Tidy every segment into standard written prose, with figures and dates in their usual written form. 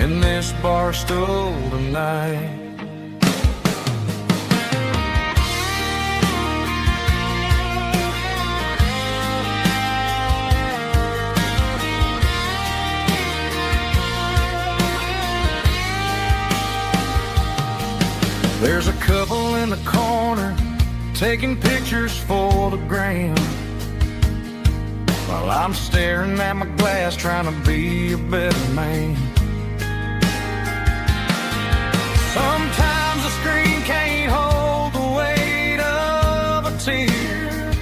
in this bar stool tonight. There's a couple in the corner taking pictures for the gram, while I'm staring at my glass trying to be a better man. Sometimes the screen can't hold the weight of a tear,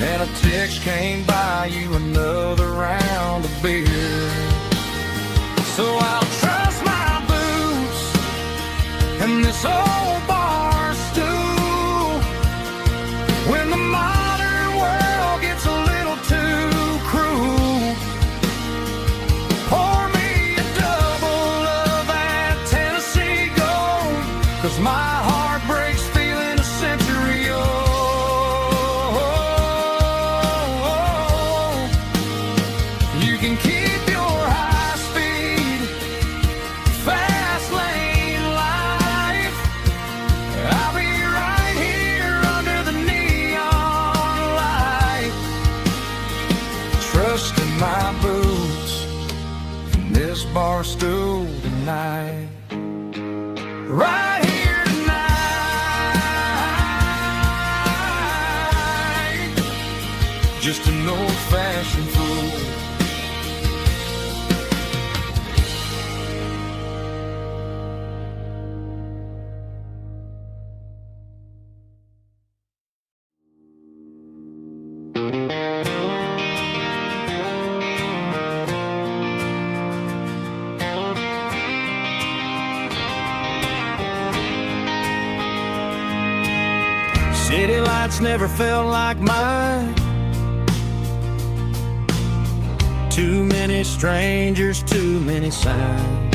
and a text can't buy you another round of beer. So I'll trust my boots and this old bar stool when the modern world gets a little too cruel. Pour me a double of that Tennessee Gold, 'cause my heart breaks feeling a century old. You can keep your high speed, fast lane life. I'll be right here under the neon light, trusting my boots in this bar stool tonight. Right here tonight, just an old-fashioned fool. City lights never felt like mine. Too many strangers, too many signs.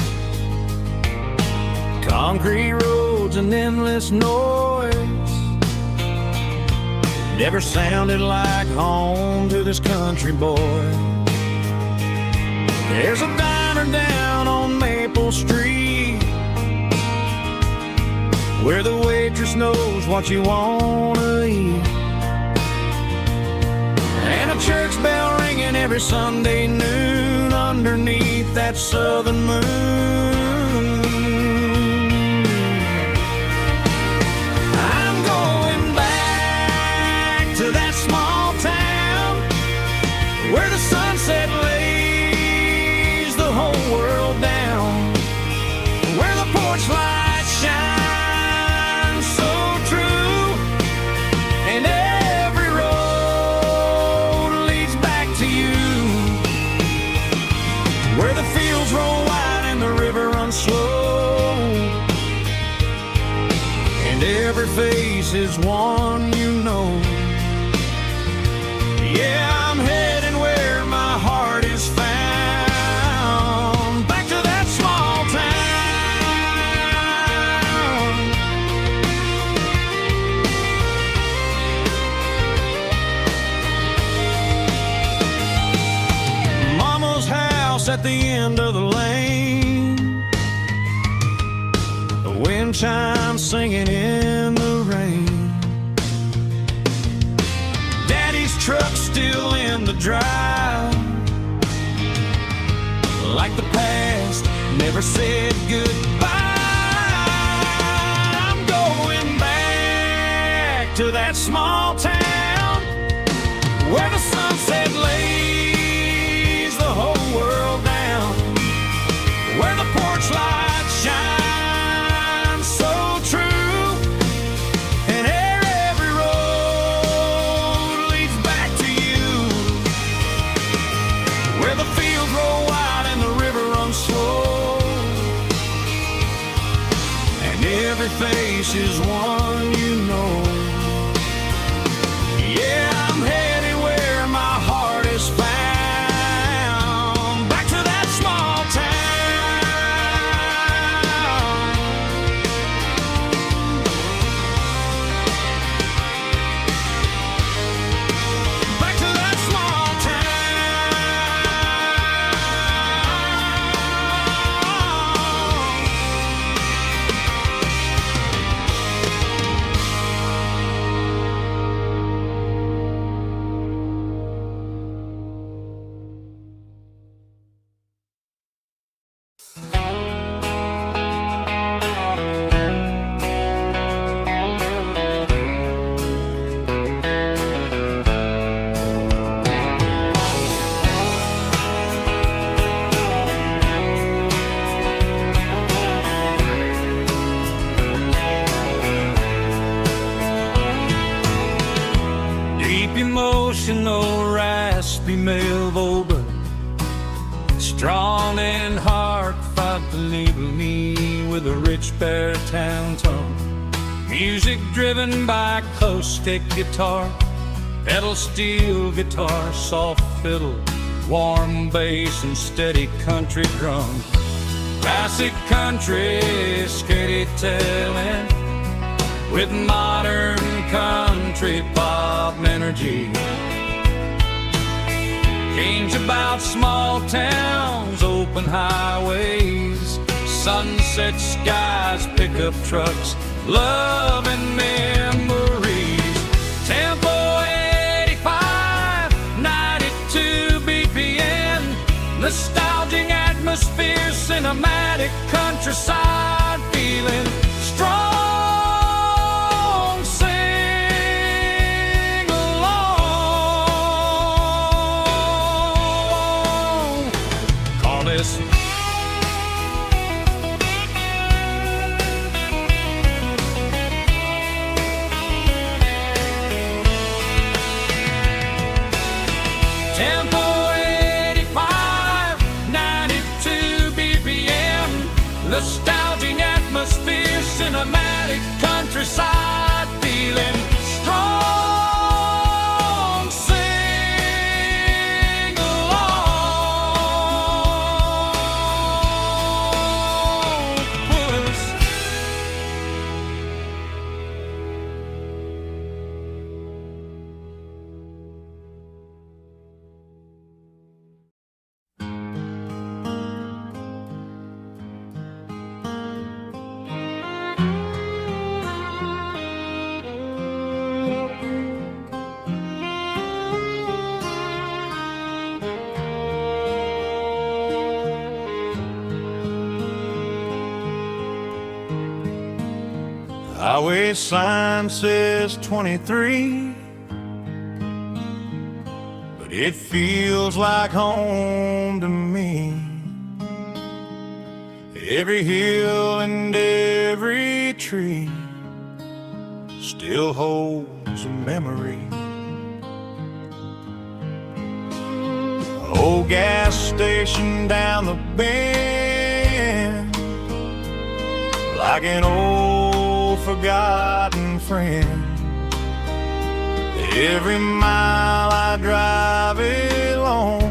Concrete roads and endless noise never sounded like home to this country boy. There's a diner down on Maple Street where the waitress knows what you wanna eat, and a church bell ringing every Sunday noon underneath that southern moon. I'm going back to that small town where the sunset lays the whole world down, where the porch lights shine slow, and every face is one you know. Yeah, I'm heading where my heart is found, back to that small town. Mama's house at the end of the lane, wind chimes singing in the rain. Daddy's truck still in the drive, like the past never said goodbye. I'm going back to that small town where the sunset lays the whole world down, where the porch lights shine face is one you know. Yeah, I'm headed where my heart is found, back to that small town. Back to that small town. Strong and heartfelt, believe me, with a rich baritone tone. Music driven by acoustic guitar, pedal steel guitar, soft fiddle, warm bass and steady country drum. Classic country storytelling with modern country pop energy. Games about small towns, open highways, sunset skies, pickup trucks, love and memories. Tempo 85, 92 BPM, nostalgic atmosphere, cinematic countryside feeling. Strong, sing along. Call this Tempo 85, 92 BPM, nostalgic atmosphere, cinematic countryside feeling. Strong, sing along. Puss. Highway sign says 23, but it feels like home to me. Every hill and every tree still holds a memory. Old gas station down the bend, like an old forgotten friend. Every mile I drive along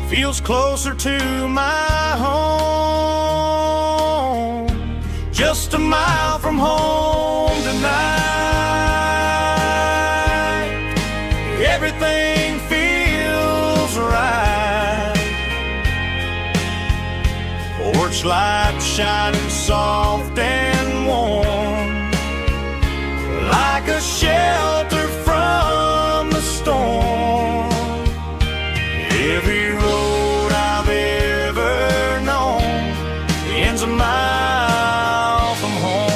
feels closer to my home. Just a mile from home tonight, everything feels right. Porch light shining soft and warm, like a shelter from the storm. Every road I've ever known ends a mile from home.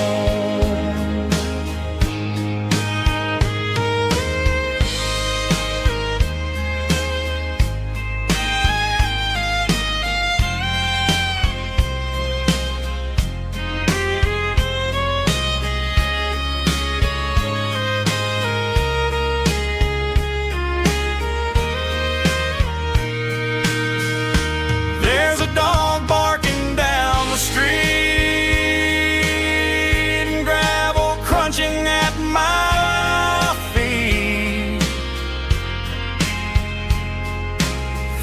There's a dog barking down the street, and gravel crunching at my feet.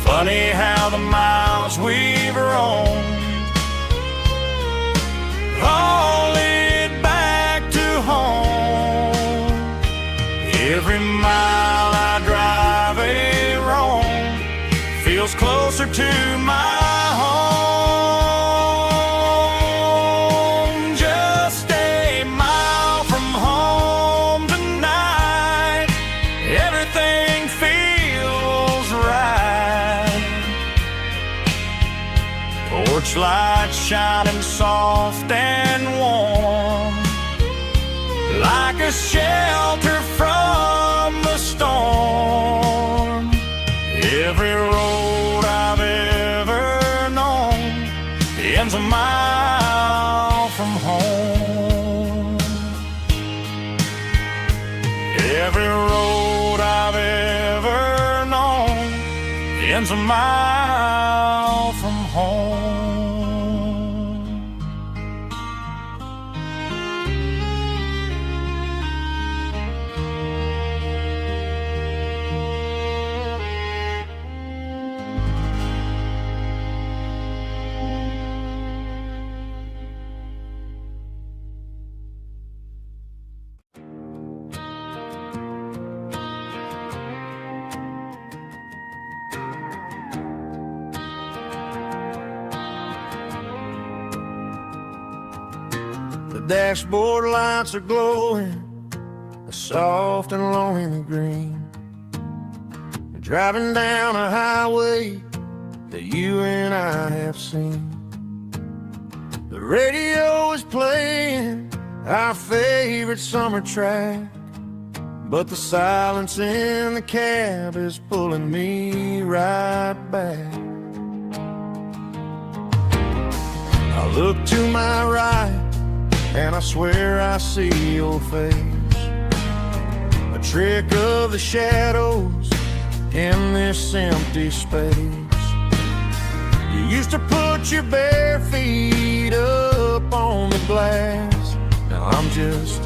Funny how the miles we've roamed all lead back to home. Every mile I drive roam feels closer to my home. Just a mile from home tonight, everything feels right. Porch light shining soft and warm, like a shelter from the storm. Every road I've ever known ends a mile from home. Every road I've ever known ends a mile The dashboard lights are glowing a soft and lonely green. You're driving down a highway that you and I have seen. The radio is playing our favorite summer track, but the silence in the cab is pulling me right back. I look to my right and I swear I see your face, a trick of the shadows in this empty space. You used to put your bare feet up on the glass. Now I'm just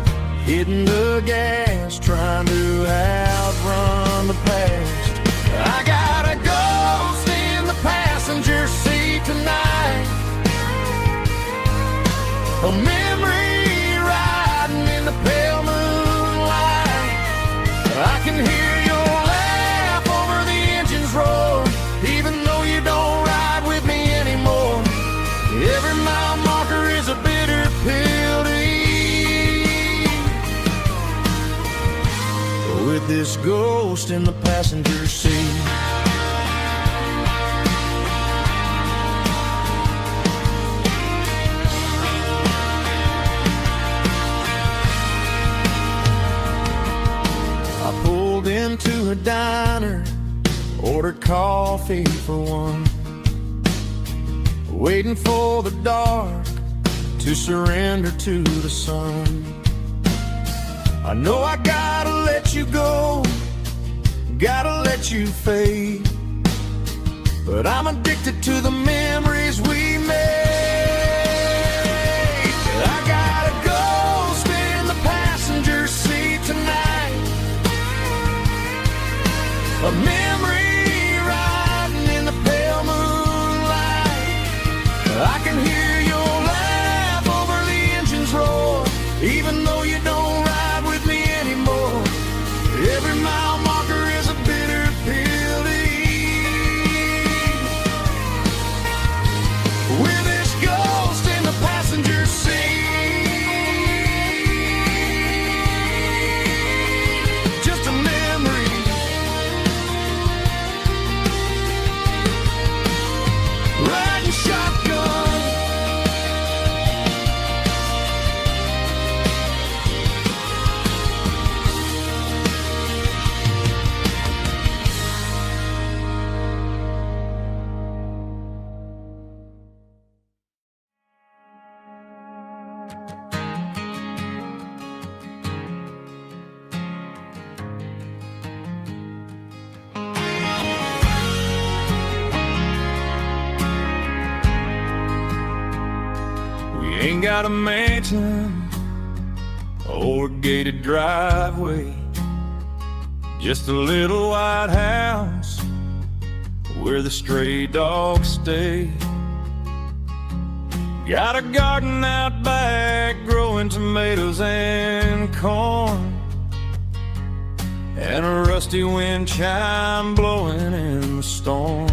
hitting the gas, trying to outrun the past. I got a ghost in the passenger seat tonight, a memory riding in the pale moonlight. I can hear your laugh over the engine's roar, even though you don't ride with me anymore. Every mile marker is a bitter pill to eat, with this ghost in the passenger seat. Into a diner, ordered coffee for one, waiting for the dark to surrender to the sun. I know I gotta let you go, gotta let you fade, but I'm addicted to the memories we made. I got a ghost in the passenger seat tonight, a memory riding in the pale moonlight. I can hear your laugh over the engine's roar, even though you don't ride with me anymore. Every mile marker is a bitter pill to eat, with this ghost in the passenger seat. Just a memory, riding shotgun. Ain't got a mansion or a gated driveway, just a little white house where the stray dogs stay. Got a garden out back growing tomatoes and corn, and a rusty wind chime blowing in the storm.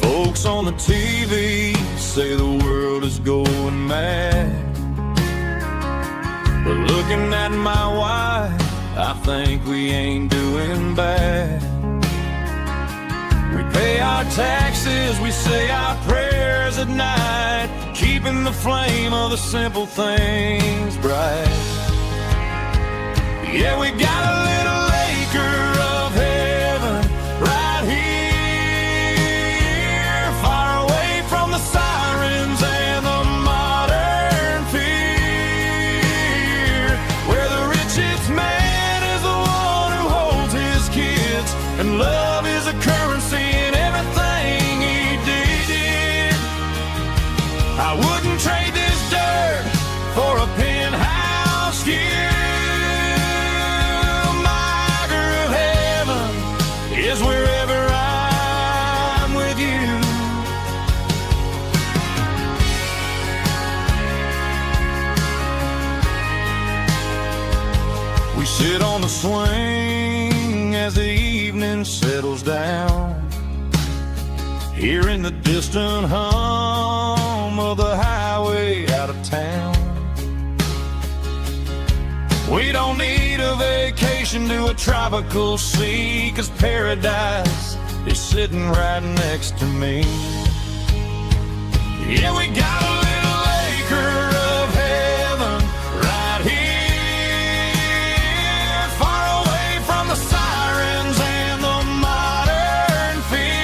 Folks on the TV say the world is going mad, but looking at my wife, I think we ain't doing bad. We pay our taxes, we say our prayers at night, keeping the flame of the simple things bright. Yeah, we got a little acre of heaven right here, the sirens and the modern fear, where the richest man is the one who holds his kids, and love is a currency in everything he did. I wouldn't trade this dirt for a penthouse view. My acre of heaven is wherever I'm with you. We sit on the swing as the evening settles down, hearing the distant hum of the highway out town. We don't need a vacation to a tropical sea, 'cause paradise is sitting right next to me. Yeah, we got a little acre of heaven right here, far away from the sirens and the modern fear,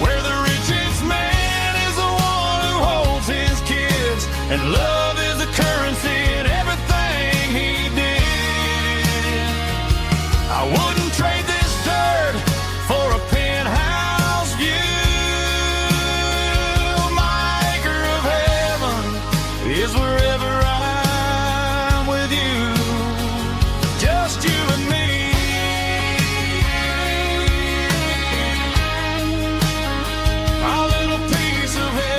where the richest man is the one who holds his kids, and love is the currency in everything he did. I wouldn't trade this dirt for a penthouse view. My acre of heaven is wherever I'm with you, just you and me. Our little piece of heaven.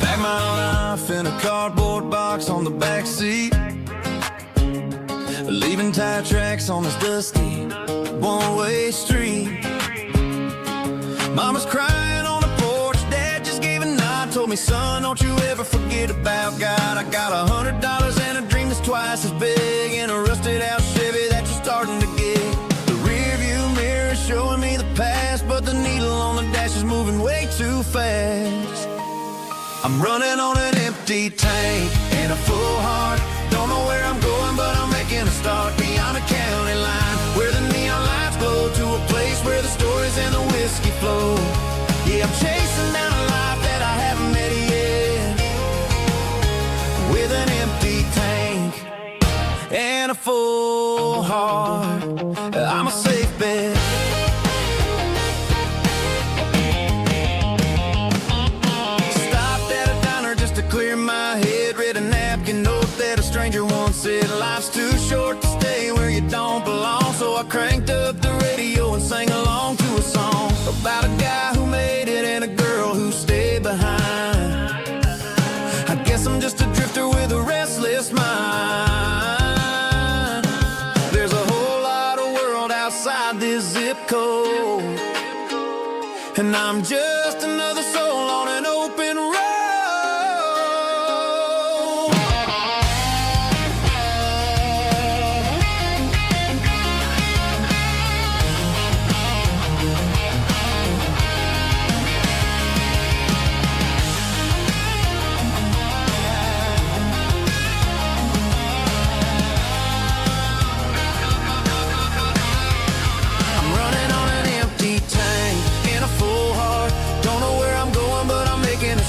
Pack my life in a cardboard box on the back seat, leaving tire tracks on this dusty one-way street. Mama's crying on the porch, Dad just gave a nod, told me, son, don't you ever forget about God. I got $100 and a dream that's twice as big, and a rusted out Chevy that you're starting to get. The rear view mirror is showing me the past, but the needle on the dash is moving way too fast. I'm running on an empty tank and a full heart. Don't know where I'm going, but I'm making a start beyond the county line, where the neon lights glow, to a place where the stories and the whiskey flow. Yeah, I'm chasing down a life that I haven't met yet, with an empty tank and a full heart. I'm a safe bet. Clear my head, read a napkin note that a stranger once said, life's too short to stay where you don't belong. So I cranked up the radio and sang along to a song about a guy who made it and a girl who stayed behind. I guess I'm just a drifter with a restless mind. There's a whole lot of world outside this zip code, and I'm just another soul on an open road.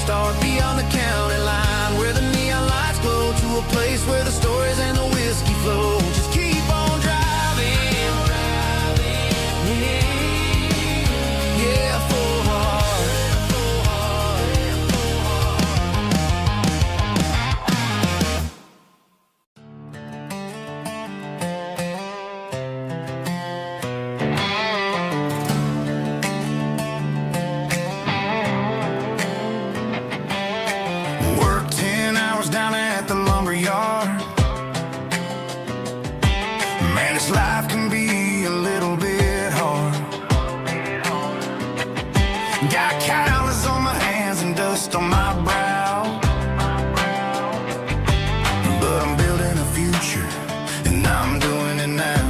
Start beyond the county line, where the neon lights glow, to a place where the stories and the whiskey flow. Just keep on driving, yeah, full heart. Down at the lumber yard, man, this life can be a little bit hard. Got calluses on my hands and dust on my brow, but I'm building a future, and I'm doing it now.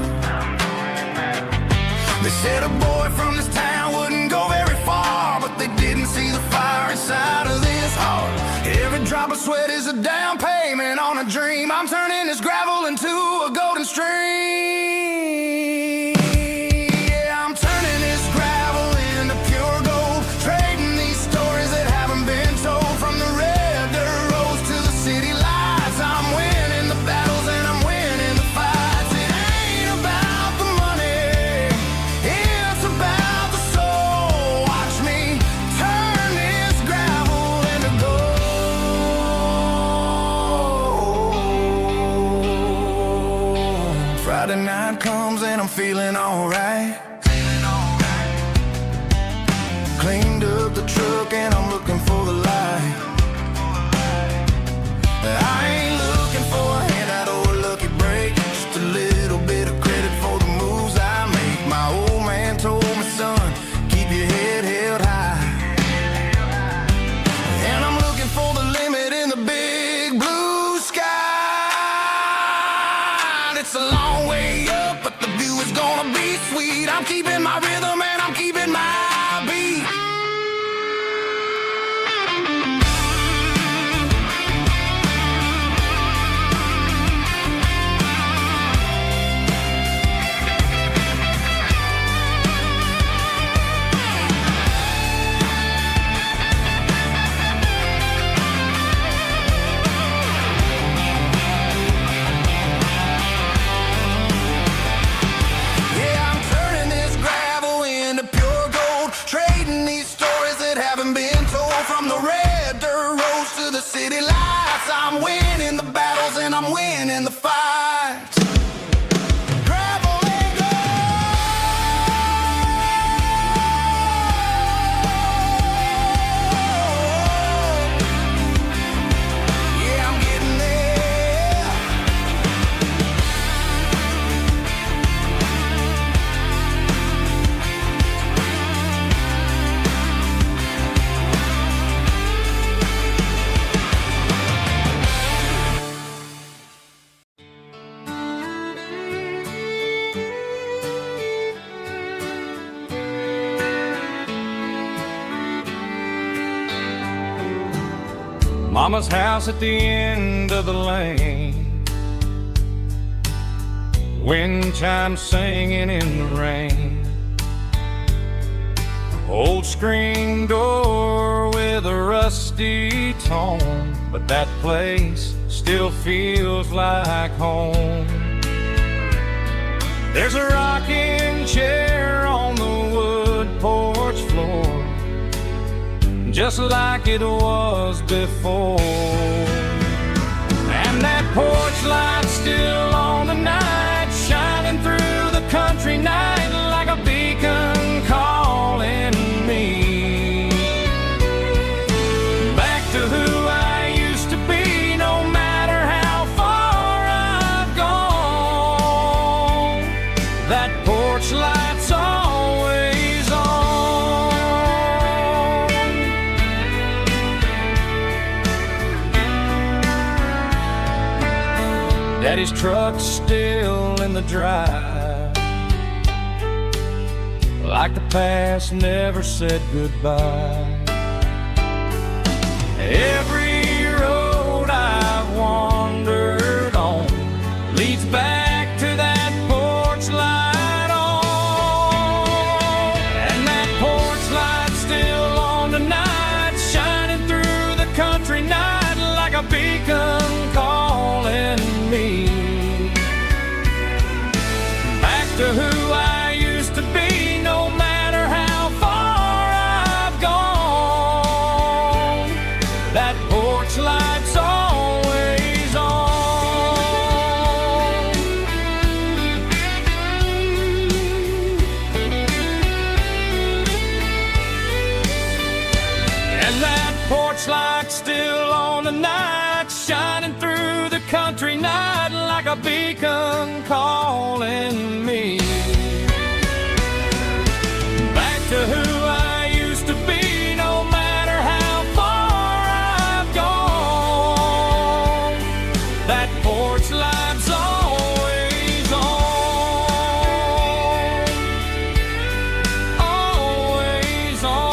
They said a boy from this town wouldn't go very far, but they didn't see the fire inside of this heart. Every drop of sweat is a down payment on a dream. I'm turning this gravel into a golden stream. Yeah, I'm turning this gravel into pure gold. rims and I'm feeling alright. Cleaned up the truck and I'm looking for the light. I ain't looking for a handout or a lucky break, just a little bit of credit for the moves I make. My old man told me, son, keep your head held high. And I'm looking for the limit in the big blue sky. It's a long way up, but the view is gonna be sweet. I'm keeping my rhythm and I'm keeping my beat. City lights, I'm winning the battles and I'm winning the fights. Gravel and gold. Yeah, I'm getting there. Mama's house at the end of the lane, wind chimes singing in the rain. Old screen door with a rusty tone, but that place still feels like home. There's a rocking chair on the wood porch floor, just like it was before. And that porch light's still on tonight, shining through the country night like a beacon calling me back to who I used to be. No matter how far I've gone, that porch light's always on. Daddy's truck's still in the drive, like the past never said goodbye. Every road I've wandered on leads back to that porch light on. And that porch light's still on tonight, shining through the country night like a beacon calling me back to who I used to be. No matter how far I've gone, that porch light's always on. And that porch light's still on tonight, shining through the country night like a beacon calling me back to who I used to be. No matter how far I've gone, that porch light's always on, always on.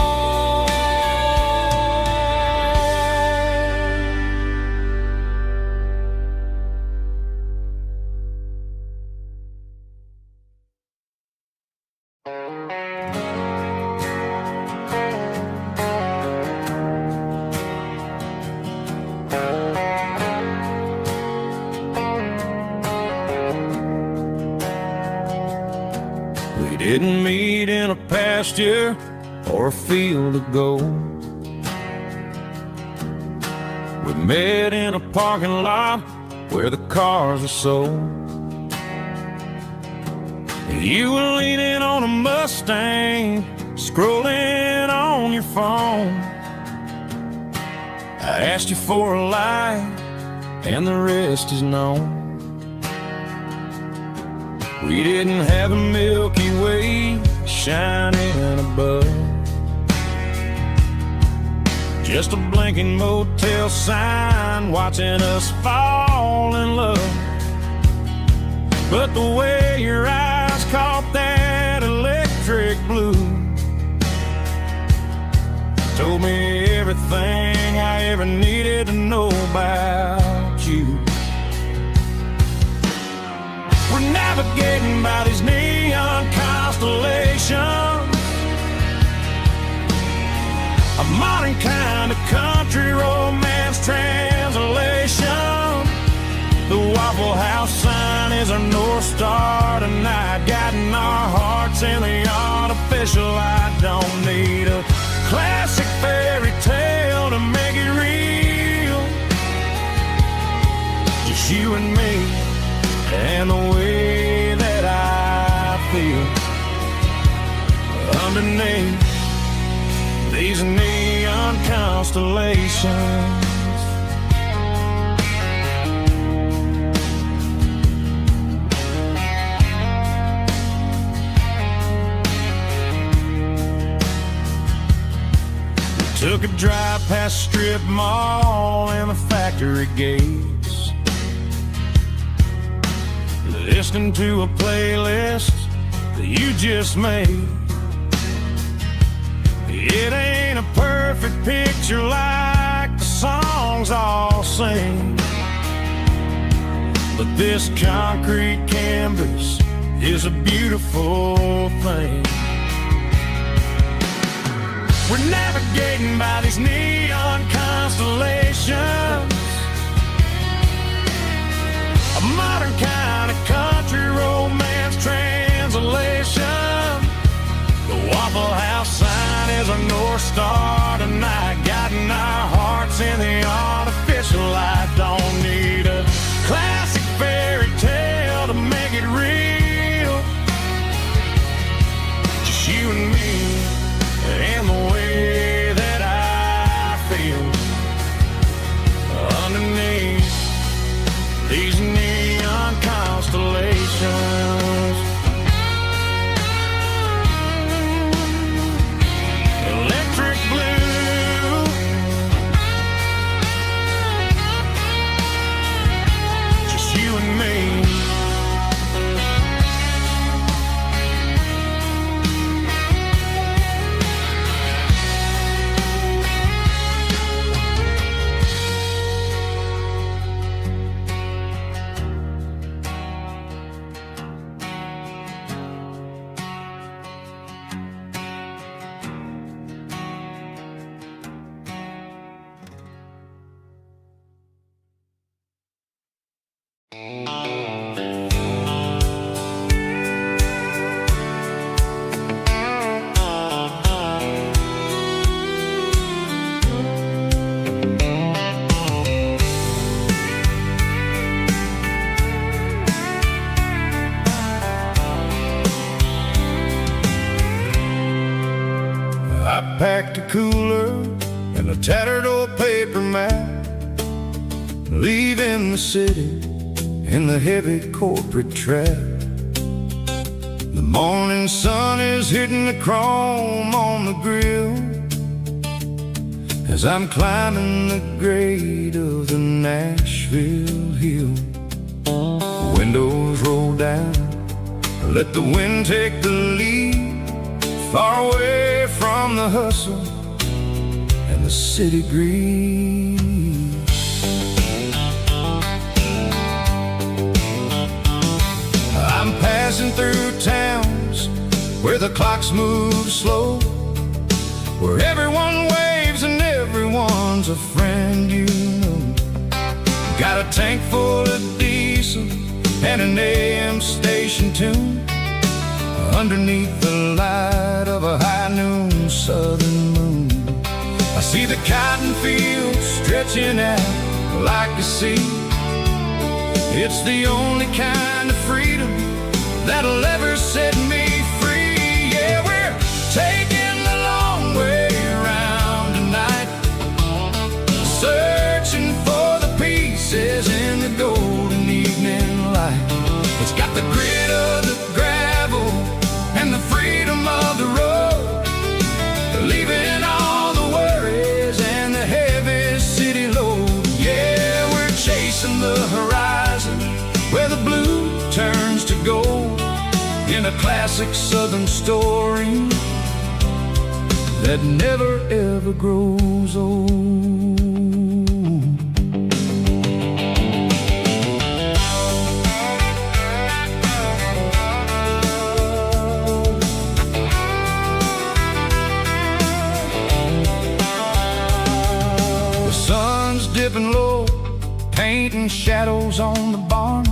We didn't meet in a pasture or a field of gold. We met in a parking lot where the cars are sold. You were leaning on a Mustang, scrolling on your phone. I asked you for a light, and the rest is known. We didn't have a Milky Way shining above, just a blinking motel sign watching us fall in love. But the way your eyes caught that electric blue told me everything I ever needed to know about you. We're navigating by these neon constellations, a modern kind of country romance translation. The Waffle House sign is our North Star tonight, guiding our hearts in the artificial light. Don't need a classic fairy tale to make it real, just you and me and the way that I feel underneath these neon constellations. Took a drive past Strip Mall and the factory gates, listening to a playlist that you just made. It ain't a perfect picture like the songs all sing, but this concrete canvas is a beautiful thing. We're navigating by these neon constellations, a modern kind of country romance translation. The Waffle House sign is our North Star tonight, guiding our hearts in the artificial light. Don't need a classic fairy tale to make it real, just you and me and the way that I feel underneath these neon constellations. Electric blue, just you and me. I packed a cooler and a tattered old paper map, leaving the city in the heavy corporate trap. The morning sun is hitting the chrome on the grill as I'm climbing the grade of the Nashville hill. Windows roll down, let the wind take the lead, far away from the hustle and the city greed. I'm passing through towns where the clocks move slow, where everyone waves and everyone's a friend you know. Got a tank full of diesel and an AM station tune underneath the light of a high noon southern moon. I see the cotton fields stretching out like a sea. It's the only kind of freedom that'll ever set classic southern story that never ever grows old. The sun's dipping low, painting shadows on the barn.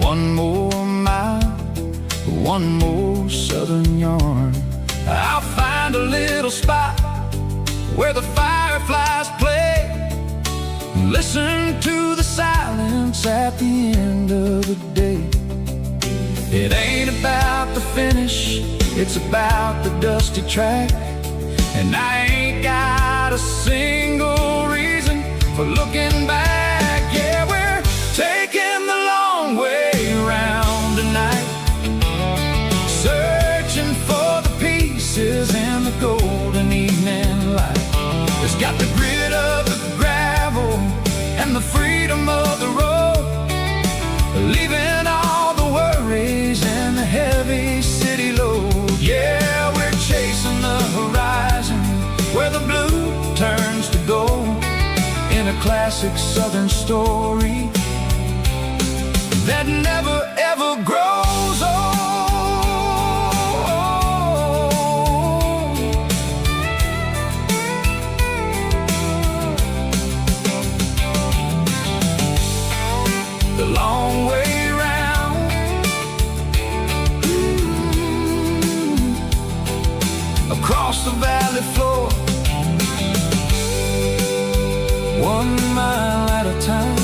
One more mile, one more southern yarn. I'll find a little spot where the fireflies play, listen to the silence at the end of the day. It ain't about the finish, it's about the dusty track. And I ain't got a single reason for looking back. Yeah, we're taking the long way around tonight, searching for the pieces in the golden evening light. It's got the grit of the gravel and the freedom of the road, leaving all the worries and the heavy city load. Yeah, we're chasing the horizon where the blue turns to gold, in a classic southern story that never ever grows old. The long way round, across the valley floor, 1 mile at a time.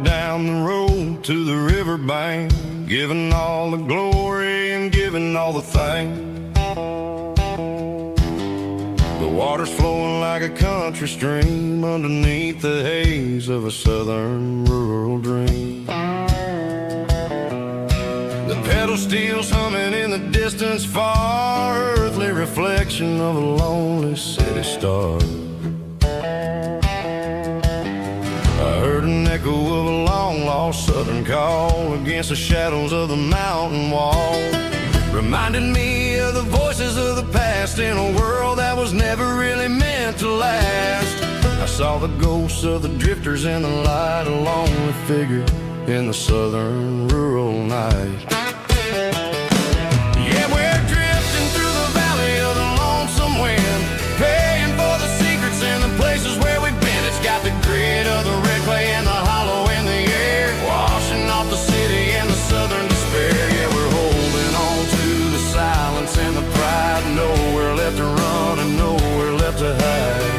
Down the road to the riverbank, giving all the glory and giving all the thanks. The water's flowing like a country stream underneath the haze of a southern rural dream. The pedal steel's humming in the distance far, earthly reflection of a lonely city star. I heard an echo of a long-lost southern call against the shadows of the mountain wall, reminding me of the voices of the past in a world that was never really meant to last. I saw the ghosts of the drifters in the light, a lonely figure in the southern rural night. Yeah, we're drifting through the valley of the lonesome wind, paying for the secrets and the places where we've been. It's got the grit of the red clay and the hollow in the air, washing off the city and the southern despair. Yeah, we're holding on to the silence and the pride, nowhere left to run and nowhere left to hide.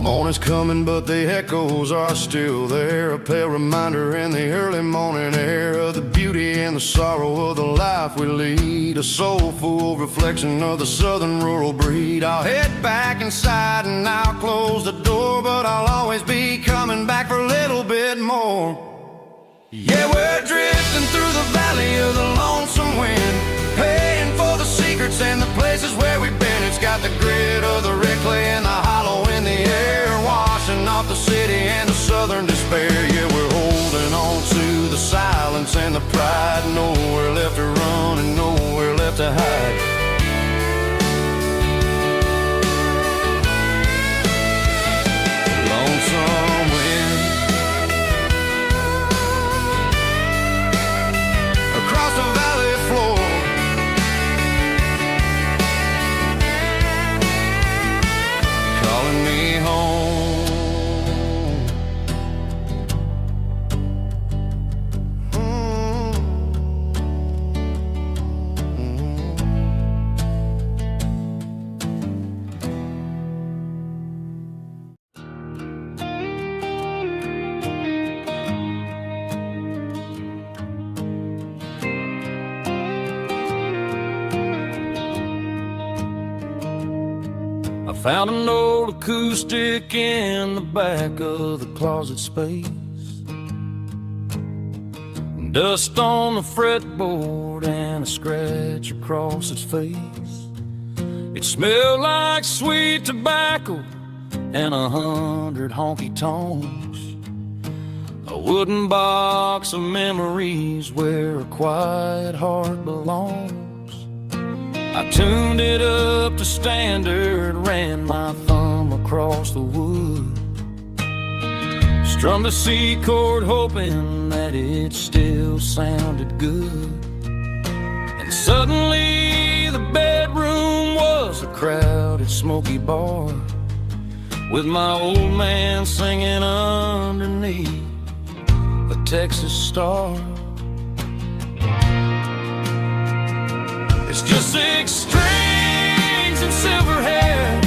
Morning's coming, but the echoes are still there, a pale reminder in the early morning air of the beauty and the sorrow of the life we lead, a soulful reflection of the southern rural breed. I'll head back inside and I'll close the door, but I'll always be coming back for a little bit more. Yeah, we're drifting through the valley of the lonesome wind, paying for the secrets and the places where we've been. It's got the grit of the red clay and the hollow in the air, washing off the city and the southern despair. Yeah, we're holding on to the silence and the pride, nowhere left to run and nowhere left to hide. Lonesome wind across the valley Found an old acoustic in the back of the closet space. Dust on the fretboard and a scratch across its face. It smelled like sweet tobacco and 100 honky tonks. A wooden box of memories where a quiet heart belongs. I tuned it up to standard, ran my thumb across the wood. Strummed a C chord hoping that it still sounded good. And suddenly the bedroom was a crowded smoky bar, with my old man singing underneath the Texas star. It's just 6 strings and silver hair,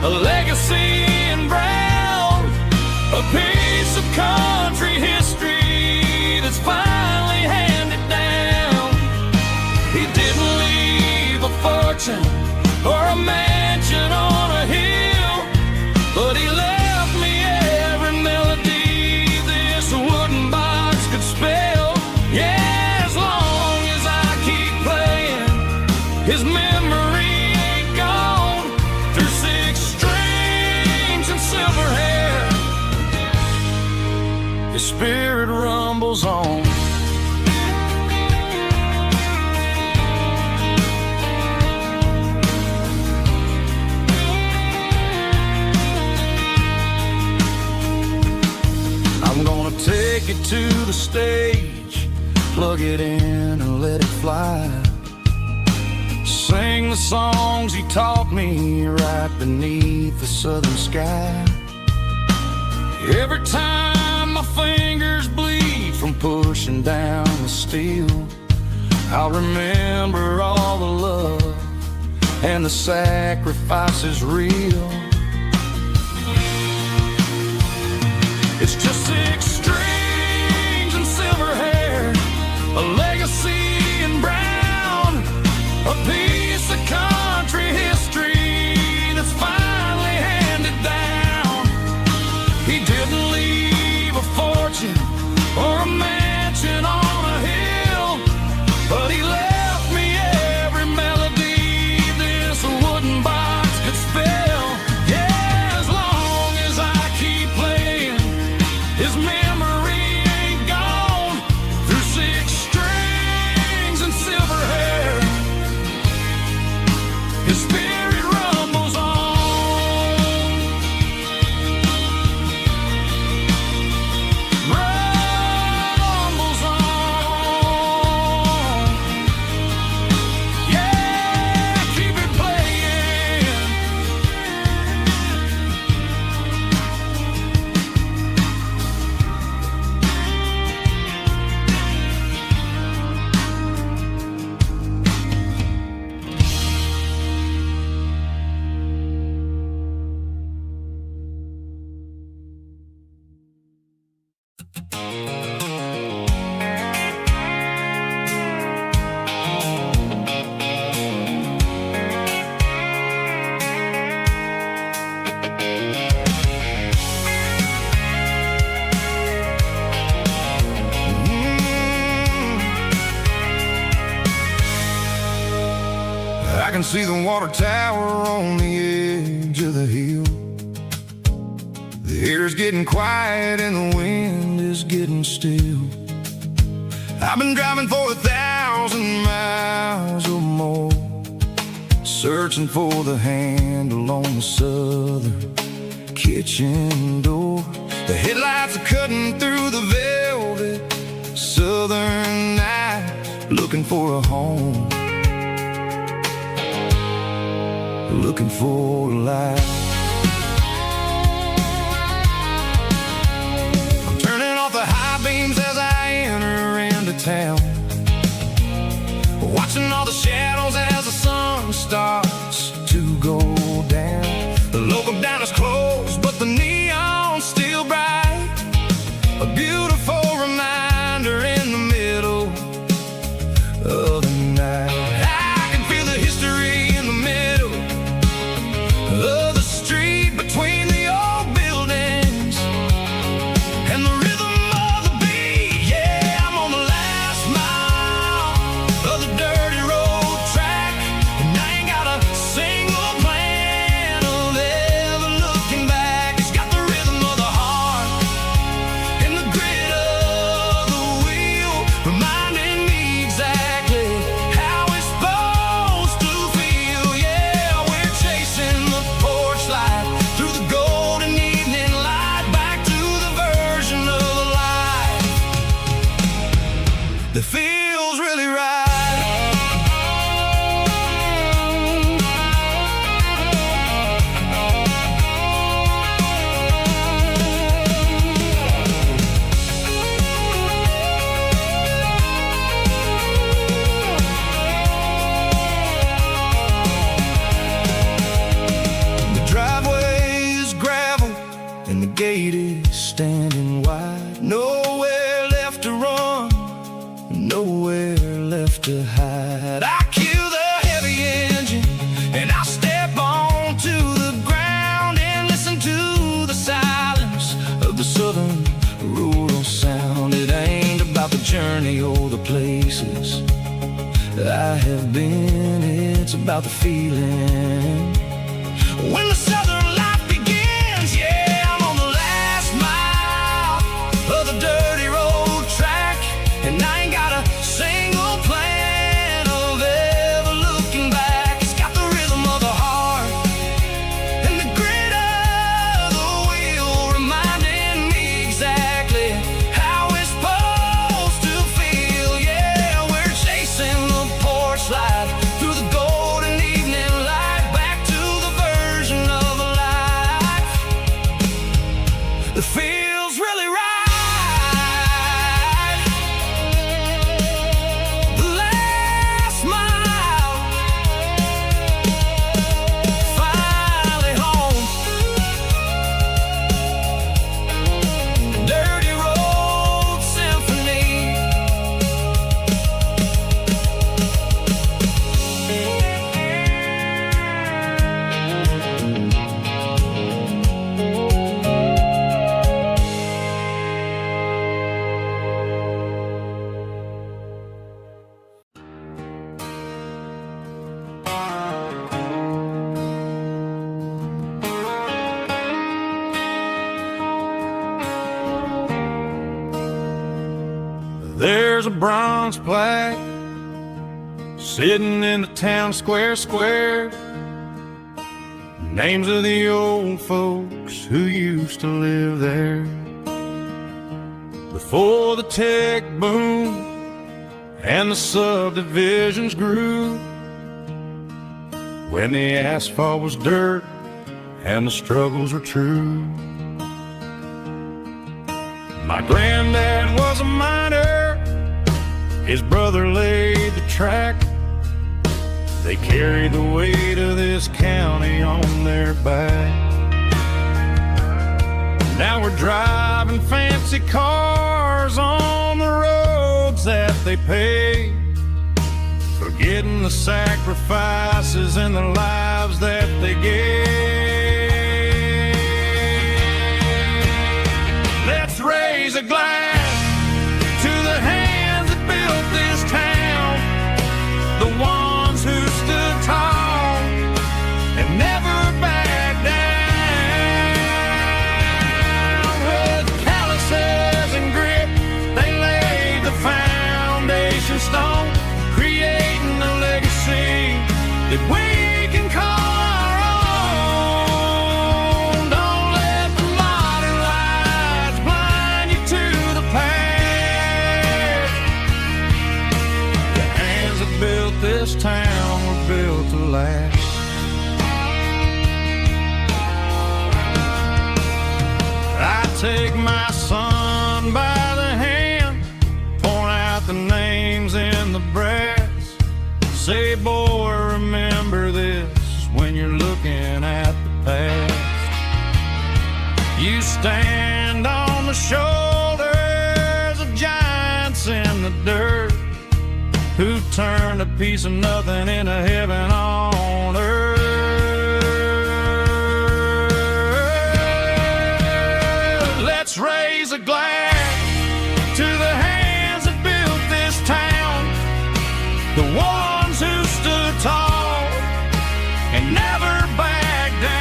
a legacy in brown, a piece of country history that's finally handed down. He didn't leave a fortune or a mansion on a hill, but he left me every melody this wooden box could spell. Yeah, as long as I keep playing, his memory ain't gone. Through 6 strings and silver hair, his spirit rumbles on. I'm gonna take it to the stage, plug it in and let it fly. Sing the songs he taught me right beneath the southern sky. Every time my fingers bleed from pushing down the steel, I'll remember all the love and the sacrifices real. It's just 6 strings and silver hair, a legacy in brown, a piece of country history that's finally handed down. He didn't leave a fortune or a mansion on a hill, but he left me every melody this wooden box could spell. Yeah, as long as I keep playing, his memory ain't gone. Through 6 strings and silver hair, his spirit rumbles on. Rumbles on. Yeah, keep it playing. I can see the water tower on the edge of the hill. The air's getting quiet and the wind is getting still. I've been driving for 1,000 miles or more, searching for the handle on the southern kitchen door. The headlights are cutting through the velvet southern night, looking for a home, looking for a life. I'm turning off the high beams as I enter into town, watching all the shadows as the sun starts to go down. The local diner's closed, but the neon's still bright, a beautiful reminder in the middle of the night. I can feel the history in the middle of the side. I kill the heavy engine and I step onto the ground and listen to the silence of the southern rural sound. It ain't about the journey or the places I have been, it's about the feeling when the southern life begins. Yeah, I'm on the last mile of the dirty road track, and I ain't got a single plan of ever looking back. It's got the rhythm of the heart and the grit of the wheel, reminding me exactly how it's supposed to feel. Yeah, we're chasing the porch light through the golden evening light, back to the version of a life that feels really right. The last mile, finally home. Dirty road symphony. There's a bronze plaque sitting in the town square. Names of the old folks who used to live there before the tech boom and the subdivisions grew, when the asphalt was dirt and the struggles were true. My granddad was a miner, his brother laid the track. They carried the weight of this county on their back. Now we're driving fancy cars on the roads that they paved, forgetting the sacrifices and the lives that they gave. Let's raise a glass to the hands that built this town, the ones who stood tall and never backed down. With calluses and grit, they laid the foundation stone, creating a legacy that we can call our own. Don't let the modern lights blind you to the past. The hands that built this town were built to last. I take my son by the hand, point out the names in the brass. Say, boy, remember this when you're looking at the past. You stand on the shoulders of giants in the dirt, who turned a piece of nothing into heaven on earth. Let's raise a glass to the hands that built this town, the ones who stood tall and never backed down.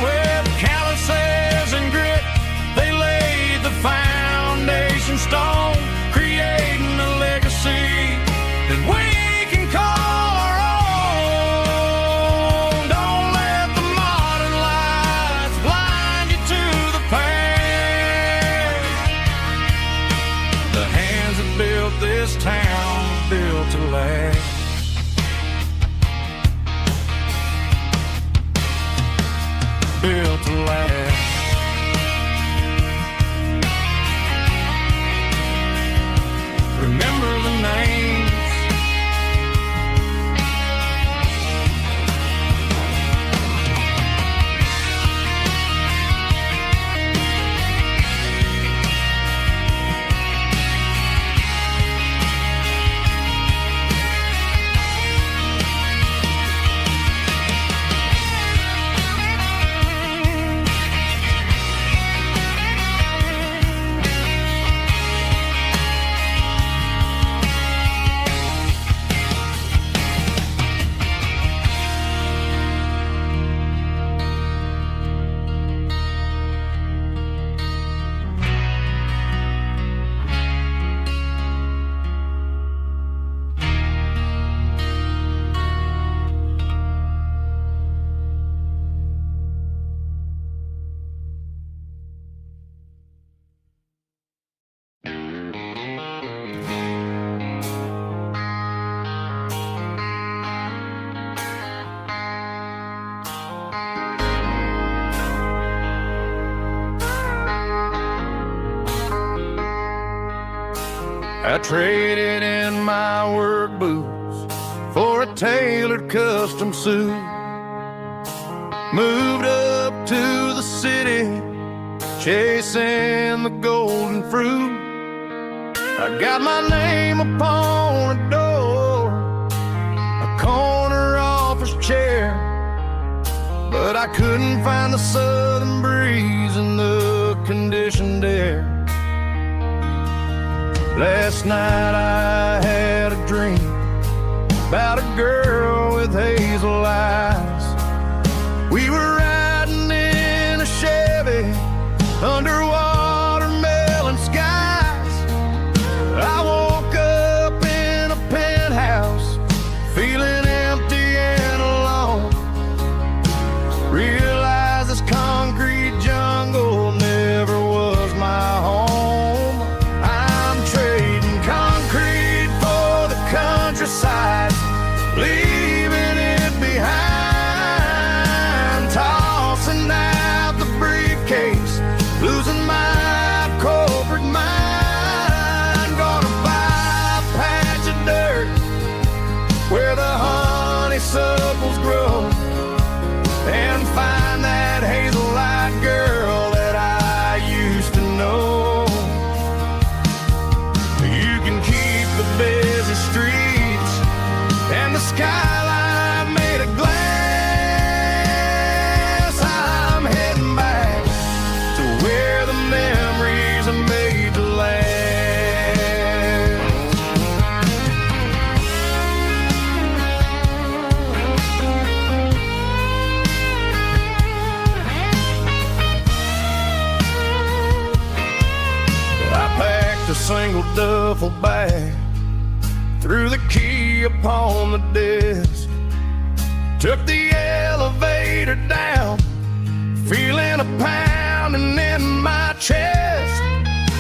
With calluses and grit, they laid the foundation stone, creating a legacy that we can call our own. Don't let the modern lights blind you to the past. The hands that built this town were built to last. Built to last. Remember the names. I traded in my work boots for a tailored custom suit. Moved up to the city, chasing the golden fruit. I got my name upon a door, a corner office chair, but I couldn't find the southern breeze in the conditioned air. Last night I had a dream about a girl with hazel eyes. We were riding in a Chevy under watermelon skies. I woke up in a penthouse feeling empty and alone. Realized this concrete jungle never was my home. I'm trading concrete for the countryside, leaving it behind, tossing out the briefcase, losing my corporate mind. Gonna buy a patch of dirt where the honeysuckles grow, and find that hazel-eyed girl that I used to know. You can keep the busy streets and the skyline made of glass. I'm heading back to where the memories are made to last. I packed a single duffel bag, threw the key upon the desk, took the elevator down, feeling a pounding in my chest.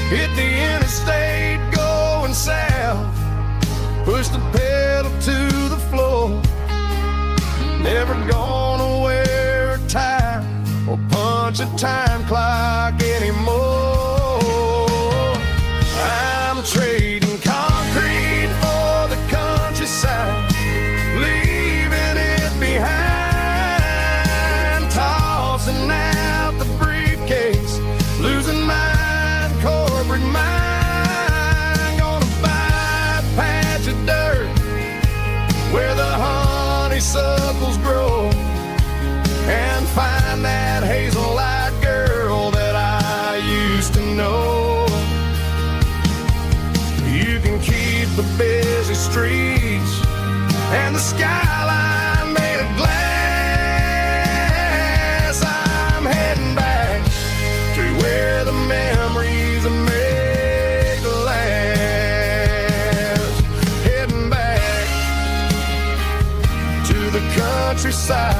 Hit the interstate going south, pushed the pedal to the floor. Never gonna wear a tie or punch a time clock anymore. I'm trading concrete for the countryside, leaving it behind, tossing out the briefcase, losing my corporate mind. Gonna buy a patch of dirt where the honeysuckles grow, and find that hazel-eyed girl that I used to know. You can keep the busy streets and the skyline made of glass. I'm heading back to where the memories are made to last. Heading back to the countryside.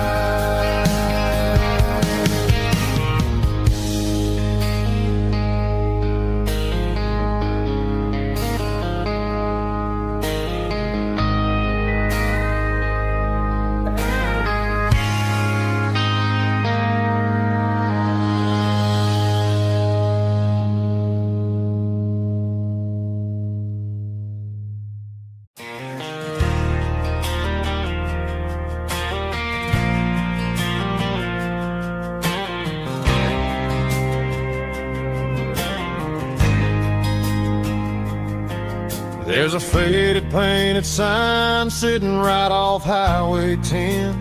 There's a faded painted sign sitting right off Highway 10.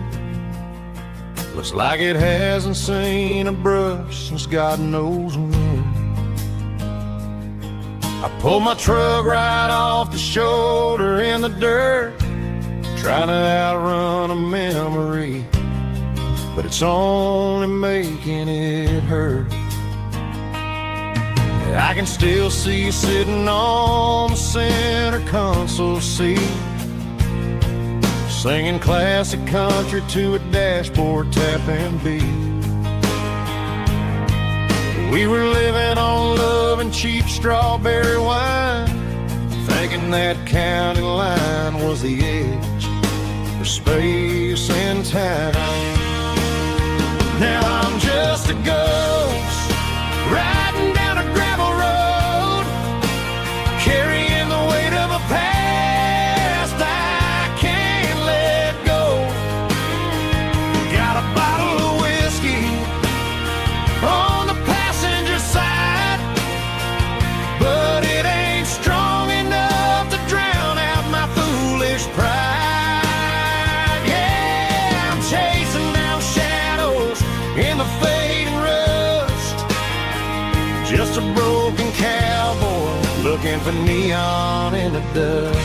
Looks like it hasn't seen a brush since God knows when. I pulled my truck right off the shoulder in the dirt, trying to outrun a memory, but it's only making it hurt. I can still see you sitting on the center console seat, singing classic country to a dashboard tapping beat. We were living on love and cheap strawberry wine, thinking that county line was the edge for space and time. Now I'm just a ghost riding down a gravel road, carrying the weight looking for neon in the dust.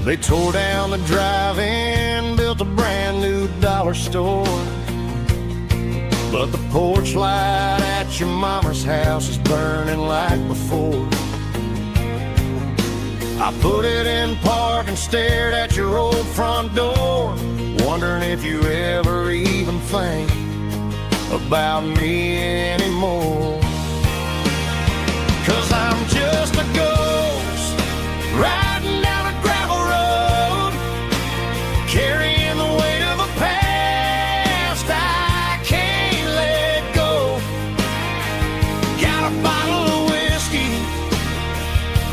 They tore down the drive-in, built a brand new dollar store, but the porch light at your mama's house is burning like before. I put it in park and stared at your old front door, wondering if you ever even think about me anymore. 'Cause I'm just a ghost riding down a gravel road, carrying the weight of a past I can't let go. Got a bottle of whiskey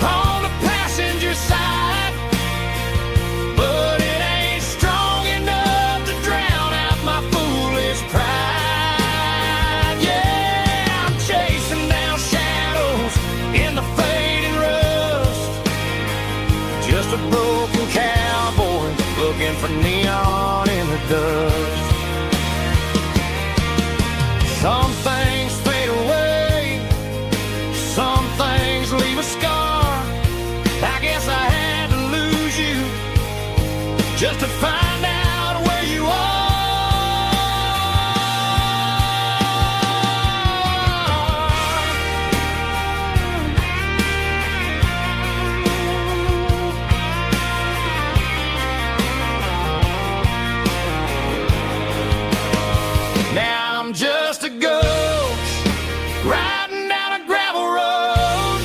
on the passenger side, but it ain't strong enough to drown out my foolish pride. Yeah, I'm chasing down shadows in the fading rust, just a broken cowboy looking for neon in the dust. Some things fade away, some things leave a scar. I guess I had to lose you just to find out where you are. Now I'm just a ghost riding down a gravel road,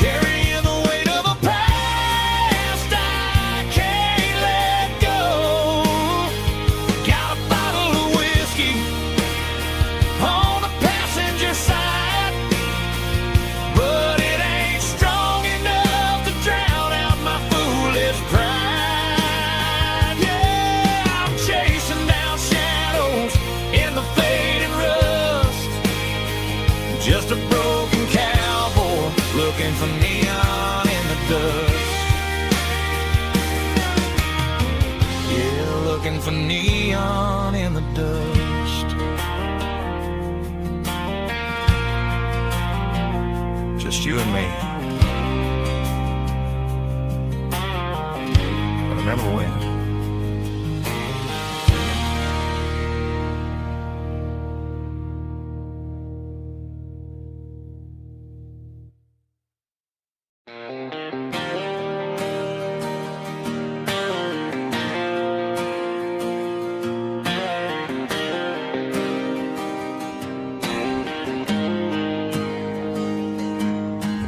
carrying the weight of a past I can't let go. Got a bottle of whiskey on the passenger side, but it ain't strong enough to drown out my foolish pride. Yeah, I'm chasing down shadows in the fading rust, just a broken cowboy looking for neon in the dust. Yeah, looking for neon in the dust. Just you and me. But remember when?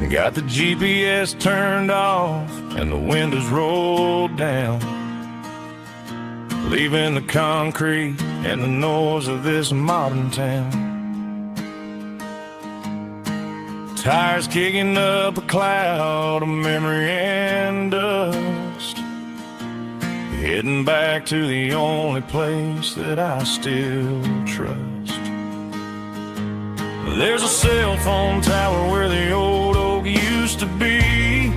Got the GPS turned off and the windows rolled down, leaving the concrete and the noise of this modern town. Tires kicking up a cloud of memory and dust, heading back to the only place that I still trust. There's a cell phone tower where the old oak used to be,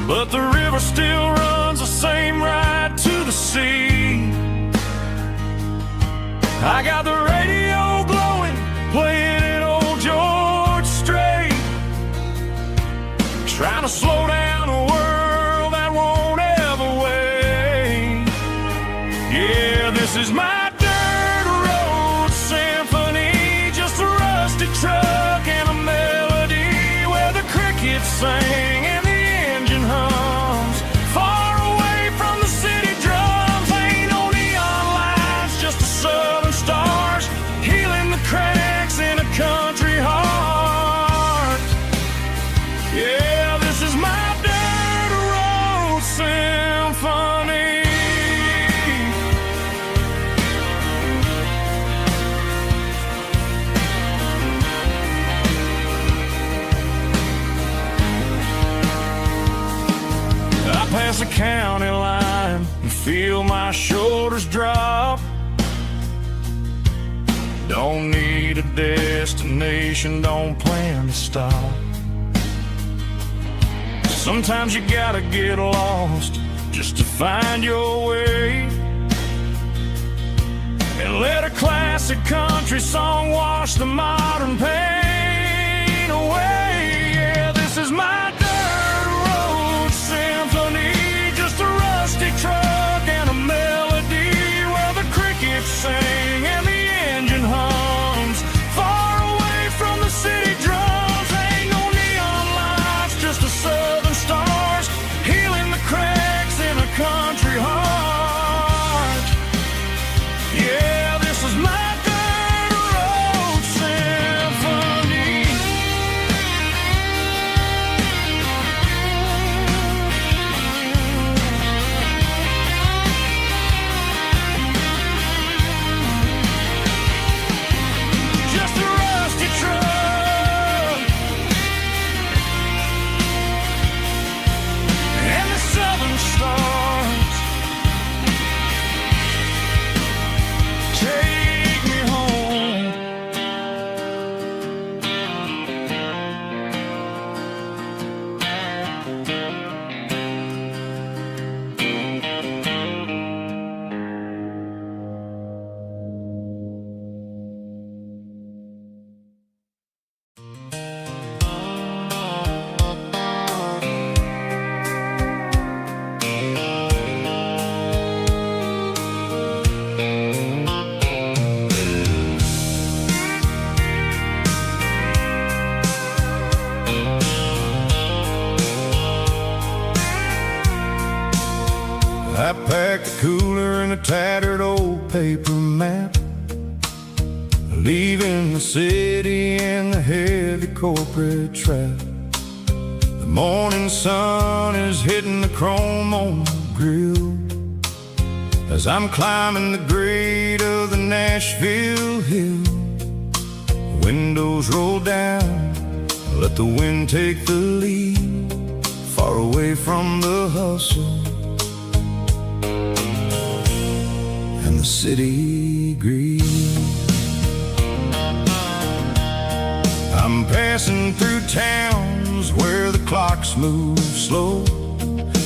but the river still runs the same right to the sea. I got the radio glowing, playing an old George Strait, trying to slow down a world that won't ever wait. Yeah, this is my truck and a melody where the crickets sing and the engine hums, far away from the city drums. Ain't no neon lights, just the southern stars healing the cracks in a country heart. Yeah, this is my dirt road symphony. Past the county line and feel my shoulders drop. Don't need a destination, don't plan to stop. Sometimes you gotta get lost just to find your way. and let a classic country song wash the modern pain away. Yeah, this is my dirt road symphony, just a rusty truck and a melody where the crickets sing and the engine hums far away from the city drums. Ain't no neon lights, just the southern stars healing the cracks in a country heart. Yeah, this is my dirt road symphony. Just a rusty truck and the southern stars take me home. I packed a cooler and a tattered old paper map, leaving the city in the heavy corporate trap. The morning sun is hitting the chrome on the grill as I'm climbing the grade of the Nashville hill. The windows roll down, let the wind take the lead, far away from the hustle and the city greed. I'm passing through towns where the clocks move slow,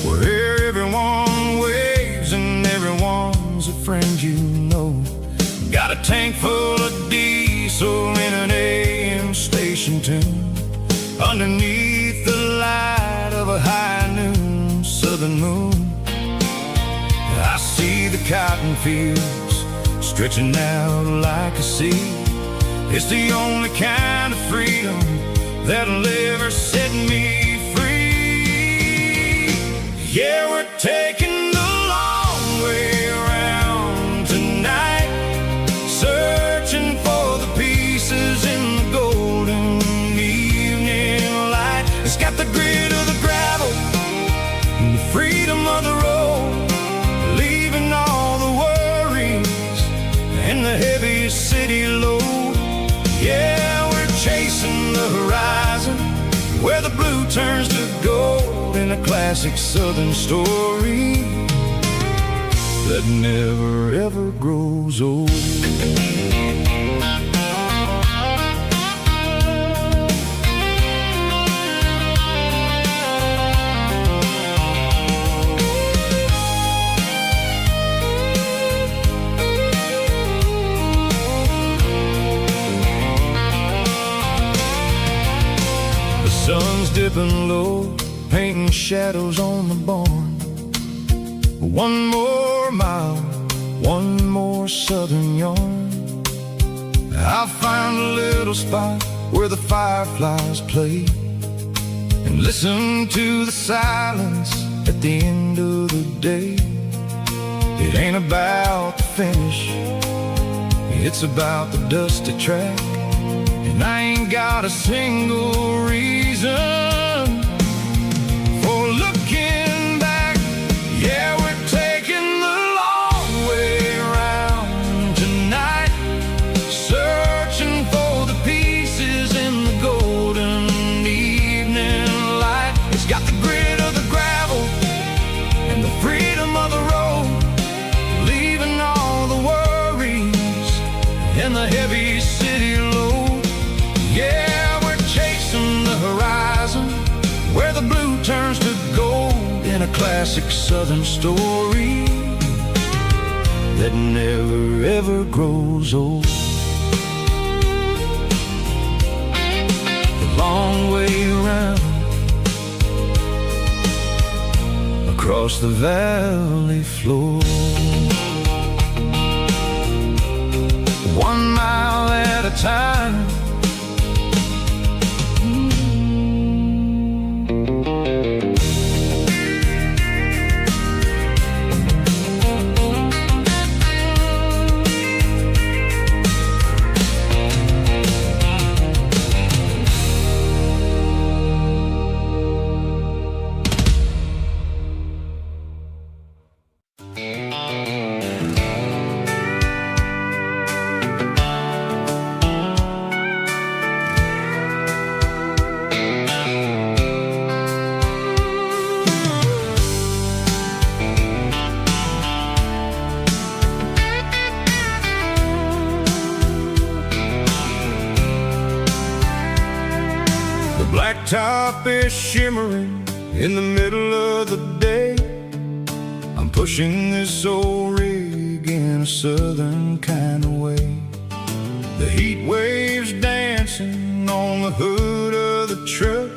where everyone waves and everyone's a friend you know. Got a tank full of diesel in an AM station tune, underneath the light of a high noon southern moon. I see the cotton fields stretching out like a sea. It's the only kind of freedom that'll ever set me free. Yeah, we're taking the long way around tonight, searching for the pieces in the golden evening light. It's got the grit of the gravel and the freedom of the road, leaving all the worries and the heavy city load. Yeah, we're chasing the horizon where the blue turns to gold, in a classic southern story that never ever grows old. Sun's dipping low, painting shadows on the barn. One more mile, one more southern yarn. I'll find a little spot where the fireflies play and listen to the silence at the end of the day. It ain't about the finish, it's about the dusty track. And I ain't got a single reason for looking back. Yeah, we're taking the long way around tonight, searching for the pieces in the golden evening light. It's got the grit of the gravel and the freedom of the road, leaving all the worries and the heavy city load. Yeah, we're chasing the horizon where the blue turns to gold, in a classic southern story that never ever grows old. The long way around, across the valley floor, 1 mile at a time. Blacktop is shimmering in the middle of the day. I'm pushing this old rig in a southern kind of way. The heat waves dancing on the hood of the truck,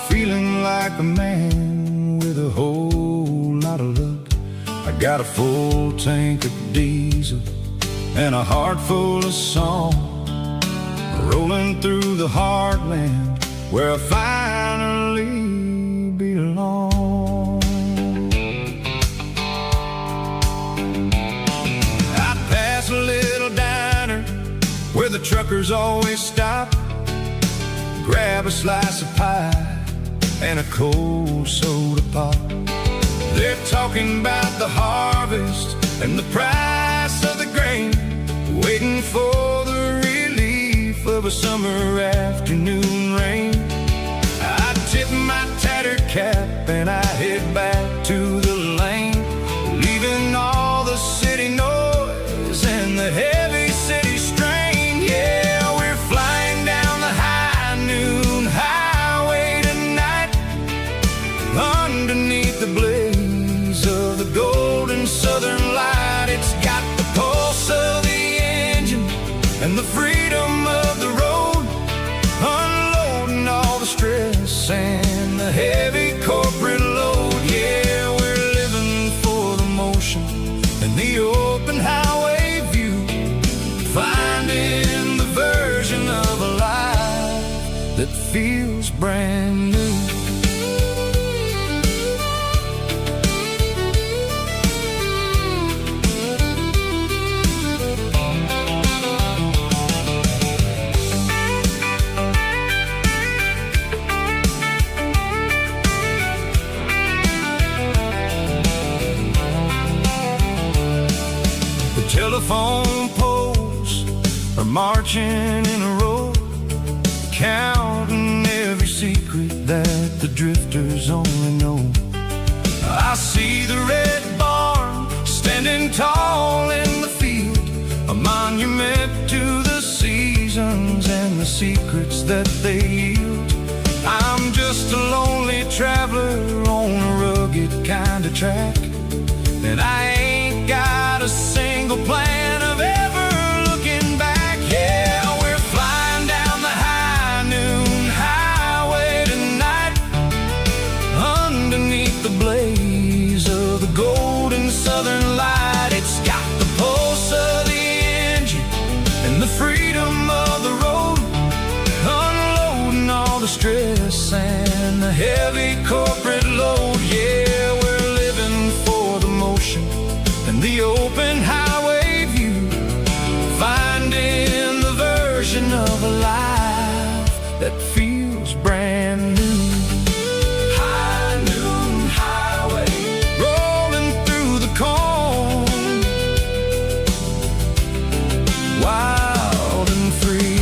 feeling like a man with a whole lot of luck. I got a full tank of diesel and a heart full of song, rolling through the heartland where I finally belong. I pass a little diner where the truckers always stop, grab a slice of pie and a cold soda pop. They're talking about the harvest and the price of the grain, waiting for the relief of a summer afternoon rain. I tip my tattered cap and I head back to the lane, leaving all the city noise and the heavy city strain. Yeah, we're flying down the high noon highway tonight, underneath the blaze of the golden southern light. It's got the pulse of the engine and the freedom of the road, unloading all the stress and the heavy corporate load. Yeah, we're living for the motion and the open highway view, finding the version of a life that feels brand new. Telephone poles are marching in a row, counting every secret that the drifters only know. I see the red barn standing tall in the field, a monument to the seasons and the secrets that they yield. I'm just a lonely traveler on a rugged kind of track, and I ain't got a single plan of ever looking back. Yeah, we're flying down the high noon highway tonight, underneath the blaze of the golden southern light. It's got the pulse of the engine and the freedom of the road, unloading all the stress and the heavy corporate load. Yeah, we're living for the motion and the open highway view, finding the version of a life that feels brand new. High noon highway, rolling through the corn, wild and free.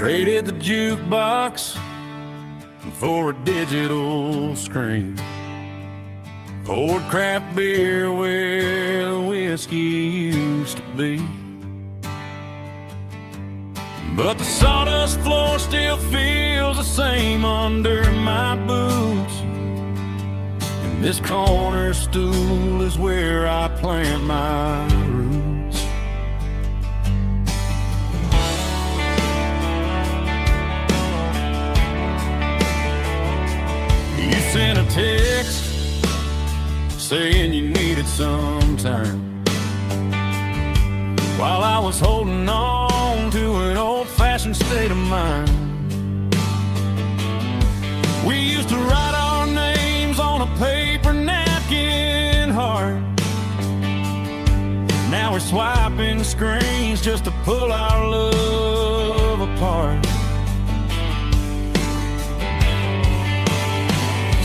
Traded the jukebox for a digital screen. Poured craft beer where the whiskey used to be. But the sawdust floor still feels the same under my boots. And this corner stool is where I plant my roots. You sent a text saying you needed some time, while I was holding on to an old-fashioned state of mind. We used to write our names on a paper napkin heart. Now we're swiping screens just to pull our love apart.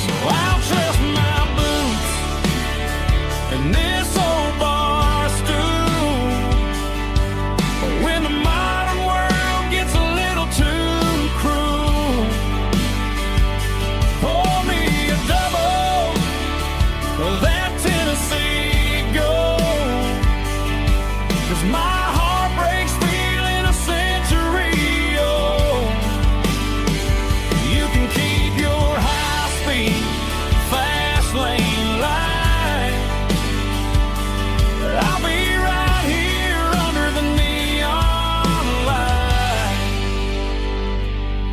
So I'll trust my boots and this old bar stool. When the modern world gets a little too cruel, pour me a double of that Tennessee Gold. 'Cause my heart breaks feeling a century old. You can keep your high-speed, fast lane light. I'll be right here under the neon light,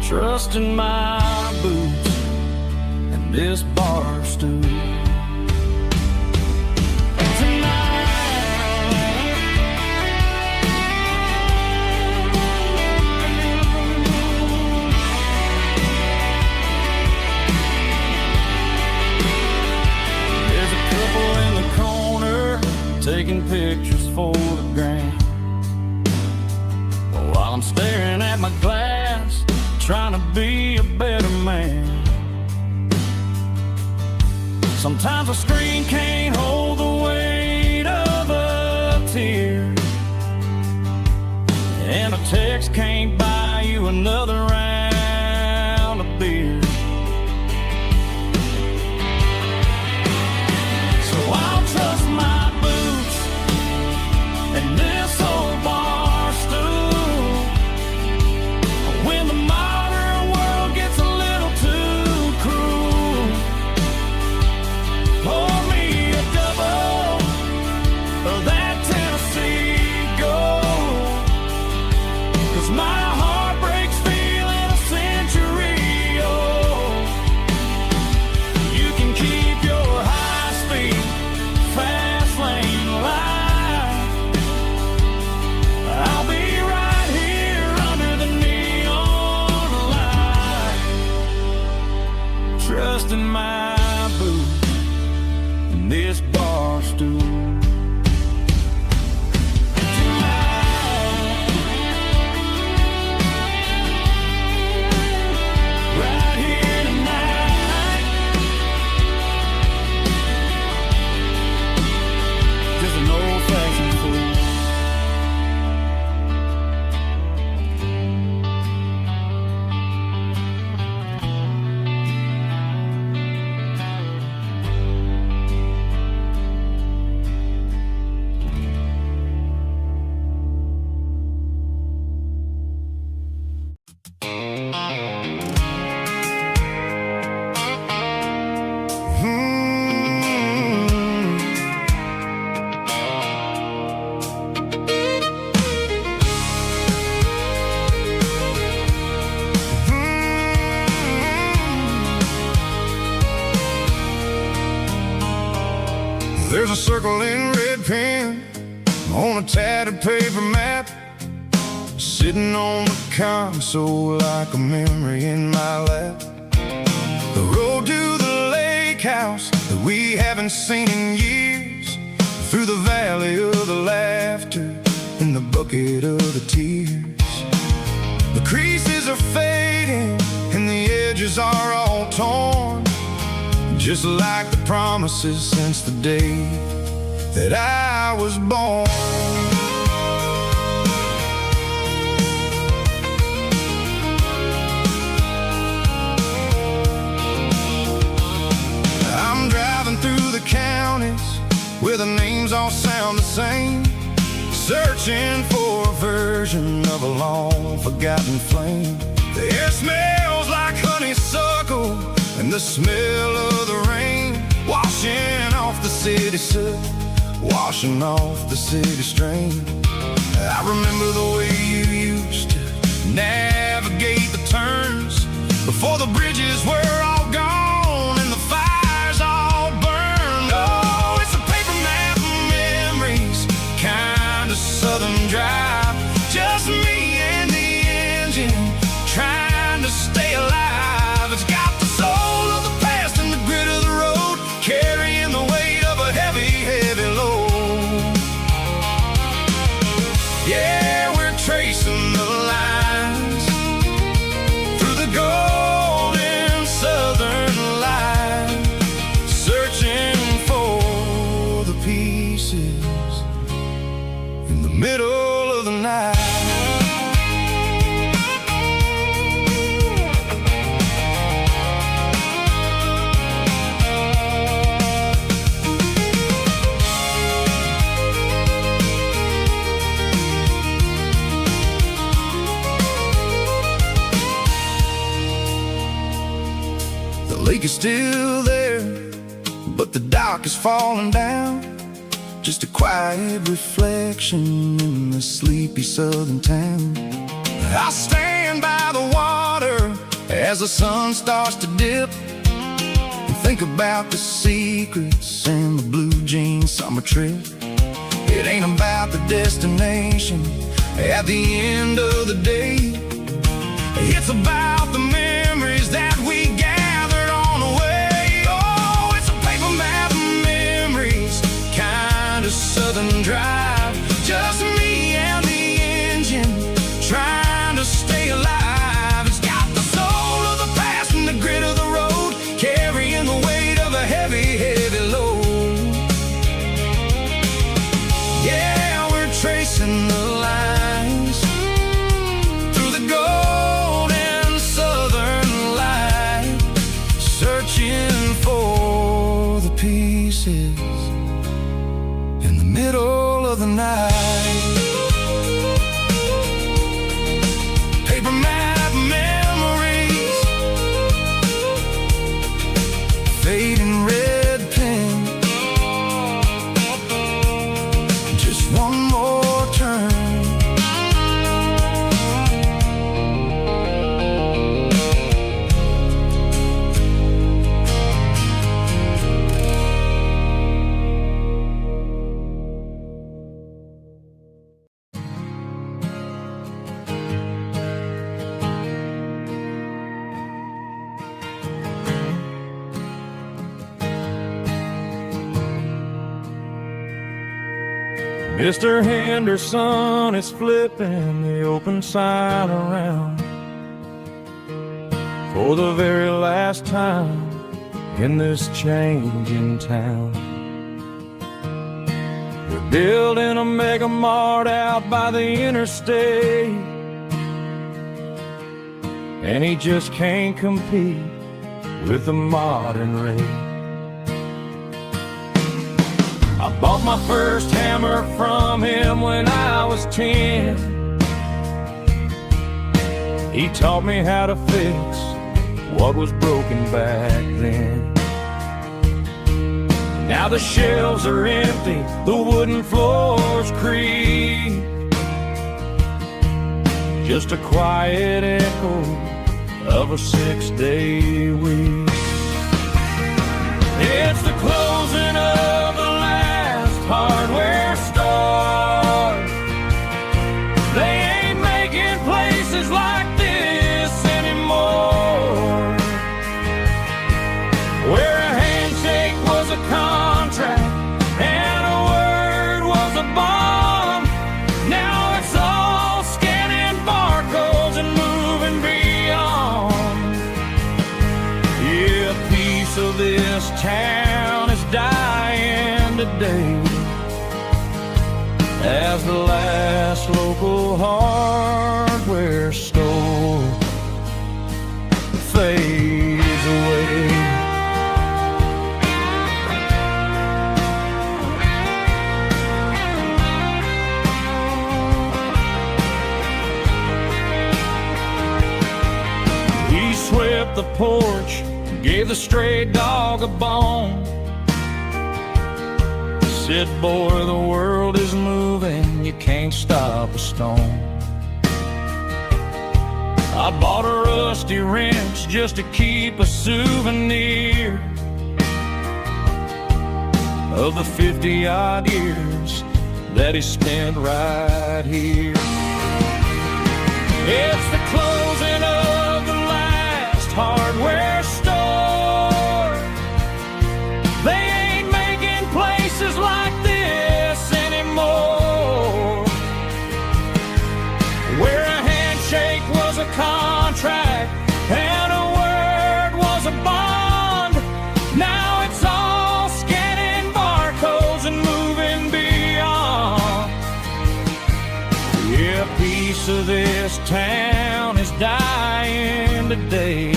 trusting my boots and this bar stool. There's a couple in the corner taking pictures for the gram, while I'm staring at my glass, trying to be a better man. Sometimes a screen can't hold the weight of a tear, and a text can't buy you another round of beer. So I'll trust my boots and this old bar stool. When the modern world gets a little too cruel, pour me a double of that Tennessee Gold. 'Cause my heart breaks feeling a century old. You can keep your high-speed, fast lane light. I'll be right here under the neon light, trusting my boots and this bar stool. Right here tonight, just an old-fashioned fool. There's a circle in red pen on a tattered paper map, sitting on the console like a memory in my lap. The road to the lake house that we haven't seen in years, through the valley of the laughter and the bucket of the tears. The creases are fading and the edges are all torn, just like the promises since the day that I was born. where the names all sound the same, searching for a version of a long forgotten flame. The air smells like honeysuckle and the smell of the rain, washing off the city soot, washing off the city strain. I remember the way you used to navigate the turns before the bridges were all gone and the fires all burned. Oh, it's a paper map of memories, kind of southern drive, just me and the engine trying to stay alive. It's got the soul of the past and the grit of the road, carrying the weight of a heavy, heavy load. Yeah, we're tracing the lines through the golden southern light, searching for the pieces in the middle of the night. The lake is still there, but the dock is falling down, just a quiet reflection in the sleepy southern town. I stand by the water as the sun starts to dip and think about the secrets and the blue jean summer trip. It ain't about the destination at the end of the day, it's about the memories that we gathered on the way. Oh, it's a paper map of memories, kind of southern drive, just me and the engine trying to stay alive. It's got the soul of the past and the grit of the road, carrying the weight of a heavy, heavy load. Yeah, we're tracing the lines through the golden southern light, searching for the pieces in the middle of the night. Paper map memories, fading red pen, just one more turn. Mr. Henderson is flipping the open sign around for the very last time in this changing town. We're building a mega mart out by the interstate, and he just can't compete with the modern rate. I bought my first hammer from him when I was 10. He taught me how to fix what was broken back then. Now the shelves are empty, the wooden floors creak, just a quiet echo of a 6-day week. It's the closing of the last hardware store. They ain't making places like this anymore, where a handshake was a contract and a word was a bond. Now it's all scanning barcodes and moving beyond. Yeah, a piece of this town is dying today as the last local hardware store fades away. give the stray dog a bone. Said, boy, the world is moving, you can't stop a stone. I bought a rusty wrench just to keep a souvenir of the 50-odd years that he spent right here. It's the closing of the last hardware store. They ain't making places like this anymore, where a handshake was a contract and a word was a bond. Now it's all scanning barcodes and moving beyond. Yeah, a piece of this town is dying today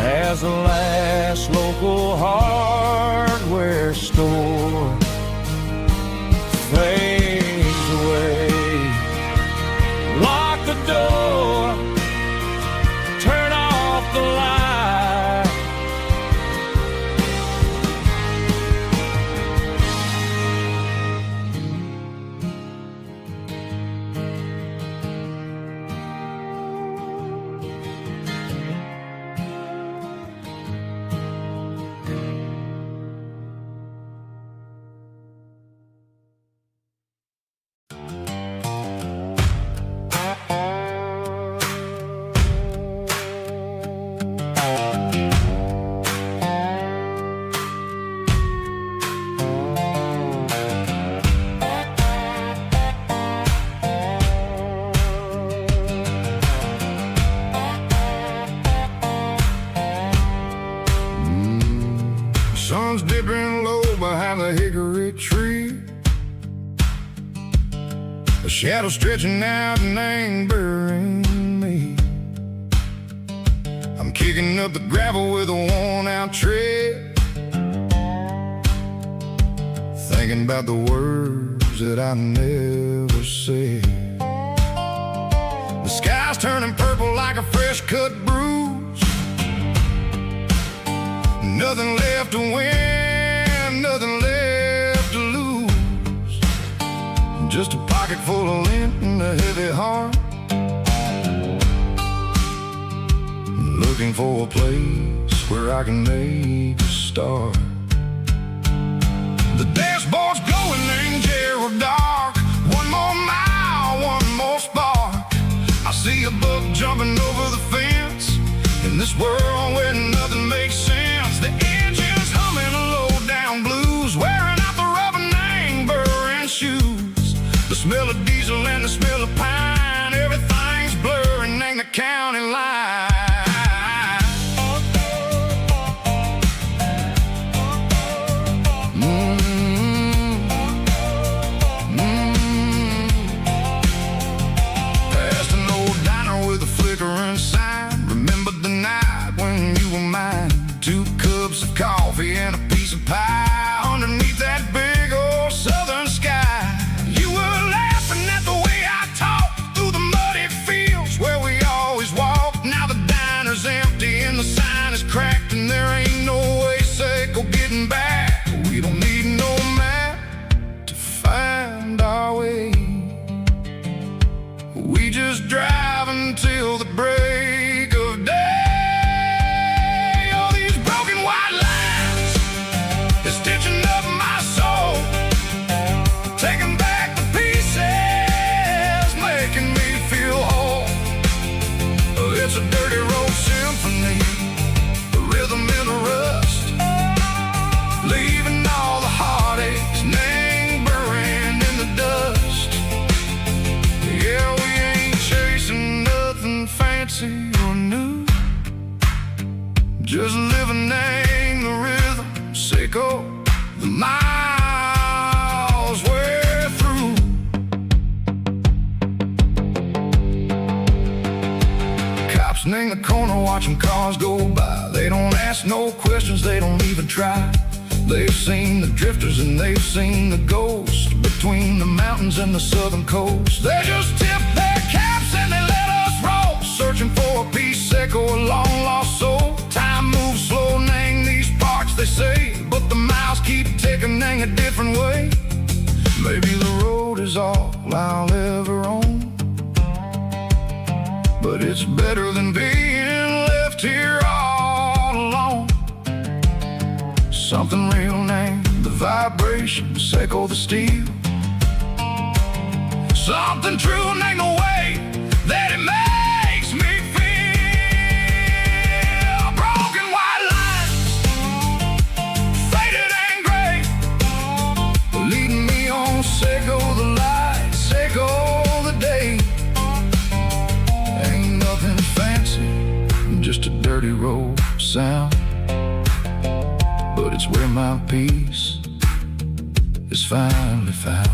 as the last local hardware store fades away. Lock the door, turn off the light. Sun's dipping low behind the hickory tree, a shadow stretching out and angering me. I'm kicking up the gravel with a worn-out tread, thinking about the words that I never said. The sky's turning purple like a fresh-cut bruise. Nothing left to win, nothing left to lose. Just a pocket full of lint and a heavy heart, looking for a place where I can make a start. The dashboard's glowing angel dark. One more mile, one more spark. I see a buck jumping over the fence in this world where nothing makes sense. The engine's humming a low-down blues, wearing out the rubber-name burring shoes. The smell of diesel and the smell of pine, everything's blurring, ain't the county line. Past an old diner with a flickering sign. Remember the night when you were mine. 2 cups of coffee and a piece of pie underneath that big old southern sky. You were laughing at the way I talked through the muddy fields where we always walked. Now the diner's empty and the sign is cracked, and there ain't no way safe of getting back. We don't need no map to find our way. We just drive until the break of day. Stitching up my soul, taking back the pieces, making me feel whole. It's a dirty road symphony, the rhythm in the rust, leaving all the heartaches lingering in the dust. Yeah, we ain't chasing nothing fancy or new, just living in the rhythm. Sicko, the miles we're through. Cops in the corner watching cars go by. They don't ask no questions, they don't even try. They've seen the drifters and they've seen the ghosts between the mountains and the southern coast. They just tip their caps and they let us roll, searching for a piece, echo, a long lost soul. Time a different way. Maybe the road is all I'll ever own, but it's better than being left here all alone. Something real named the vibrations echo the steel. Something true named the way that it makes me feel. Broken white lines, faded and gray, leading me on, echo the light, echo the day. Ain't nothing fancy, just a dirty road sound, but it's where my peace is finally found.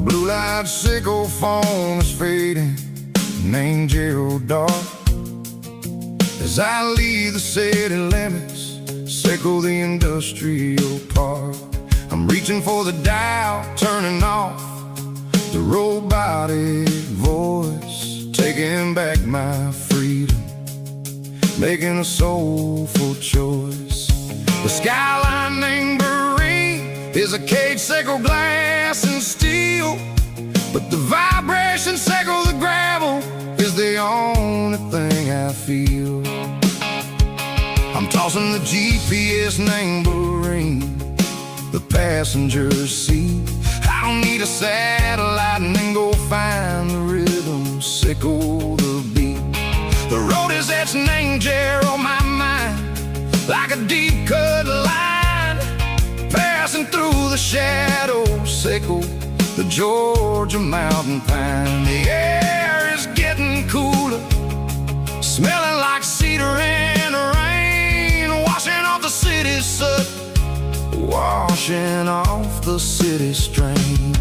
Blue-light sickle phone is fading, named Geralkyo. As I leave the city limits, sickle the industrial park. I'm reaching for the dial, turning off the robotic voice, taking back my freedom, making a soulful choice. The skyline named is a cage, sickle glass and steel, but the vibration sickle the gravel is the only thing I feel. I'm tossing the GPS named the passenger seat. I don't need a satellite and then go find the rhythm, sickle the beat. The road is etched named on my mind, like a deep cut line, passing through the shadows, sickle the Georgia mountain pine. The air is getting cooler, smelling like cedar in the rain, washing off the city's soot, washing off the city strain.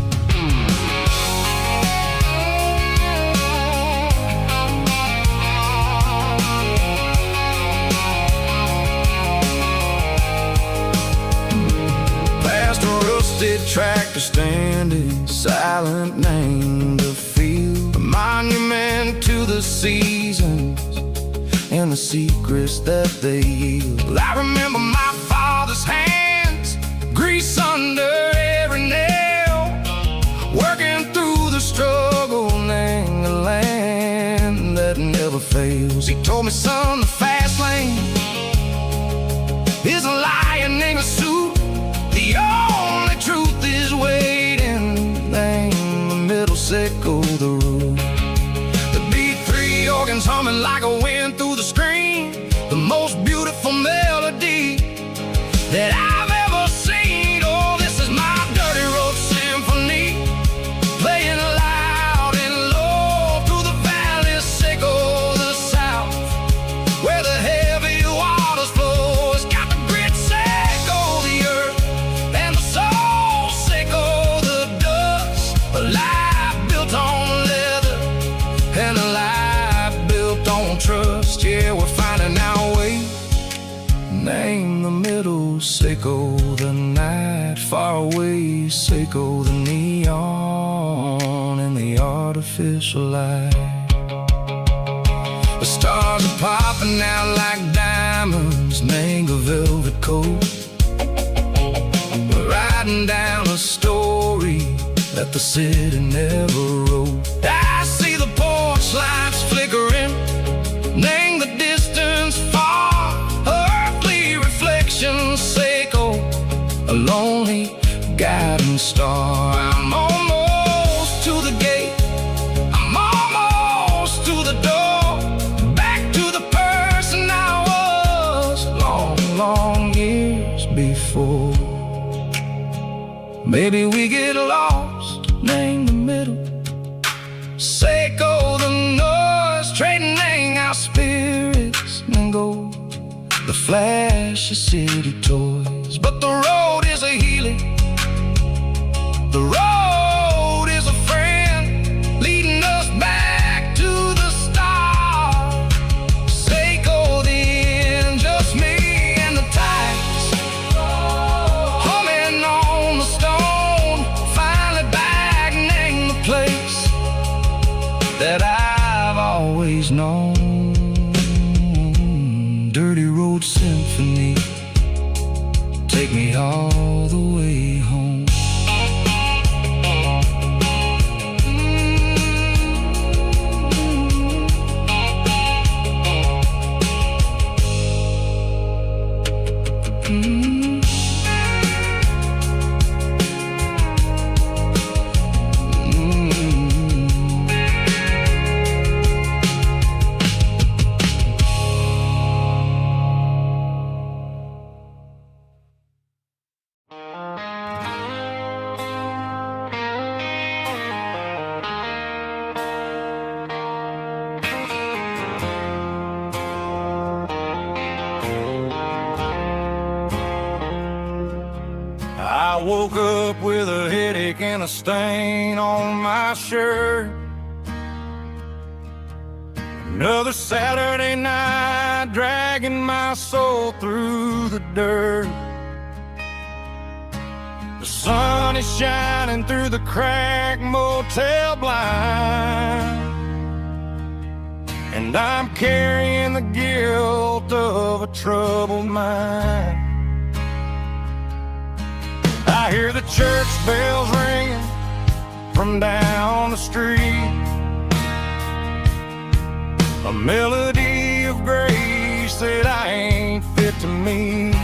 Tractor standing silent, named the field, a monument to the seasons and the secrets that they yield. I remember my father's hands, grease under every nail, working through the struggle, named the land that never fails. He told me, son, the fast lane is a lion in a suit. The only truth is waiting, name the middle, sickle the root. The B3 organs humming like a wind through the screen, the most beautiful melody that I've ever seen. Oh, this is my dirty road symphony, playing loud and low through the valleys, sickle the south, where the heavy waters flow. It's got the grit, sickle the earth, and the soul, sickle the dust. A life built on leather and a life built on trust. Yeah, we're finding our way, name the middle, sickle the night, far away, sickle the neon and the artificial light. The stars are popping out like diamonds, mango velvet coat. We're riding down a story that the city never wrote. I see the porch lights flickering, name the distance far, earthly reflections, sickle a lonely guiding star. I'm almost to the gate, I'm almost to the door, back Maybe we get lost, name the middle. Seiko the noise, trading our spirits and gold. The flash of city toys, but the road is a healing. The road is a friend, leading us back to the start. Seiko the end, just me and the tides, humming on the stone. Finally back, name the place that I've always known. Dirty Road Symphony, take me all the way home. I woke up with a headache and a stain on my shirt. Another Saturday night, dragging my soul through the dirt. The sun is shining through the cracked motel blind, and I'm carrying the guilt of a troubled mind. I hear the church bells ringing from down the street, a melody of grace that I ain't fit to meet.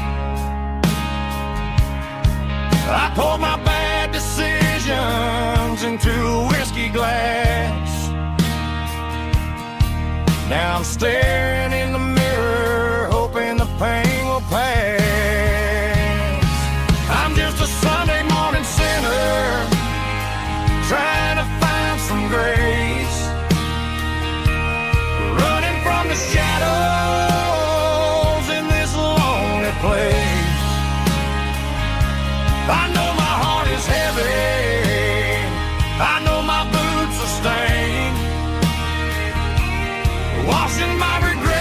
I poured my bad decisions into a whiskey glass. Now I'm staring in the mirror, hoping the pain will pass. I'm just a Sunday morning sinner, trying to find some grace, running from the shadows in this lonely place. I know my heart is heavy, I know my boots are stained, washing my regrets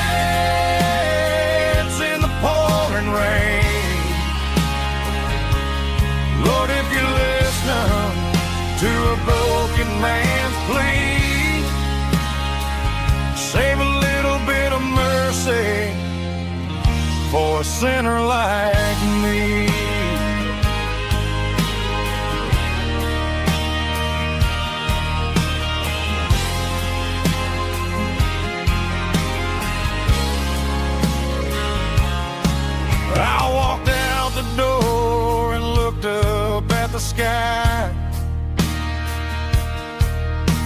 in the pouring rain. Lord, if you're listening to a broken man's plea, save a little bit of mercy for a sinner like me. I walked out the door and looked up at the sky,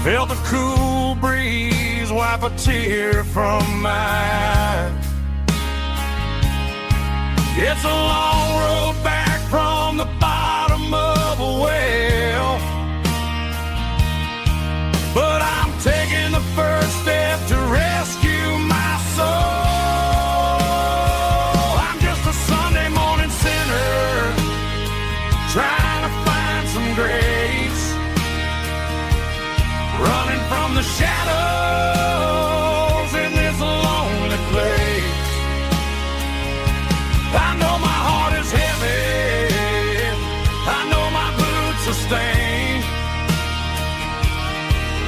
felt a cool breeze wipe a tear from my eye. It's a long road back from the bottom of a well, but I'm taking the first step to rescue my soul. Trying to find some grace, running from the shadows in this lonely place. I know my heart is heavy, I know my boots are stained,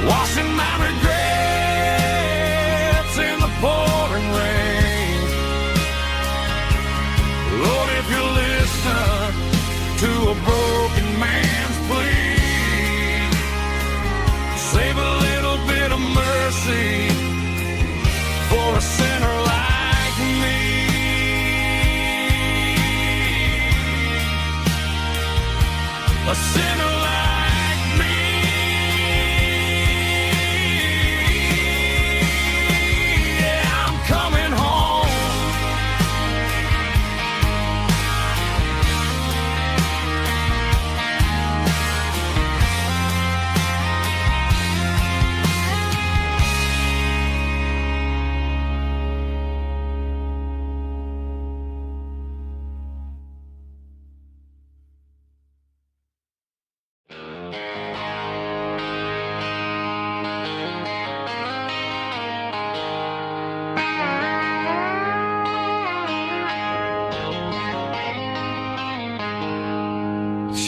washing my regrets in the pouring rain. Lord, if you're listening to a broken man's plea, save a little bit of mercy for a sinner like me. A sinner like me. Yeah, I'm coming home.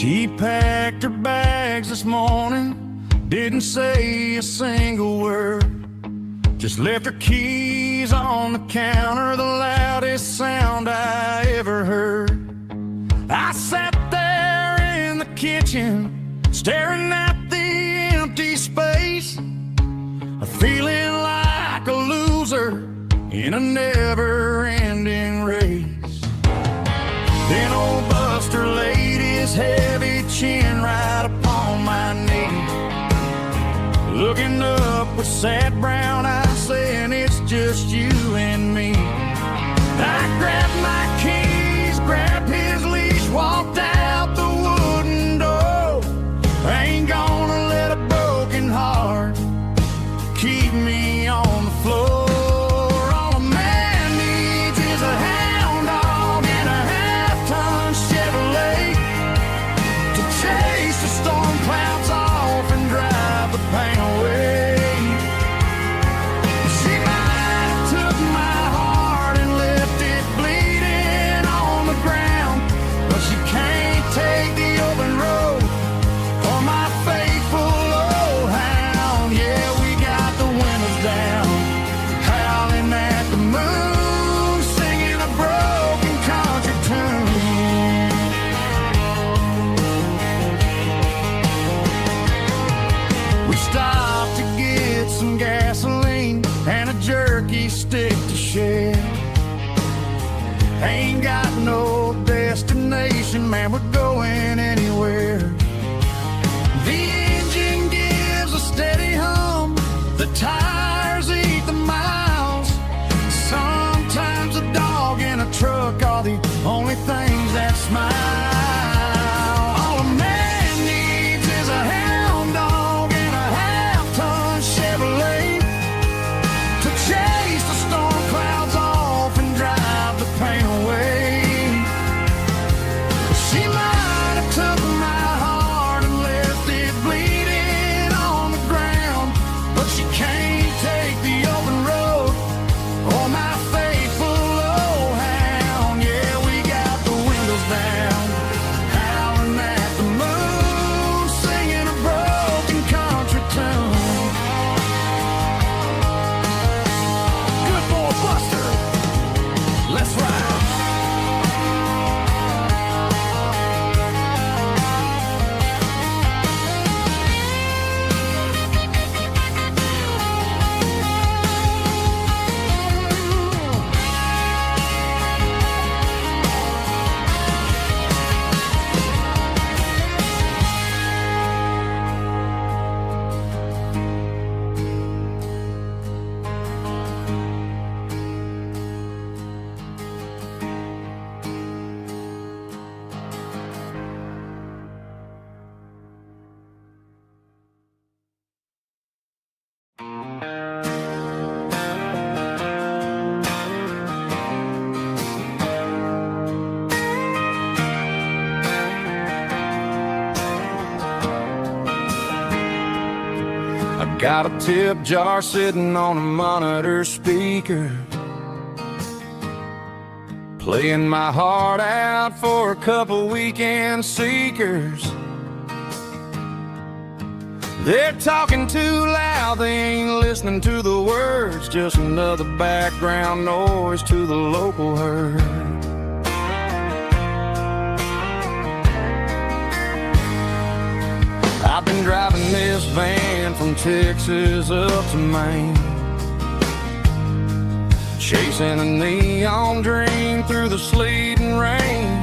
She packed her bags this morning, didn't say a single word, just left her keys on the counter, the loudest sound I ever heard. I sat there in the kitchen, staring at the empty space, feeling like a loser in a never-ending race. Then old Buster laid his heavy chin right upon my knee, looking up with sad brown eyes, saying it's just you and me. I grabbed my keys, grabbed his leash, walked out the wooden door. I ain't gonna let a broken heart keep me on the floor. All a man needs is a hound dog and a half-ton Chevrolet to chase the storm clouds off and drive the pain away. She might have took my heart and left it bleeding on the ground, but she can't take the open road or my faithful old hound. Yeah, we got the windows down, howling at the moon, singing a broken country tune. We stopped to get some gasoline and a jerky stick to share. Ain't got no destination, man, we're going anywhere. The engine gives a steady hum, the tires eat the miles. Sometimes a dog and a truck are the only things that smile. All a man needs is a hound dog and a half-ton Chevrolet to chase the storm clouds off and drive the pain away. She might have took my heart and left it bleeding on the ground, but she can't take the open road or my faithful old hound. Yeah, we got the windows down, howling at the moon, singing a broken country tune. Good boy Buster, let's ride. Got a tip jar sitting on a monitor speaker, playing my heart out for a couple weekend seekers. They're talking too loud, they ain't listening to the words, just another background noise to the local herd. I've been driving this van from Texas up to Maine, chasing a neon dream through the sleet and rain.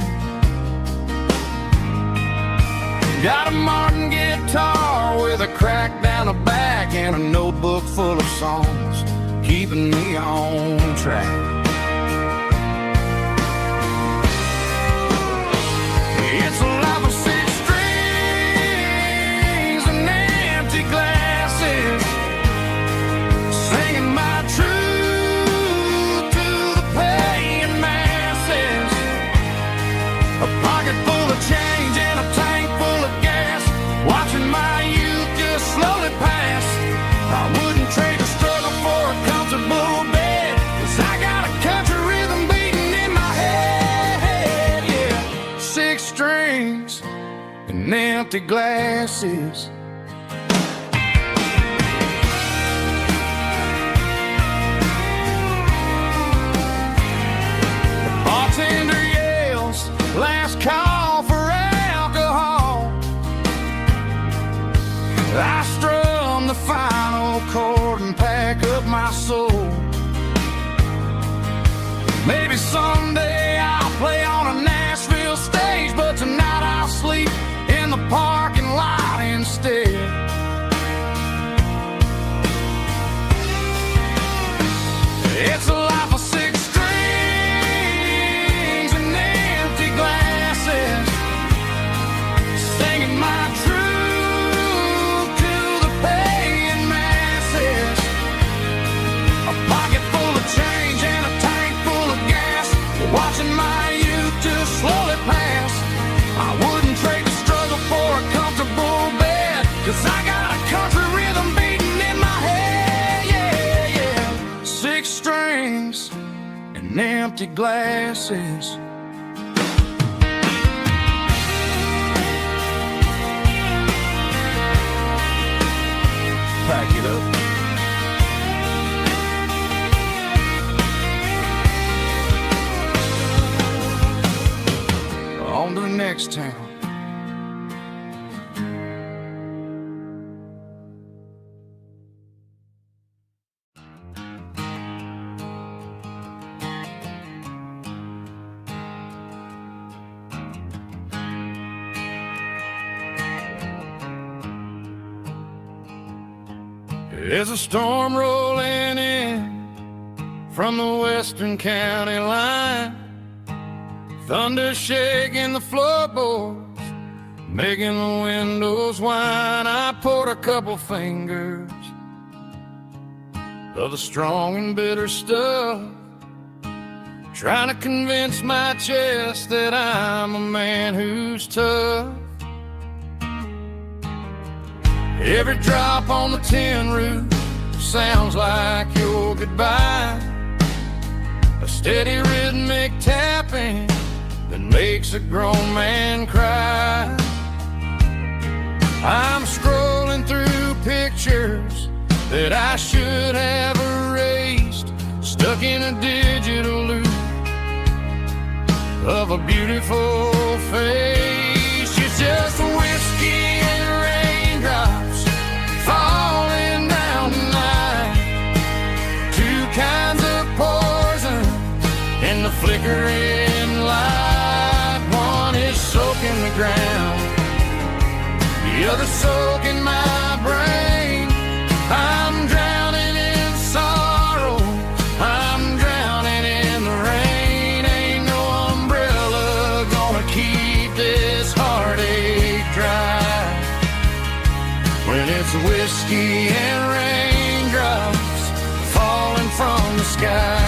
Got a Martin guitar with a crack down the back and a notebook full of songs, keeping me on track. It's a life of six strings and empty glasses, singing my truth to the paying masses. A pocket full of change and a tank full of gas, watching my youth just slowly pass. I wouldn't trade a struggle for a comfortable bed, 'cause I got a country rhythm beating in my head, yeah. Six strings empty glasses. The bartender yells, last call for alcohol. I strum the final chord and pack up my soul. Maybe someday I'll play on a Nashville stage, but tonight I'll sleep in the parking lot instead. It's a life of six strings and empty glasses, singing my truth to the paying masses. A pocket full of change and a tank full of gas, watching my youth just slowly pass. I wouldn't trade the struggle for a comfortable bed, 'cause I got a country rhythm beating in my head, yeah, yeah. Six strings and empty glasses. Pack it up. On to the next town. There's a storm rolling in from the western county line. Thunder shaking the floorboards, making the windows whine. I poured a couple fingers of the strong and bitter stuff, trying to convince my chest that I'm a man who's tough. Every drop on the tin roof sounds like your goodbye, a steady rhythmic tapping that makes a grown man cry. I'm scrolling through pictures that I should have erased, stuck in a digital loop of a beautiful face. It's just whiskey and raindrops falling down tonight, two kinds of poison in the flickering light. One is soaking the ground, the other soaking my brain. I'm drowning in sorrow, I'm drowning in the rain. Ain't no umbrella gonna keep this heartache dry when it's whiskey and raindrops falling from the sky.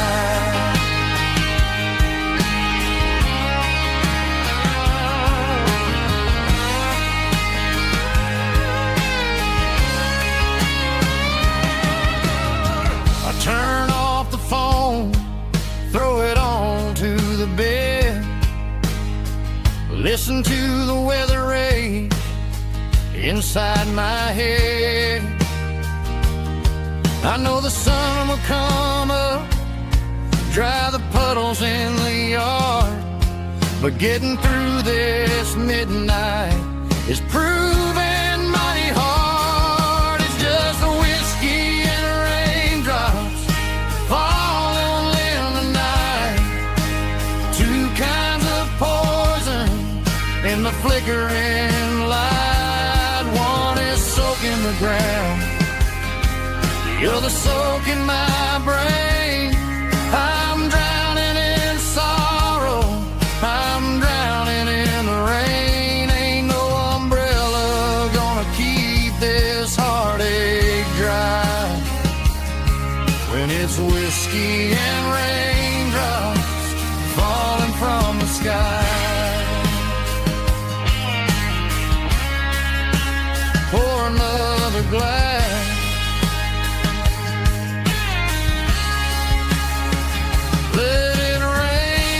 Turn off the phone, throw it on to the bed, listen to the weather rage inside my head. I know the sun will come up, dry the puddles in the yard, but getting through this midnight is proving mighty hard. It's just a whiskey and raindrops falling in the night, two kinds of poison in the flickering light. One is soaking the ground, the other soaking my brain. I'm drowning in sorrow, I'm drowning in the rain. Ain't no umbrella gonna keep this heartache dry when it's whiskey and raindrops falling from the sky. Pour another glass, let it rain.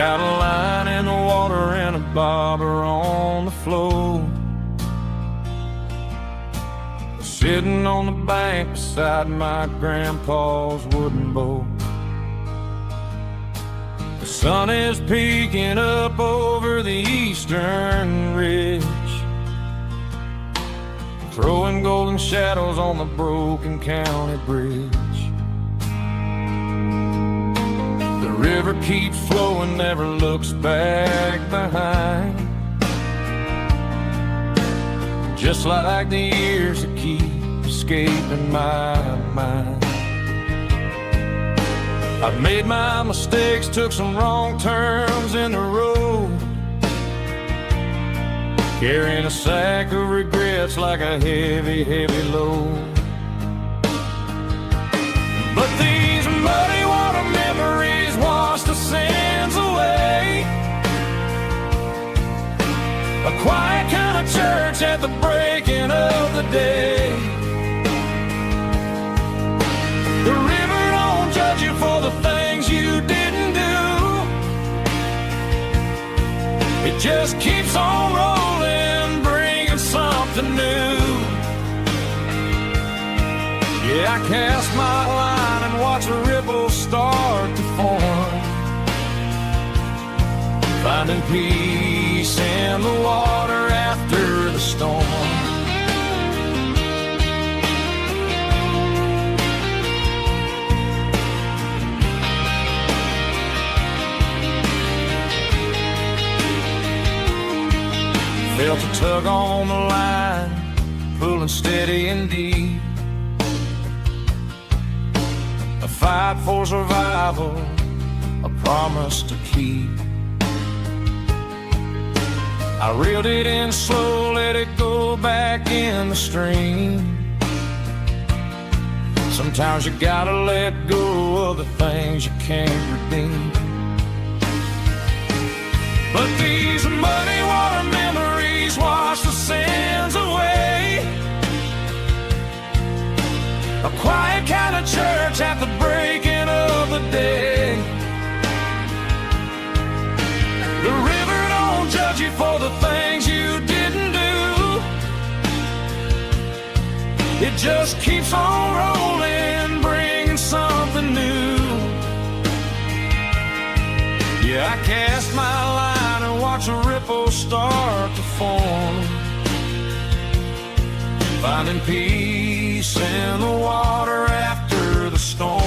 Got a line in the water and a bobber on the floor. Sitting on the bank beside my grandpa's wooden boat. The sun is peeking up over the eastern ridge, throwing golden shadows on the broken county bridge. The river keeps flowing, never looks back behind, just like the years that keep escaping my mind. I've made my mistakes, took some wrong turns in the road, carrying a sack of regrets like a heavy, heavy load. But these muddy water memories wash the sins away. A quiet kind of church at the breaking of the day. The river don't judge you for the things you didn't do. It just keeps on rolling, bringing something new. Yeah, I cast my line and watch a ripple start to form, finding peace in the water after the storm. Felt a tug on the line, pulling steady and deep. A fight for survival, a promise to keep. I reeled it in slow, let it go back in the stream. Sometimes you gotta let go of the things you can't redeem. But these muddy water memories wash the sins away. A quiet kind of church at the breaking of the day. The river don't judge you for the things you didn't do. It just keeps on rolling, bringing something new. Yeah, I cast my line and watch a ripple start to form, finding peace in the water after the storm.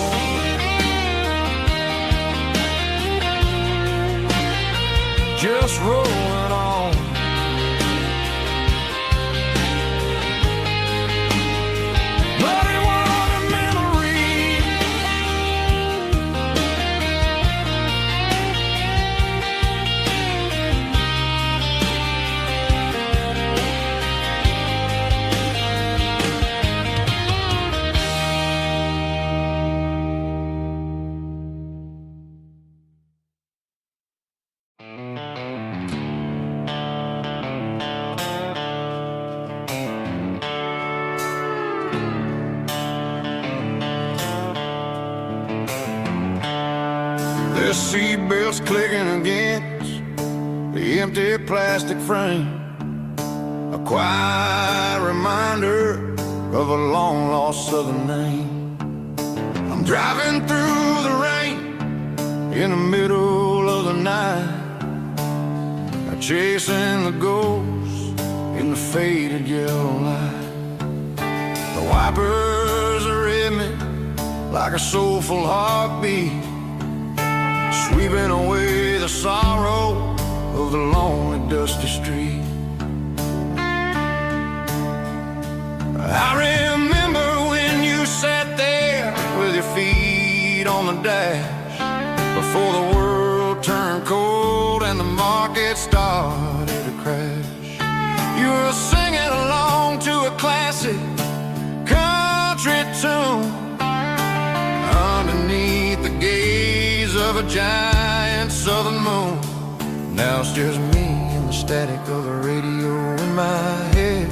Just rolling on. Muddy water memory. The seatbelt's clicking against the empty plastic frame, a quiet reminder of a long-lost southern name. I'm driving through the rain in the middle of the night, chasing the ghosts in the faded yellow light. The wipers are in me like a soulful heartbeat, sweeping away the sorrow of the lonely, dusty street. I remember when you sat there with your feet on the dash, before the world turned cold and the market started to crash. You were singing along to a classic country tune underneath the gaze of a giant southern moon. Now it's just me and the static of the radio in my head,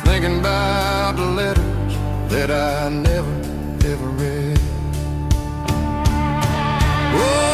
thinking about the letters that I never, ever read. Whoa.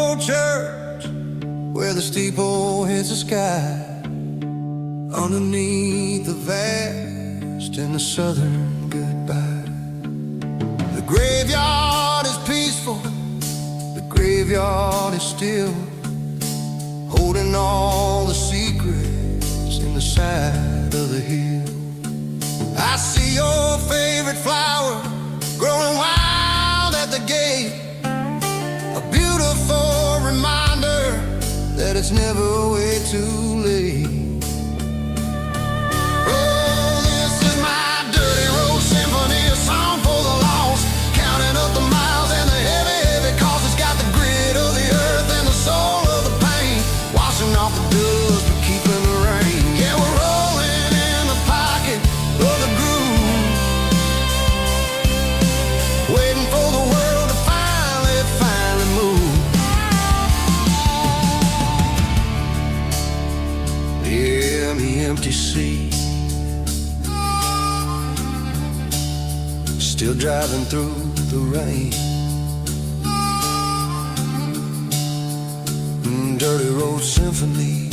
old church where the steeple hits the sky, underneath the vast and the southern goodbye. The graveyard is peaceful, the graveyard is still, holding all the secrets in the side of the hill. I see your favorite flower growing wild at the gate, a beautiful reminder that it's never way too late. Oh, this is my dirty road symphony, a song for the lost, counting up the miles and the heavy, heavy cost. It's got the grit of the earth and the soul of the pain, washing off the dust but keeping the rain. Yeah, we're rolling in the pocket of the groove, waiting for the world to finally move. Yeah, the empty sea, still driving through the rain. Dirty road symphony.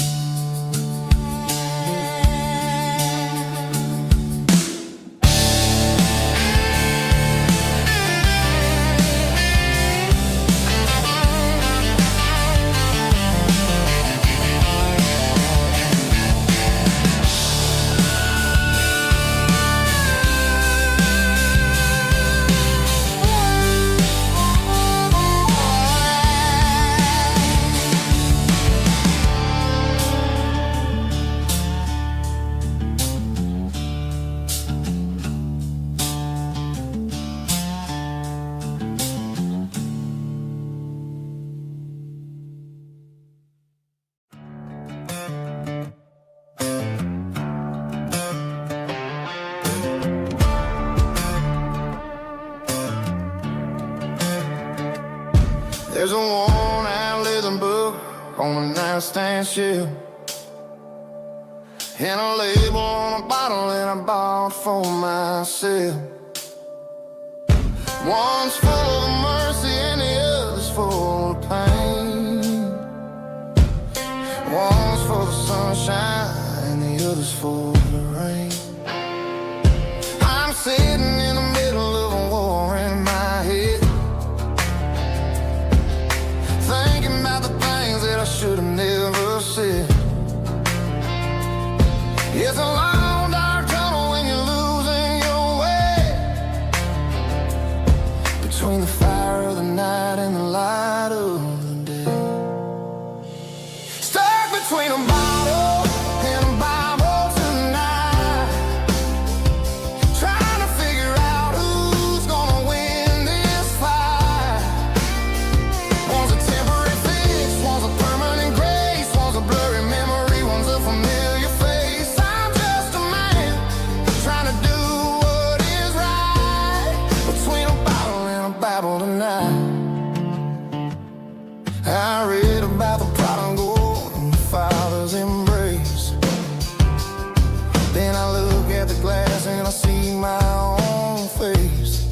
There's a worn-out leather book on the nightstand shelf, and a label on a bottle that I bought for myself. One's full of mercy and the other's full of pain. One's for the sunshine and the other's for the rain. I'm sitting in the middle of a war in my head, thinking about the things that I should have never said. It's a long dark tunnel when you're losing your way, between the fire of the night and the light of the day. Stuck between a bottle and a Bible tonight, trying to figure out who's gonna win this fight. One's a temporary fix, one's a permanent grace, one's a blurry memory, one's a familiar face. I'm just a man trying to do what is right, between a bottle and a Bible tonight. I read about the prodigal and the father's embrace. Then I look at the glass and I see my own face.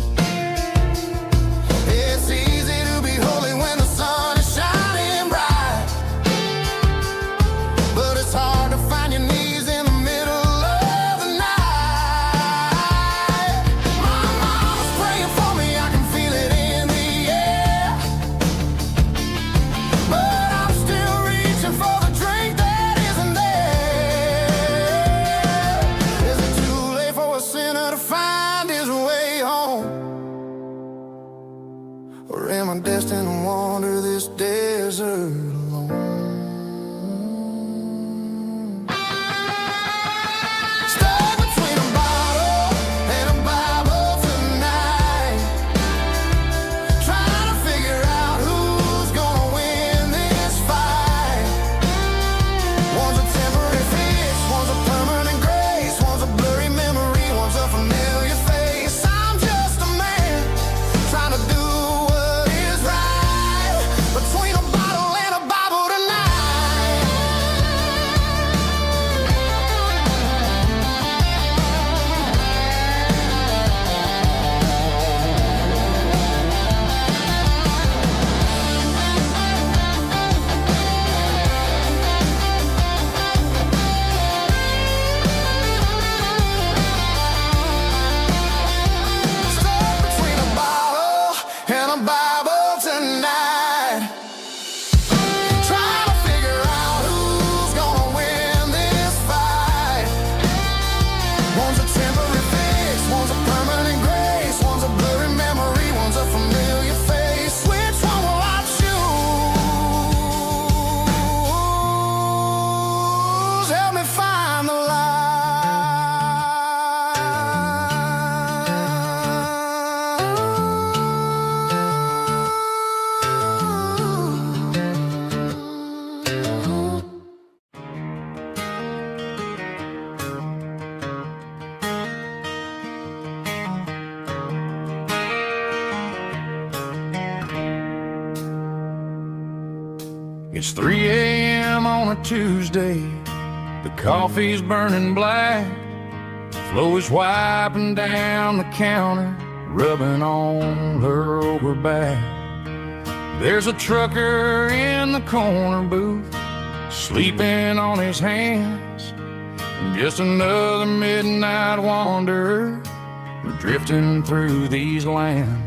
It's easy to be holy when the sun is shining bright, but it's hard to find your knees in the middle of the night. My mama's praying for me, I can feel it in the air, but I'm still reaching for the drink that isn't there. Is it too late for a sinner to find his way home? Or am I destined to wander this desert alone? Stuck between a bottle and a Bible tonight, trying to figure out who's gonna win this fight. One's a temporary fix, one's a permanent grace, one's a blurry memory, one's a familiar face. I'm just a man trying to do what is right, between a bottle and a Bible. It's 3 a.m. on a Tuesday. The coffee's burning black. Flo is wiping down the counter, rubbing on her over back. There's a trucker in the corner booth, sleeping on his hands. Just another midnight wanderer, drifting through these lands.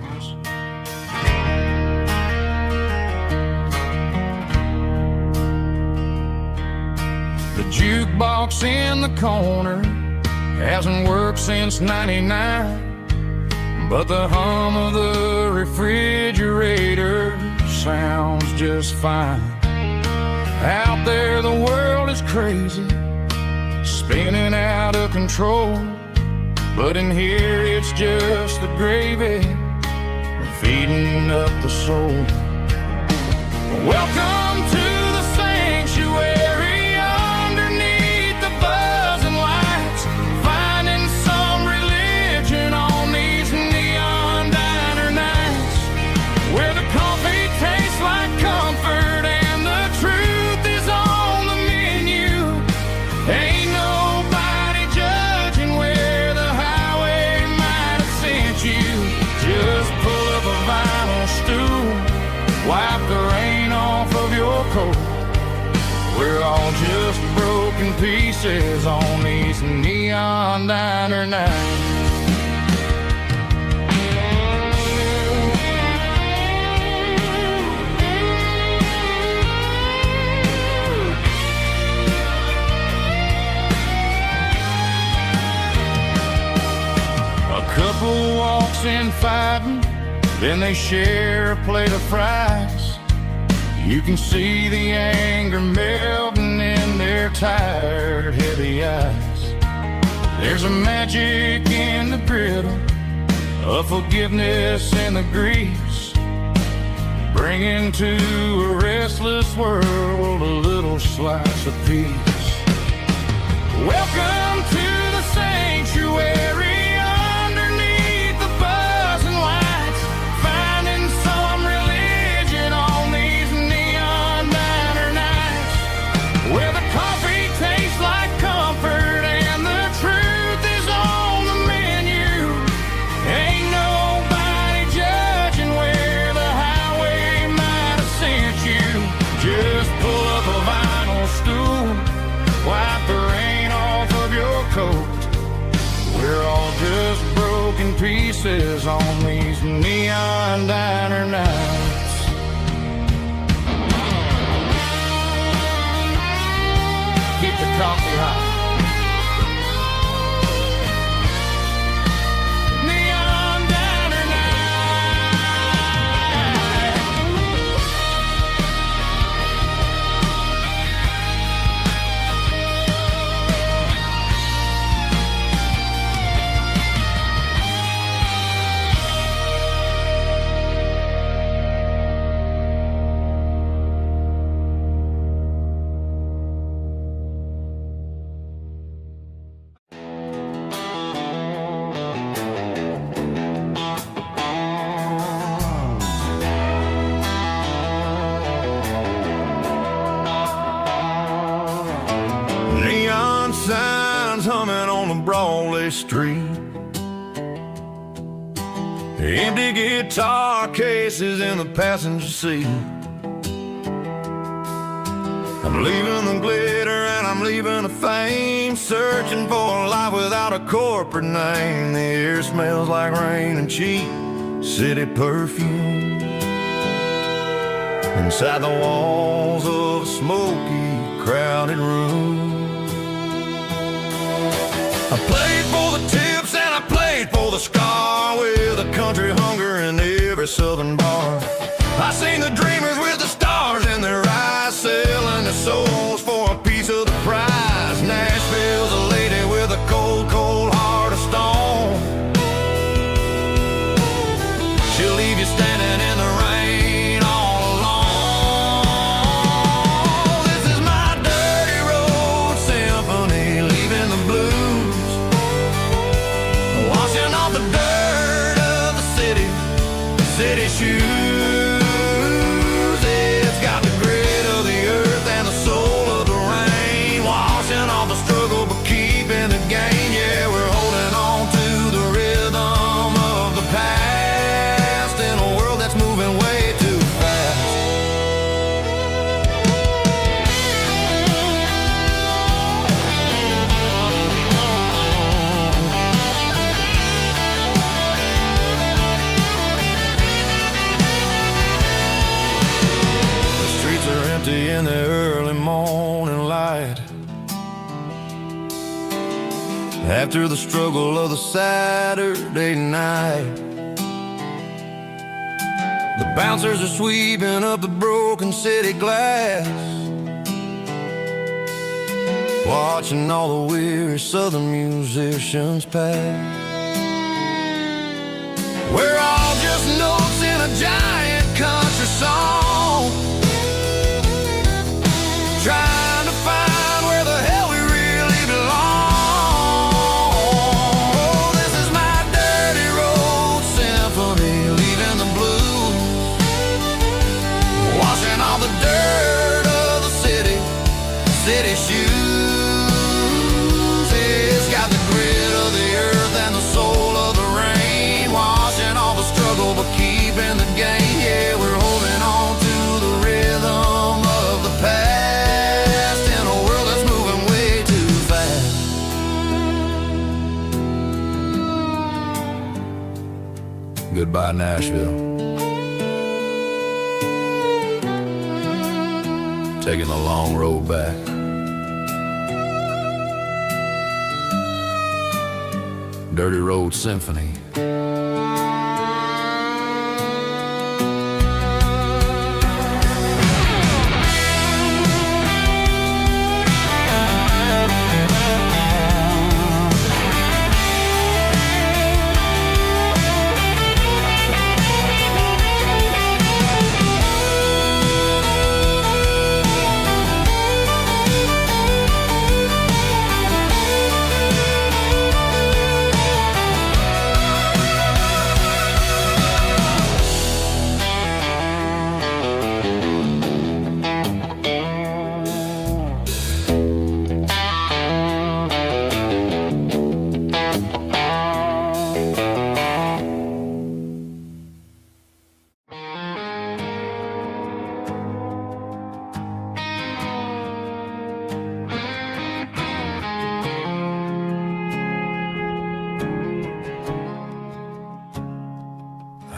The jukebox in the corner hasn't worked since '99, but the hum of the refrigerator sounds just fine. Out there the world is crazy, spinning out of control, but in here it's just the gravy feeding up the soul. Welcome to the sanctuary, underneath the buzzing lights, finding some religion on these neon diner nights, where the coffee tastes like comfort and the truth is on the menu. Ain't nobody judging where the highway might have sent you. Just pull up a vinyl stool, wipe the rain off of your coat. We're all just broken pieces on these neon diner nights. A couple walks in fighting, then they share a plate of fries. You can see the anger melting in their tired, heavy eyes. There's a magic in the griddle, a forgiveness in the grease, bringing to a restless world a little slice of peace. Welcome to the sanctuary, underneath the buzzing lights, finding some religion on these neon diner nights, where the coffee tastes like comfort and the truth is on the menu. Ain't nobody judging where the highway might have sent you. Just pull up a vinyl stool, wipe the rain off of your coat. We're all just broken pieces on these neon diner nights. Keep the coffee hot. Neon diner Neon signs humming on the Broadway street, empty guitar cases in the passenger seat. I'm leaving the glitter and I'm leaving the fame, searching for a life without a corporate name. The air smells like rain and cheap city perfume, inside the walls of a smoky, crowded room. I played for the tips and I played for the scar, with a country hunger in every southern bar. I seen the dreamers with the stars in their eyes, selling their souls for a piece of the prize. Nashville's a lady with a cold, cold heart of stone. She'll leave you standing in the rain all alone. This is my dirty road symphony, leaving the blues, washing off the dirt of the city shoes. empty in the early morning light. After the struggle of the Saturday night, the bouncers are sweeping up the broken city glass, watching all the weary southern musicians pass. We're all just notes in a giant country song, trying to find where the hell we really belong. Oh, this is my dirty road symphony, leaving the blues, washing all the dirt of the city shoes. It's got the grit of the earth and the soul of the rain, washing all the struggle but keeping the gain. Yeah, we're holding on to the rhythm of the past in a world that's moving way too fast. Goodbye, Nashville. Taking the long road back. Dirty Road Symphony.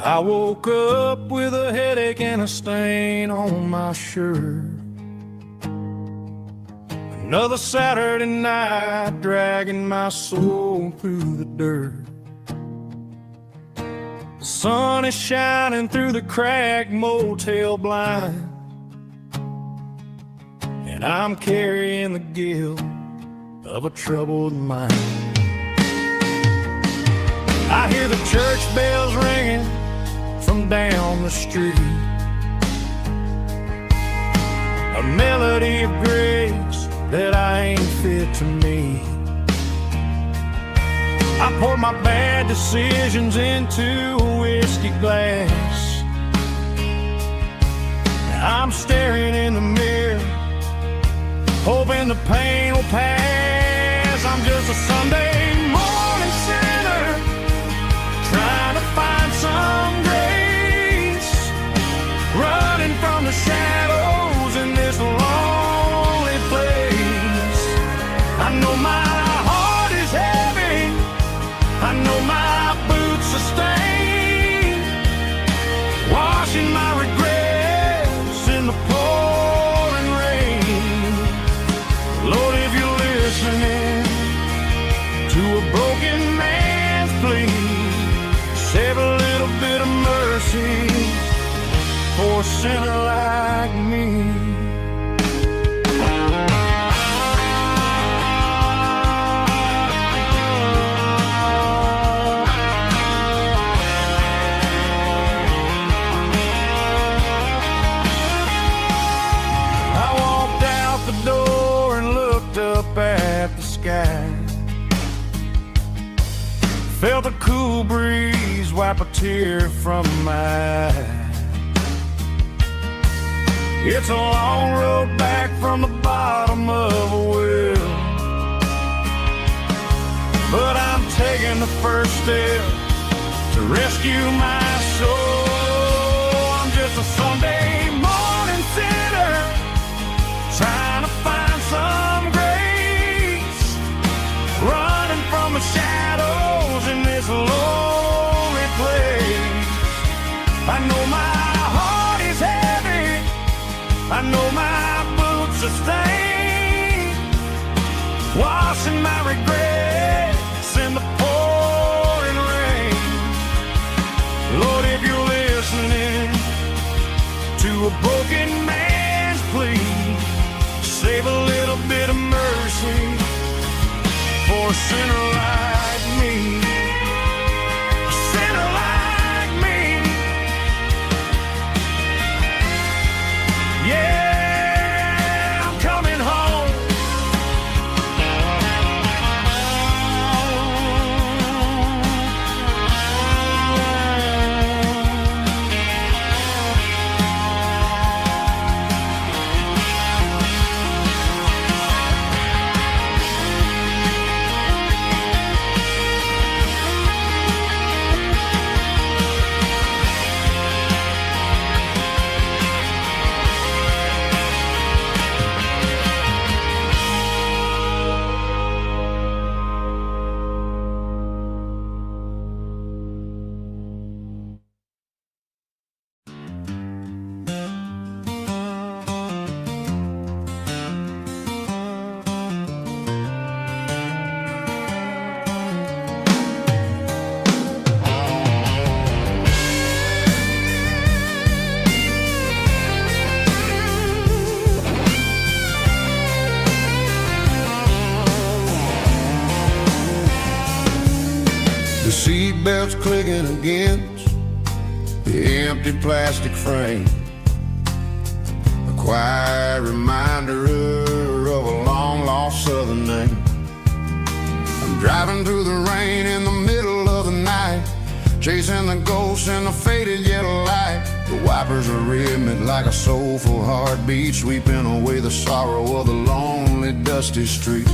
I woke up with a headache and a stain on my shirt. Another Saturday night, dragging my soul through the dirt. The sun is shining through the cracked motel blind, and I'm carrying the guilt of a troubled mind. I hear the church bells ringing from down the street, a melody of grace that I ain't fit to meet. I pour my bad decisions into a whiskey glass. I'm staring in the mirror, hoping the pain will pass. I'm just a Sunday morning sinner, trying to find some grace, running from the shadows in this lonely place. I know my heart is heavy, I know my boots are stained, washing my regrets in the pouring rain. Lord, if you're listening to a broken man's plea, save a little bit of mercy for a sinner like me. I walked out the door and looked up at the sky, felt a cool breeze wipe a tear from my eye. It's a long road back from the bottom of a well, but I'm taking the first step to rescue my soul. I'm just a Sunday morning sinner, trying to find some grace, running from the shadows in this lonely place. I know my heart is heavy, I know my a stain, washing my regrets in the pouring rain. Lord, if you're listening to a broken man's plea, save a little bit of mercy for a sinner like me. A sinner like me. Yeah, I'm coming home. The seatbelt's clicking against the empty plastic frame, a quiet reminder of a long-lost southern name. I'm driving through the rain in the middle of the night, chasing the ghosts in the faded yellow light. The wipers are rhythmic like a soulful heartbeat, sweeping away the sorrow of the lonely, dusty street.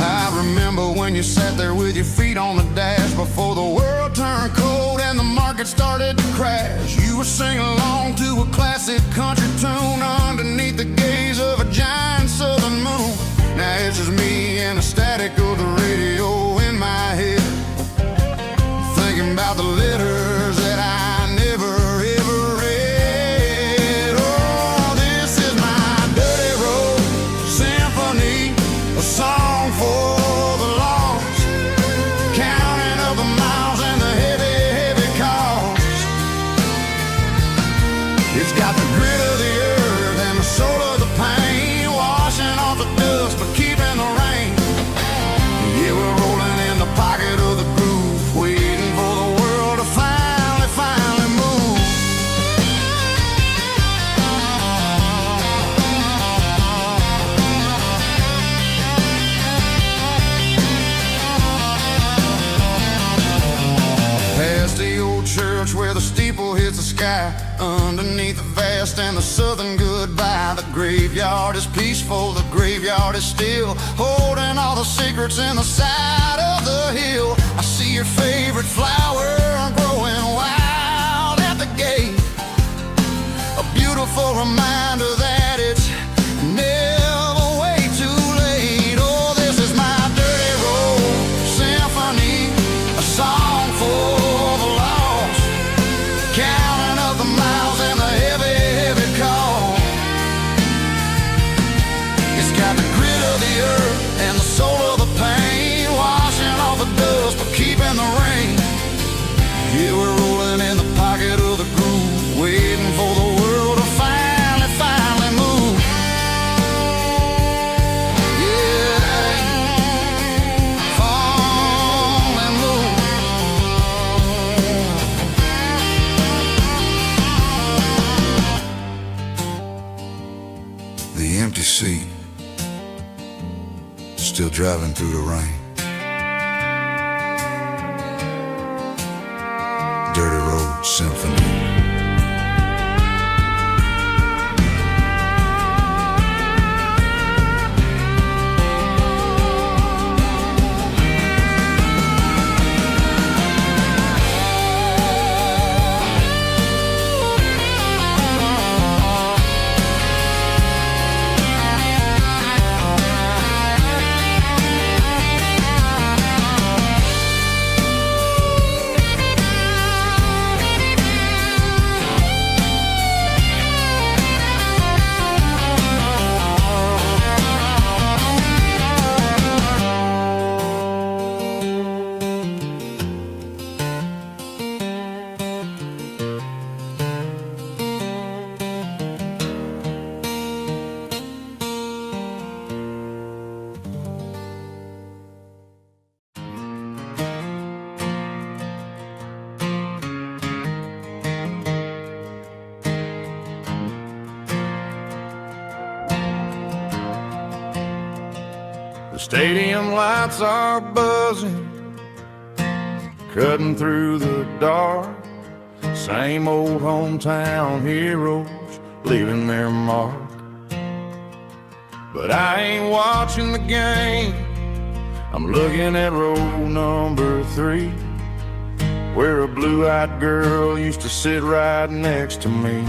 I remember when you sat there with your feet on the dash before the world turned cold and the market started to crash. You were singing along to a classic country tune underneath the gaze of a giant southern moon. Now it's just me and the static of the radio in my head, thinking about the letters that I never ever read. Oh, this is my dirty road symphony, a song for the lost, counting up the miles and the heavy, heavy cost. It's got the grit of the earth and the soul of the pain, washing off the dust but keeping the rain. Yeah, we're rolling in the pocket of the groove, waiting for the world to finally move. Past the old church where the steeple hits the sky, underneath the vast and the southern goodbye. The graveyard is peaceful, the graveyard is still, holding all the secrets in the side of the hill. I see your favorite flower growing wild at the gate, a beautiful reminder that it's never way too late. Oh, this is my dirty road symphony, a song for the lost, counting up the miles and the heavy, heavy call. It's got the grit of the earth and the soul of the pain, washing off the dust but keeping the rain. Yeah, we're rolling in the pocket of the groove, waiting for the world to finally move. Yeah, fall and move. The empty seat, still driving through the rain. Dirty Road Symphony. Stadium lights are buzzing, cutting through the dark. Same old hometown heroes leaving their mark. But I ain't watching the game, I'm looking at row number 3, where a blue-eyed girl used to sit right next to me.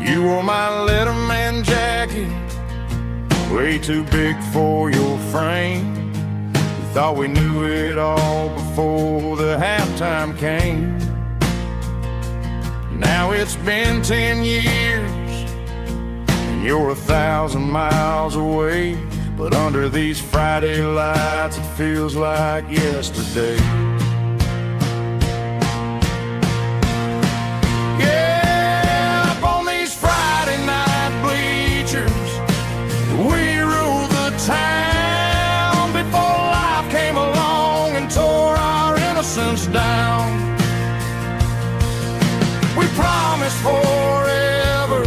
You wore my Letterman jacket, way too big for your frame. We thought we knew it all before the halftime came. Now it's been 10 years, and you're 1,000 miles away. But under these Friday lights, it feels like yesterday. Yeah, up on these Friday night bleachers, we rule the town before life came along and tore our innocence down. We promised forever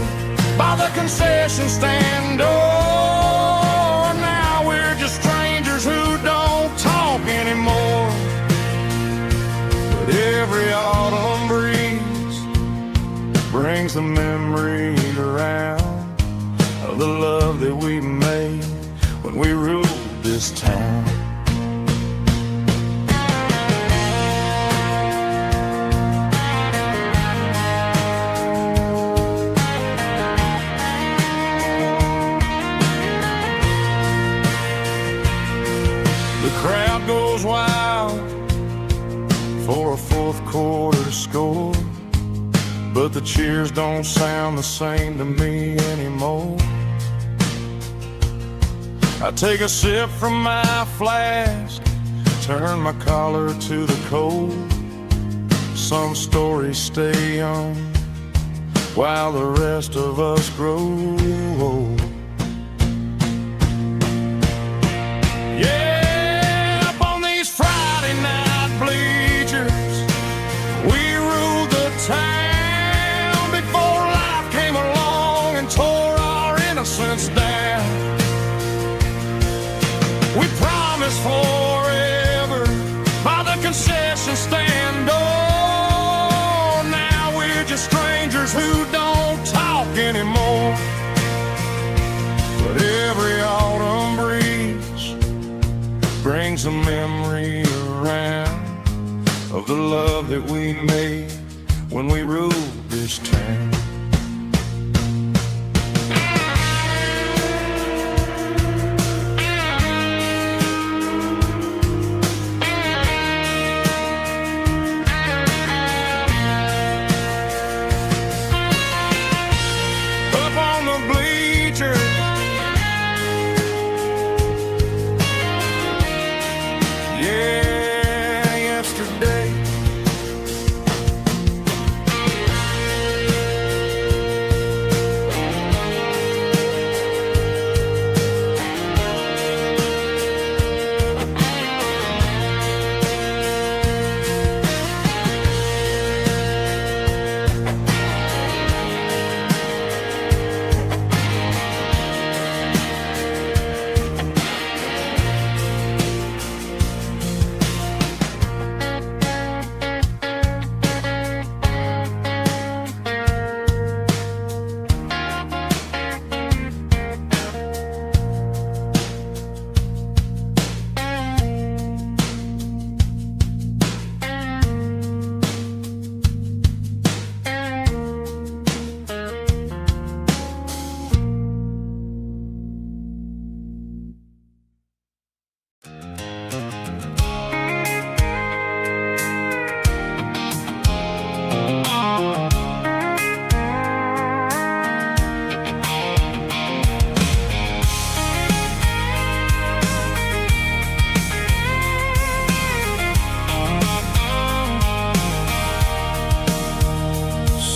by the concession stand door. Now we're just strangers who don't talk anymore. But every autumn breeze brings the memories around of the love that we made when we ruled this town. The crowd goes wild for a fourth quarter score, but the cheers don't sound the same to me anymore. I take a sip from my flask, turn my collar to the cold. Some stories stay young while the rest of us grow old. Yeah, up on these Friday night bleachers, we ruled the town before life came along and tore our innocence down. We promised forever by the concession stand door. Now we're just strangers who don't talk anymore. But every autumn breeze brings a memory around of the love that we made when we ruled this town. Up on the bleachers, yeah, yesterday.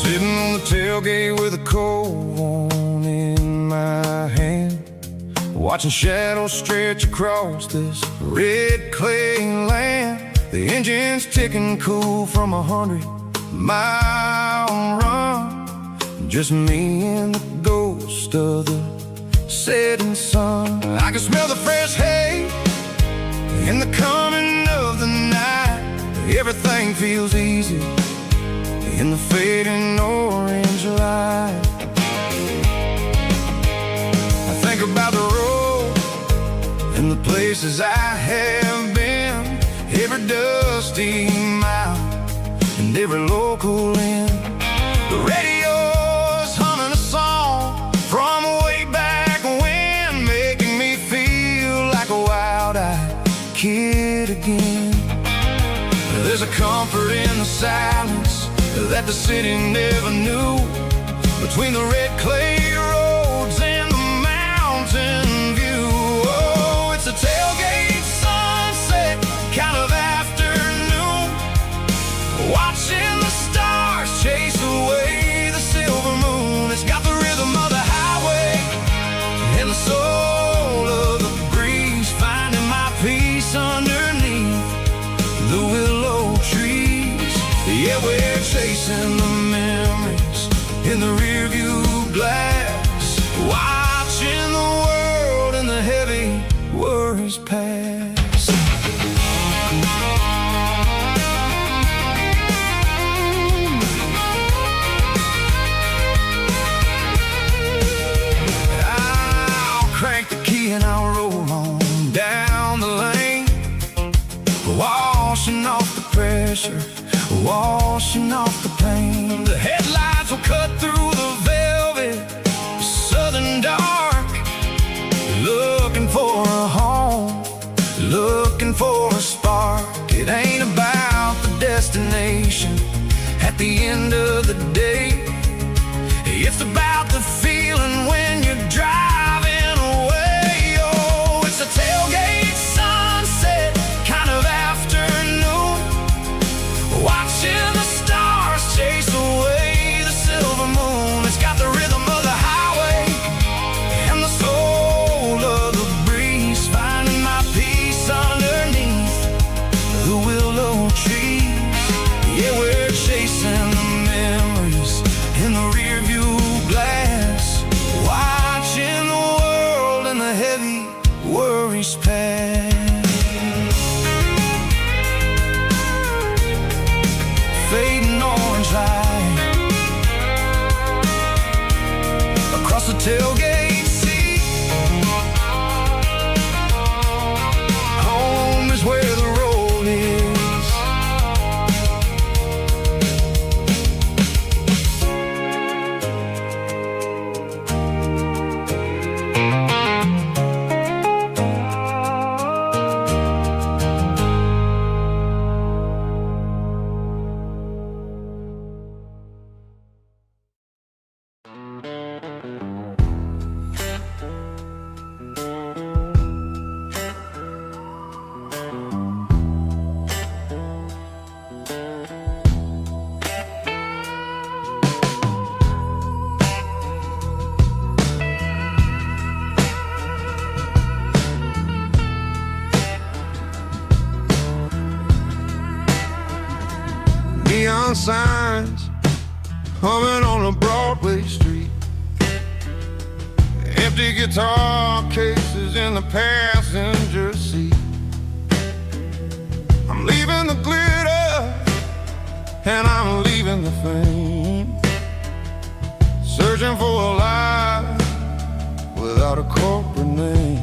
Sitting on the tailgate with a cold one in my hand, watching shadows stretch across this red clay land. The engine's ticking cool from 100-mile run. Just me and the ghost of the setting sun. I can smell the fresh hay in the coming of the night. Everything feels easy in the fading orange light. I think about the road and the places I have been, every dusty mile and every local inn. The radio's humming a song from way back when, making me feel like a wild-eyed kid again. There's a comfort in the silence that the city never knew, between the red clay roads and the mountain view. Oh, it's a tailgate sunset kind of afternoon, watching the stars chase away the silver moon. It's got the rhythm of the highway and the soul of the breeze, finding my peace underneath the willow trees. Yeah, we're chasing the memories in the rearview glass, watching the world and the heavy worries pass. I'll crank the key and I'll roll on down the lane, washing off the pressure, washing off the pain. The headlights will cut through the velvet southern dark, looking for a home, looking for a spark. It ain't about the destination at the end of the day, it's about the feeling when you're driving away. Oh, it's a tailgate sunset kind of afternoon, watching the stars chase away the silver moon. It's got the rhythm of the highway and the soul of the breeze, finding my peace underneath the willow trees. Yeah, we're chasing the memories in the rearview glass, watching the world and the heavy worries pass. Fading orange light across the tailgate seat. Home is where the road is. Neon signs humming on a Broadway street, empty guitar cases in the passenger seat. I'm leaving the glitter and I'm leaving the fame, searching for a life without a corporate name.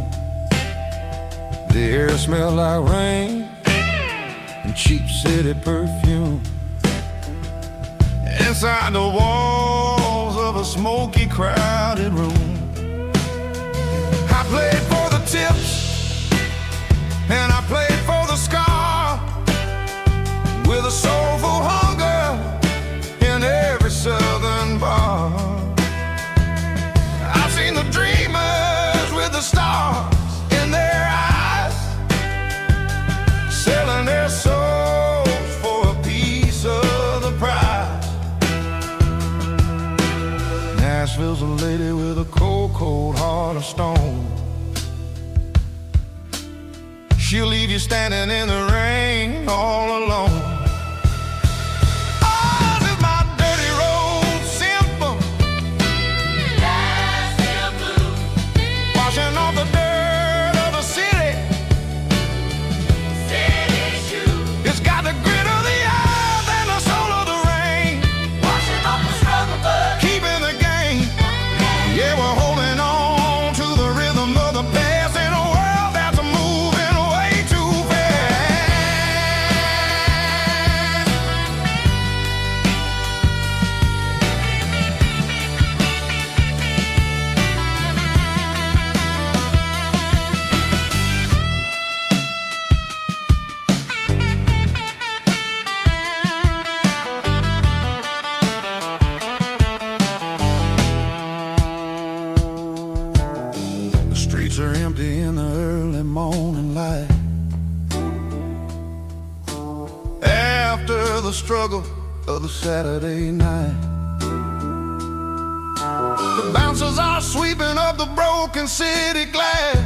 The air smells like rain and cheap city perfume. Inside the walls of a smoky, crowded room, I played for the tips and I played for the scar, with a soulful hunger in every southern bar. I've seen the dreamers with the stars in their eyes, selling their souls for a piece of the prize. Nashville's a lady with a cold, cold heart of stone. She'll leave you standing in the rain all alone. Ours is my dirty road simple, struggle of the Saturday night. The bouncers are sweeping up the broken city glass,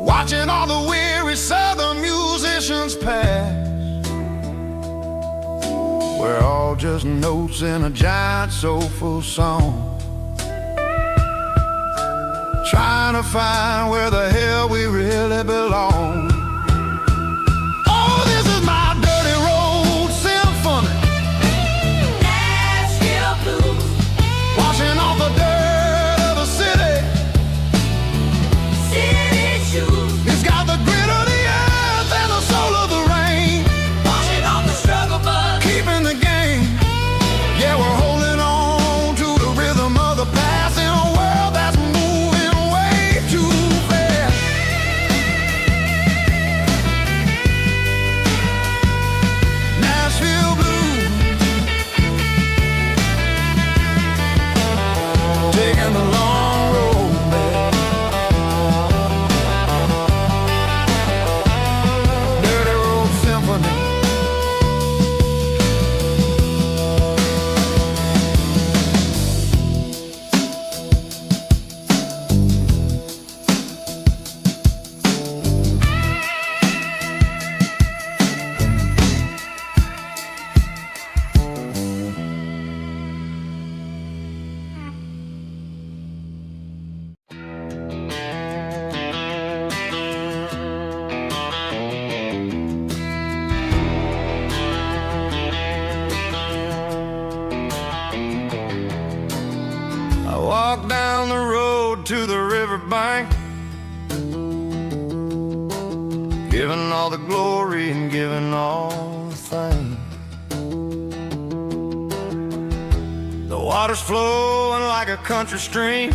watching all the weary southern musicians pass. We're all just notes in a giant soulful song, trying to find where the hell we really belong. Oh, this is my dirty road symphony, Nashville blues, washing off the dirt of the city. city shoes, It's got the grit of the earth and the soul of the rain, washing off the struggle bug. keeping the game. Yeah, we're holding on to the rhythm of the past in a world that's moving way too fast. Nashville blues, taking the long road back. Dirty road symphony. I walk down the road to the riverbank, giving all the glory and giving all the thanks. The water's flowing like a country stream,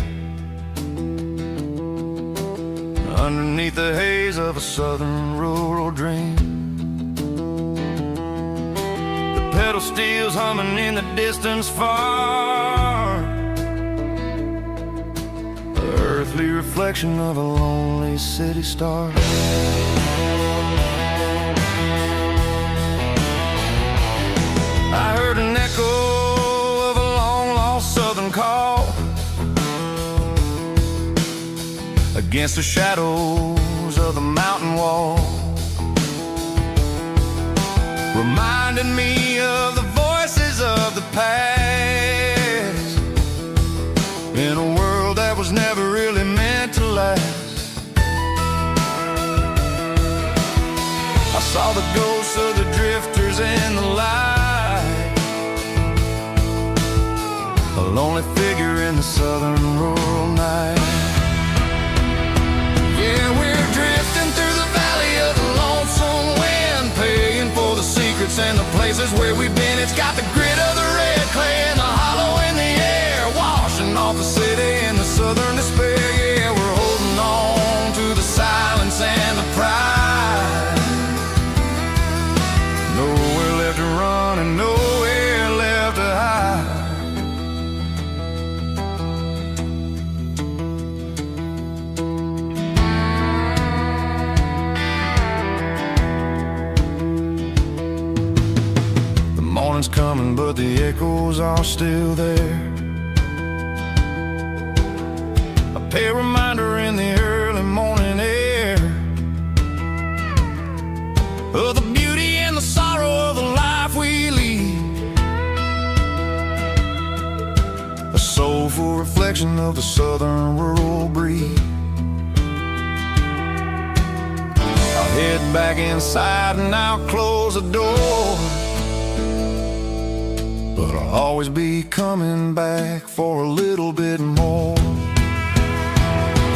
underneath the haze of a southern rural dream. The pedal steel's humming in the distance far, earthly reflection of a lonely city star. I heard an echo of a long-lost southern call against the shadows of the mountain wall, reminding me of the voices of the past in a world that was never really meant to last. I saw the ghosts of the drifters in the light, a lonely figure in the southern rural night. Yeah, we're drifting through the valley of the lonesome wind, paying for the secrets and the places where we've been. It's got the grit of the red clay and the hollow in the air, washing off the city and the southern despair. Yeah, we're holding on to the silence and the pride. Nowhere left to run and nowhere left to hide. The morning's coming, but the echoes are still there. A pale reminder in the early morning air of the beauty and the sorrow of the life we lead, a soulful reflection of the southern rural breed. I'll head back inside and I'll close the door, but I'll always be coming back for a little bit more.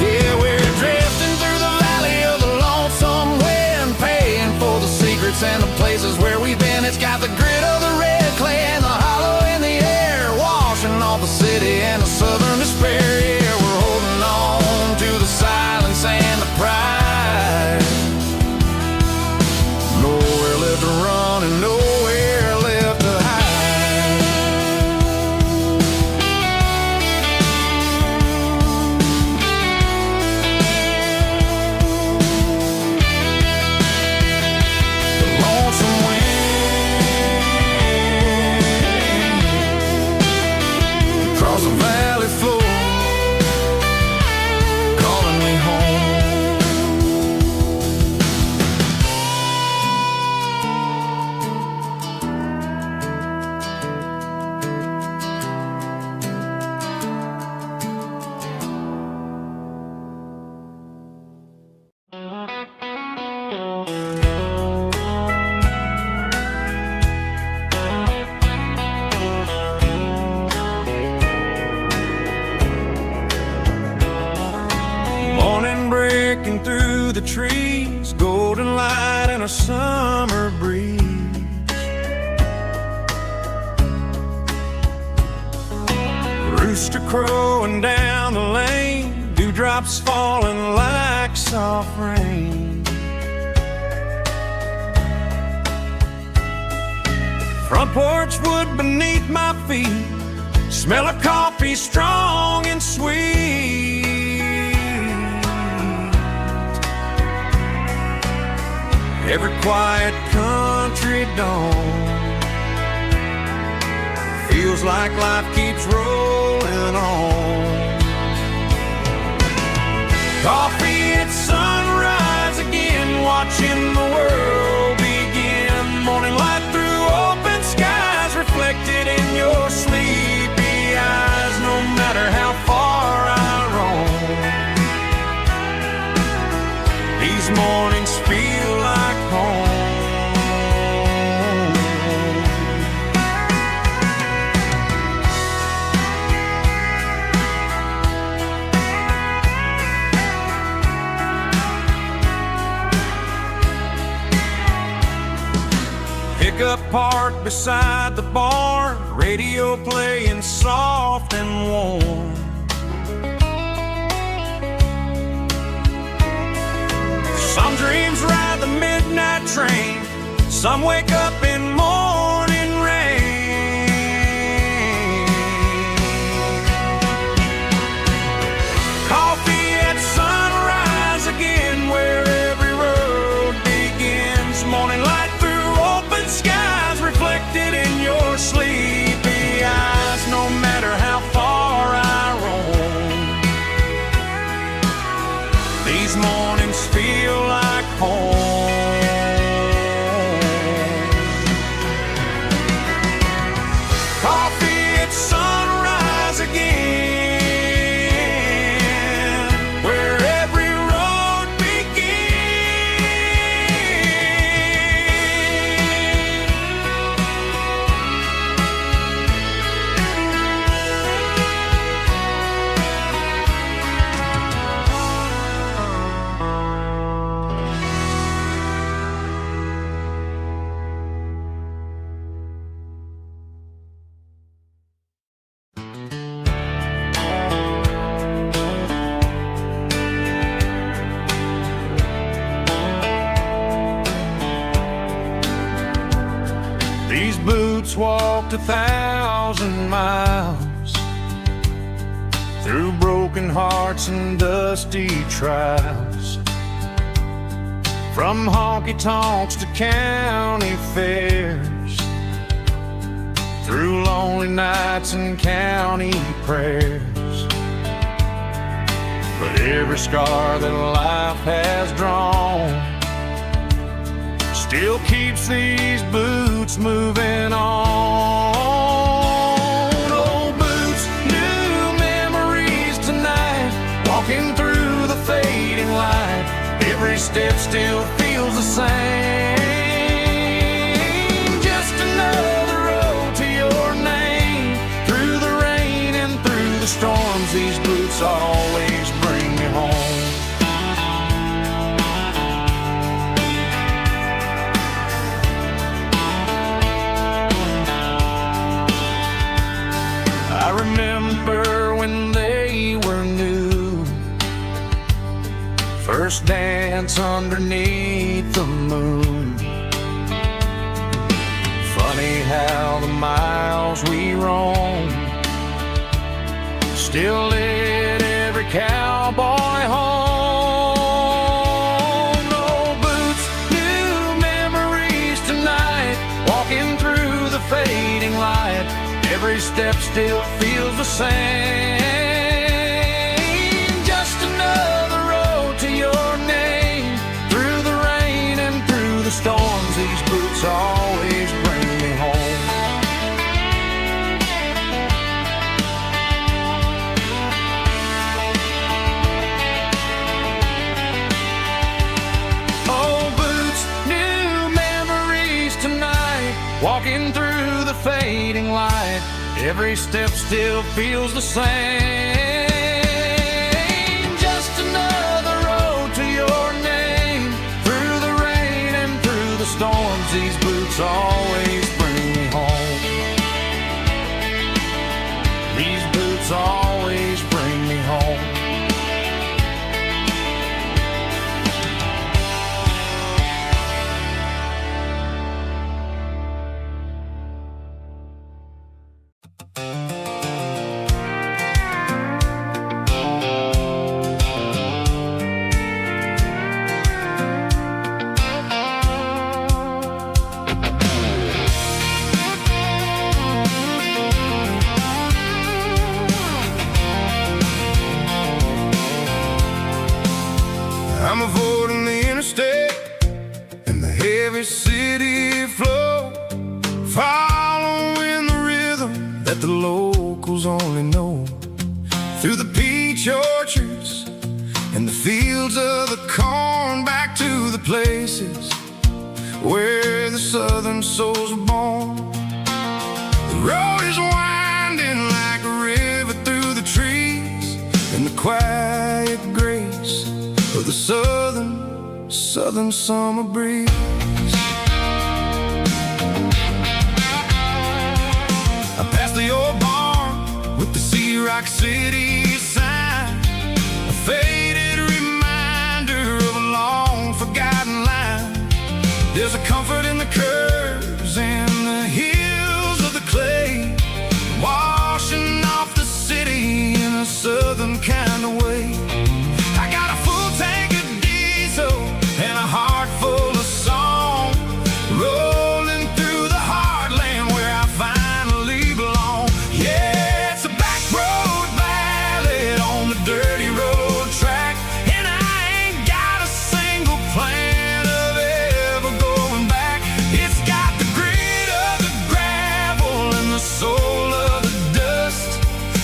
Yeah, we're drifting through the valley of the lonesome wind, paying for the secrets and the places where we've been. It's got the grit of the red clay and the hollow in the air, washing off the city and the southern despair. Yeah, we're holding on to the silence and the pride. Nowhere left to run and nowhere left to hide. The lonesome crowing down the lane, dewdrops falling like soft rain. Front porch wood beneath my feet, smell of coffee strong and sweet. Every quiet country dawn feels like life keeps rolling on. Coffee at sunrise again, watching the world begin. Morning light through open skies, reflected in your sleepy eyes. No matter how far I roam, these mornings feel like home. Pickup parked beside the barn, radio playing soft and warm. Some dreams ride the midnight train, some wake up in morning rain. Coffee at sunrise again, where every road begins. Morning light through open skies, reflected in your sleepy eyes. No matter how far I roam, these mornings feel like home. Coffee at sunrise again, where every road These boots walked 1,000 miles through broken hearts and dusty trials, from honky-tonks to county fairs, through lonely nights and county prayers. But every scar that life has drawn still keeps these boots moving on. Old boots, new memories tonight, walking through the fading light. Every step still feels the same. Just another road to your name. Through the rain and through the storms, these boots always bring me home. I remember when they were new, first dance underneath the moon. Funny how the miles we roam still lit every cowboy home. Old boots, new memories tonight, walking through the fading light. Every step still feels the same. Just another road to your name. Through the rain and through the storms, these boots always bring me home. Old boots, new memories tonight, walking through the fading light. Every step still feels the same. Just another road to your name. Through the rain and through the storms, these boots always bring me home. These boots always that the locals only know. Through the peach orchards and the fields of the corn, back to the places where the southern souls were born. The road is winding like a river through the trees, and the quiet grace of the southern summer breeze. I passed the old barn with the Sea Rock City sign, a faded reminder of a long forgotten line. There's a comfort in the curves and the hills of the clay, washing off the city in a southern kind of way. I got a full tank of diesel and a heart full of song, rolling through the heartland where I finally belong. Yeah, it's a back road ballad on the dirty road track, and I ain't got a single plan of ever going back. It's got the grit of the gravel and the soul of the dust,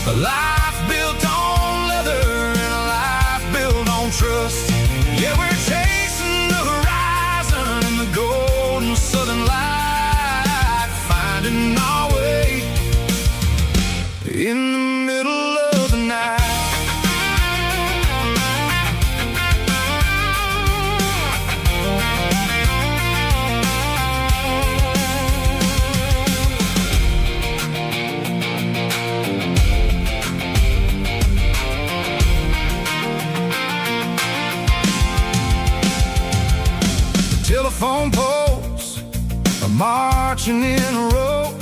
a life built on leather and a life built on trust. Yeah, we're chasing the horizon in the golden southern light, finding our way in the middle of the night. Telephone poles are marching in a row,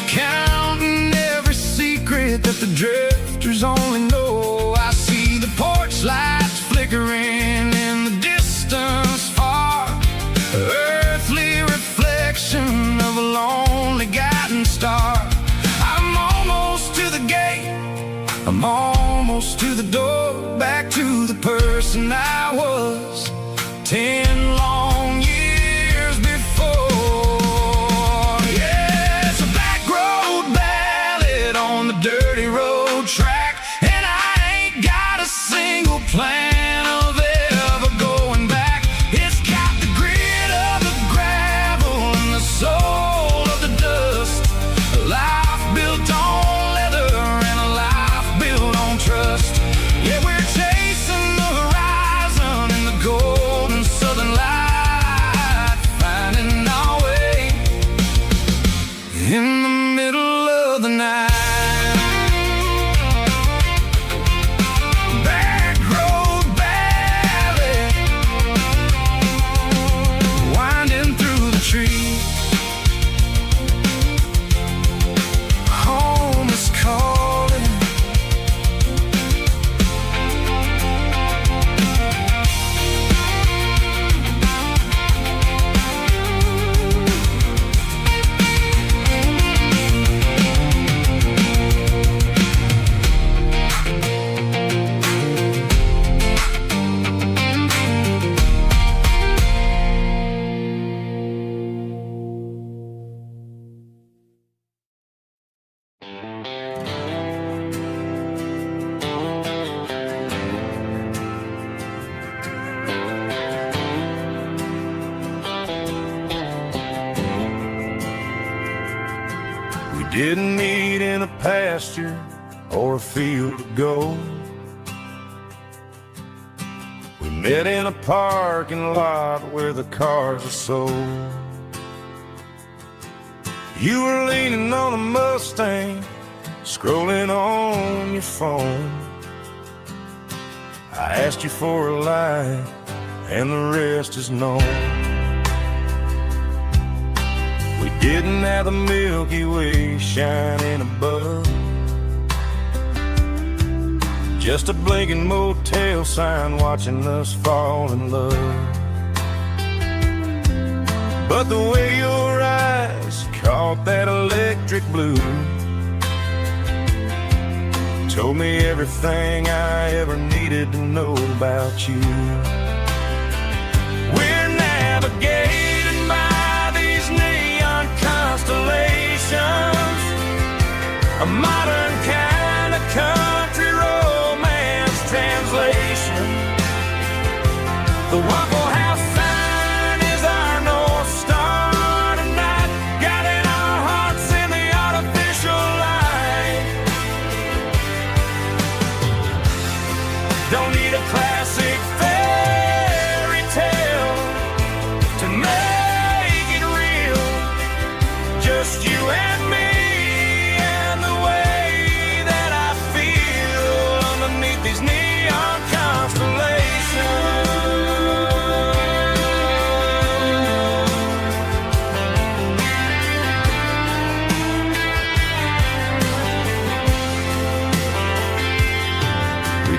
counting every secret that the drifters only know. I see the porch lights flickering in the distance far, earthly reflection of a lonely guiding star. I'm almost to the gate, I'm almost to the door, back to the person I was 10 long years before. Yeah, it's a back road ballad on the dirty road track, and I ain't got a single plan of ever going back. It's got the grit of the gravel and the soul of the dust, a life built on leather and a life built on trust. Yeah, we're chasing the horizon in the golden southern light, finding our way in the middle of the night. Back road ballad, winding through the trees. Home is calling. We didn't meet in a pasture or a field of gold. We met in a parking lot where the cars are sold. You were leaning on a Mustang, scrolling on your phone. I asked you for a light, and the rest is known. We didn't have the Milky Way shining above, just a blinking motel sign watching us fall in love. But the way your eyes caught that electric blue told me everything I ever needed to know about you. We're navigated by these neon constellations, a modern kind of country romance translation. The Waffle House sign is our North Star tonight, guiding our hearts in the artificial light. Don't need a classic fairy tale to make it real, just you and me.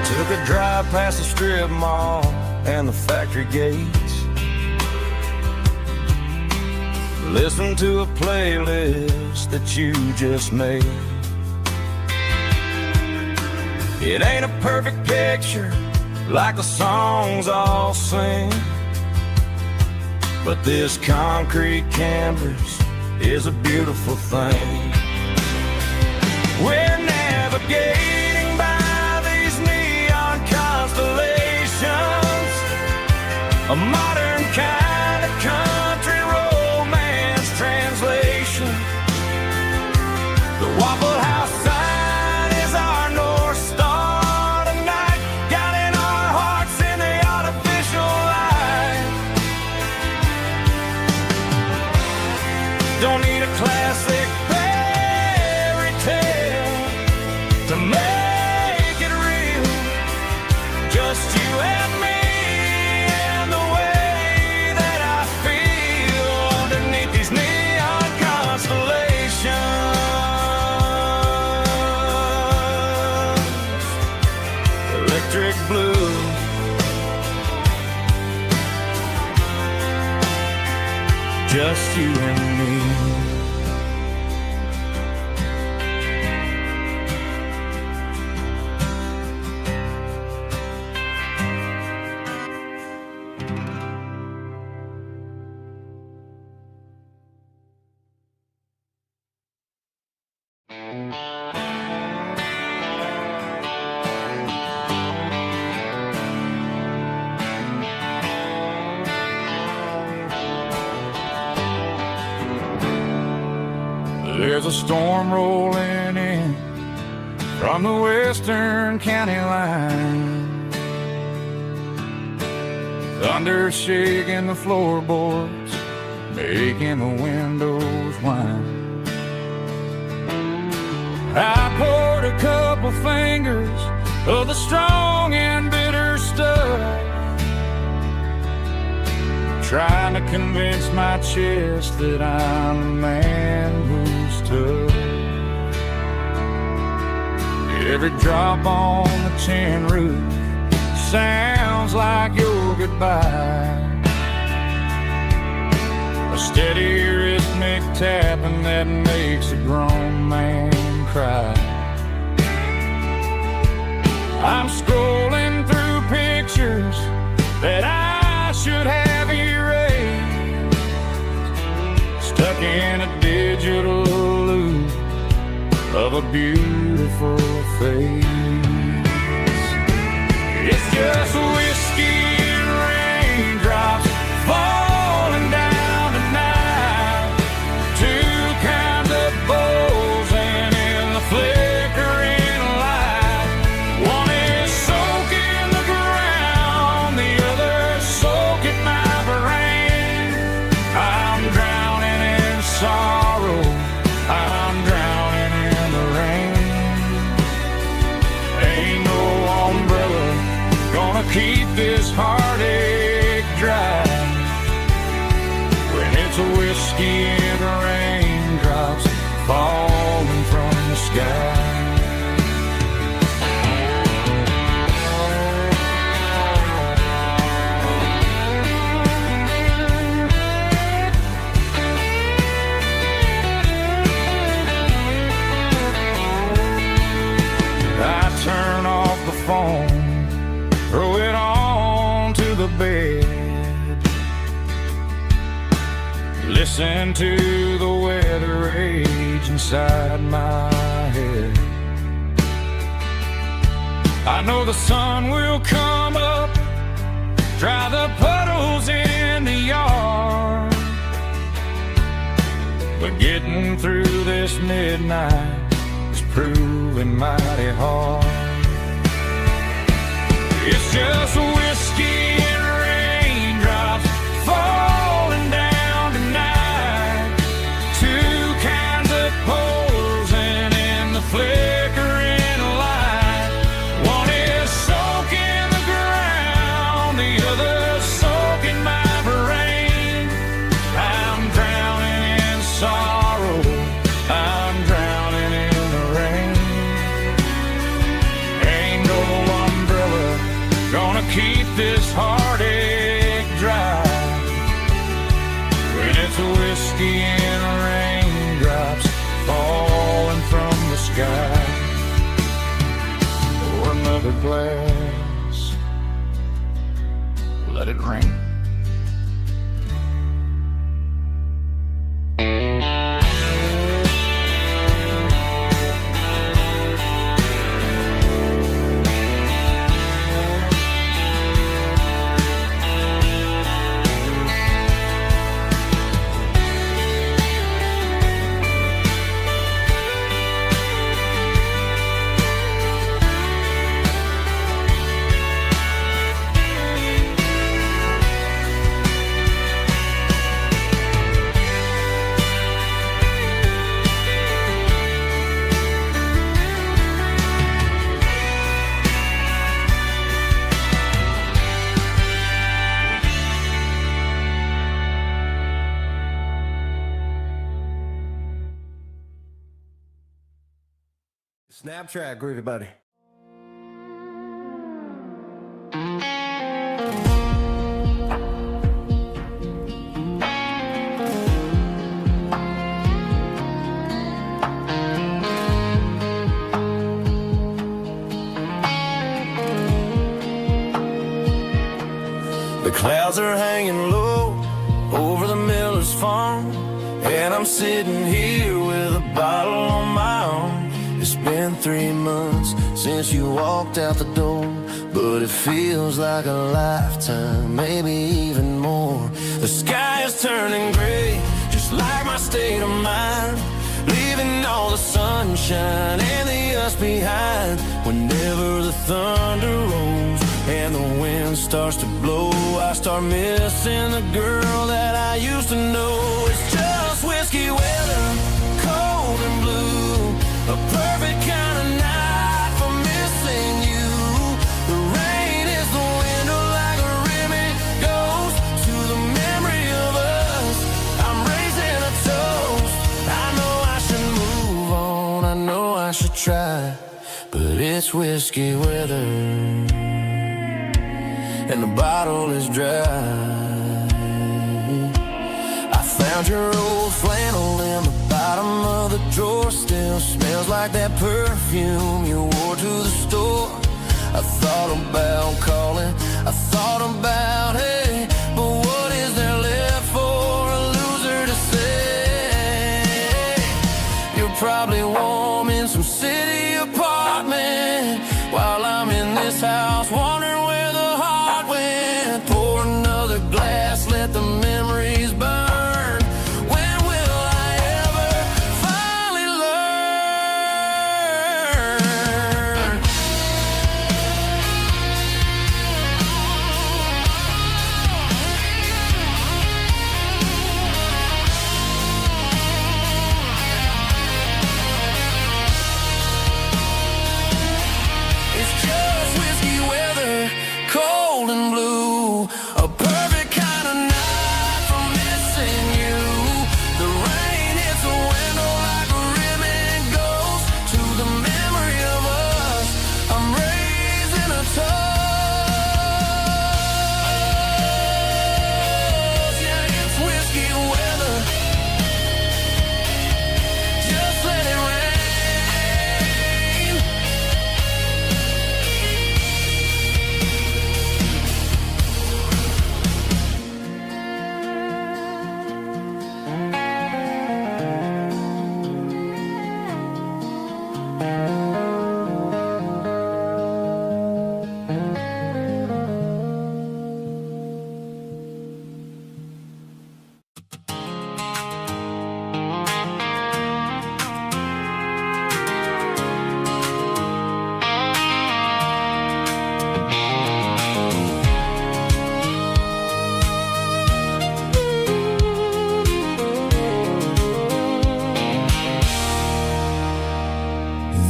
Took a drive past the strip mall and the factory gates. Listen to a playlist that you just made. It ain't a perfect picture like the songs all sing, but this concrete canvas is a beautiful thing. We're navigating by constellations, a modern kind of country romance translation. The Waffle House sign is our North Star tonight, guiding our hearts in the artificial light. Don't need a classic fairy tale to make it real, just you and me, and the way that I feel underneath these neon constellations. Electric blue, just you and me. There's a storm rolling in from the western county line, thunder shaking the floorboards, making the windows whine. I poured a couple fingers of the strong and bitter stuff, trying to convince my chest that I'm a man who's tough. Every drop on the tin roof sounds like your goodbye, a steady rhythmic tapping that makes a grown man cry. I'm scrolling through pictures that I should have erased, stuck in a digital loop of a beautiful face. It's just whiskey and raindrops falling down tonight, two kinds of bowls and in the flickering light. One is soaking the ground, the other soaking my brain. I'm drowning in sorrow, I'm drowning in the rain. Ain't no umbrella gonna keep this heartache dry when it's a whiskey and raindrops falling from the sky. I turn off the phone, throw it on to the bed, listen to the weather rage inside my head. I know the sun will come up, dry the puddles in the yard, but getting through this midnight is proving mighty hard. It's just whiskey and raindrops falling down tonight, two kinds of posing in the flickering light. One is soaking the ground, the other soaking my brain. I'm drowning in sorrow, I'm drowning in the rain. Ain't no umbrella gonna keep this heartache dry when it's whiskey and raindrops falling from the sky. Pour another glass, let it rain. Snap track, groovy buddy. The clouds are hanging low over the miller's farm, and I'm sitting here with a bottle on my arm. It's been 3 months since you walked out the door, but it feels like a lifetime, maybe even more. The sky is turning gray, just like my state of mind, leaving all the sunshine and the us behind. Whenever the thunder rolls and the wind starts to blow, I start missing the girl that I used to know. It's just whiskey weather, cold and blue, a perfect kind of night for missing you. The rain is the window like a ribbon goes to the memory of us. I'm raising a toast. I know I should move on, I know I should try, but it's whiskey weather and the bottle is dry. I found your old flannel in the bottom of the drawer, still smells like that perfume you wore to the store. I thought about calling, I thought about, hey, but what is there left for a loser to say? You're probably warm in some city apartment, while I'm in this house wondering where the heart went. Pour another glass, let the memories burn.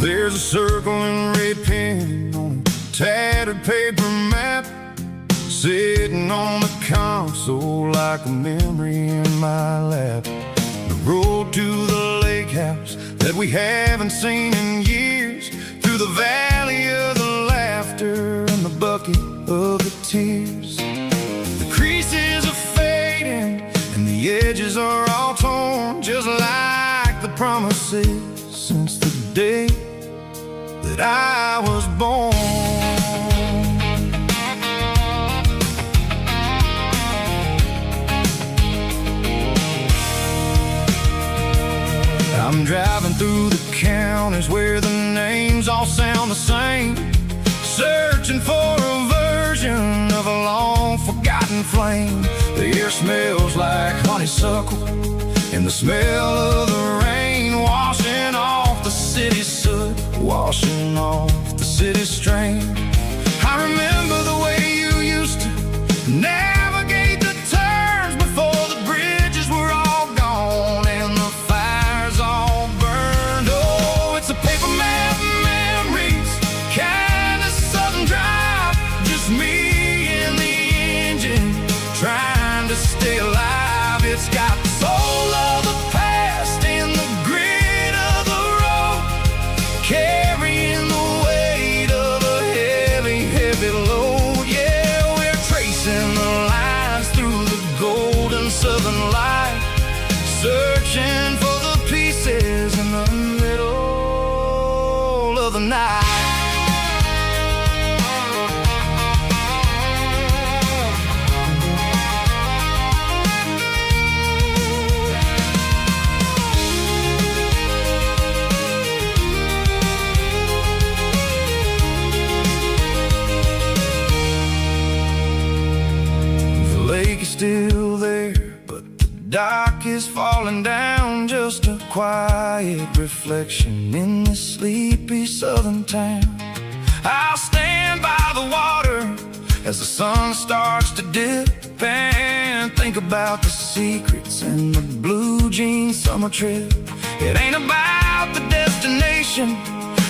There's a circle and red pen on a tattered paper map, sitting on the console like a memory in my lap. The road to the lake house that we haven't seen in years, through the valley of the laughter and the bucket of the tears. The creases are fading and the edges are all torn, just like the promises since the day that I was born. I'm driving through the counties where the names all sound the same, searching for a version of a long forgotten flame. The air smells like honeysuckle and the smell of the rain, washing off the city's soot, washing off the city's strain. I remember the way you used to navigate the turns before the bridges were all gone and the fires all burned. Oh, it's a paper map memories, kind of southern drive, just me and the engine trying to stay alive. It's got the soul of the past and the grit of the road, carrying the weight of a heavy, heavy load. Yeah, we're tracing the lines through the golden southern light, searching for the pieces in the middle of the night. The lake is still there, but the dock is falling down, just a quiet reflection in this sleepy southern town. I'll stand by the water as the sun starts to dip and think about the secrets and the blue jean summer trip. It ain't about the destination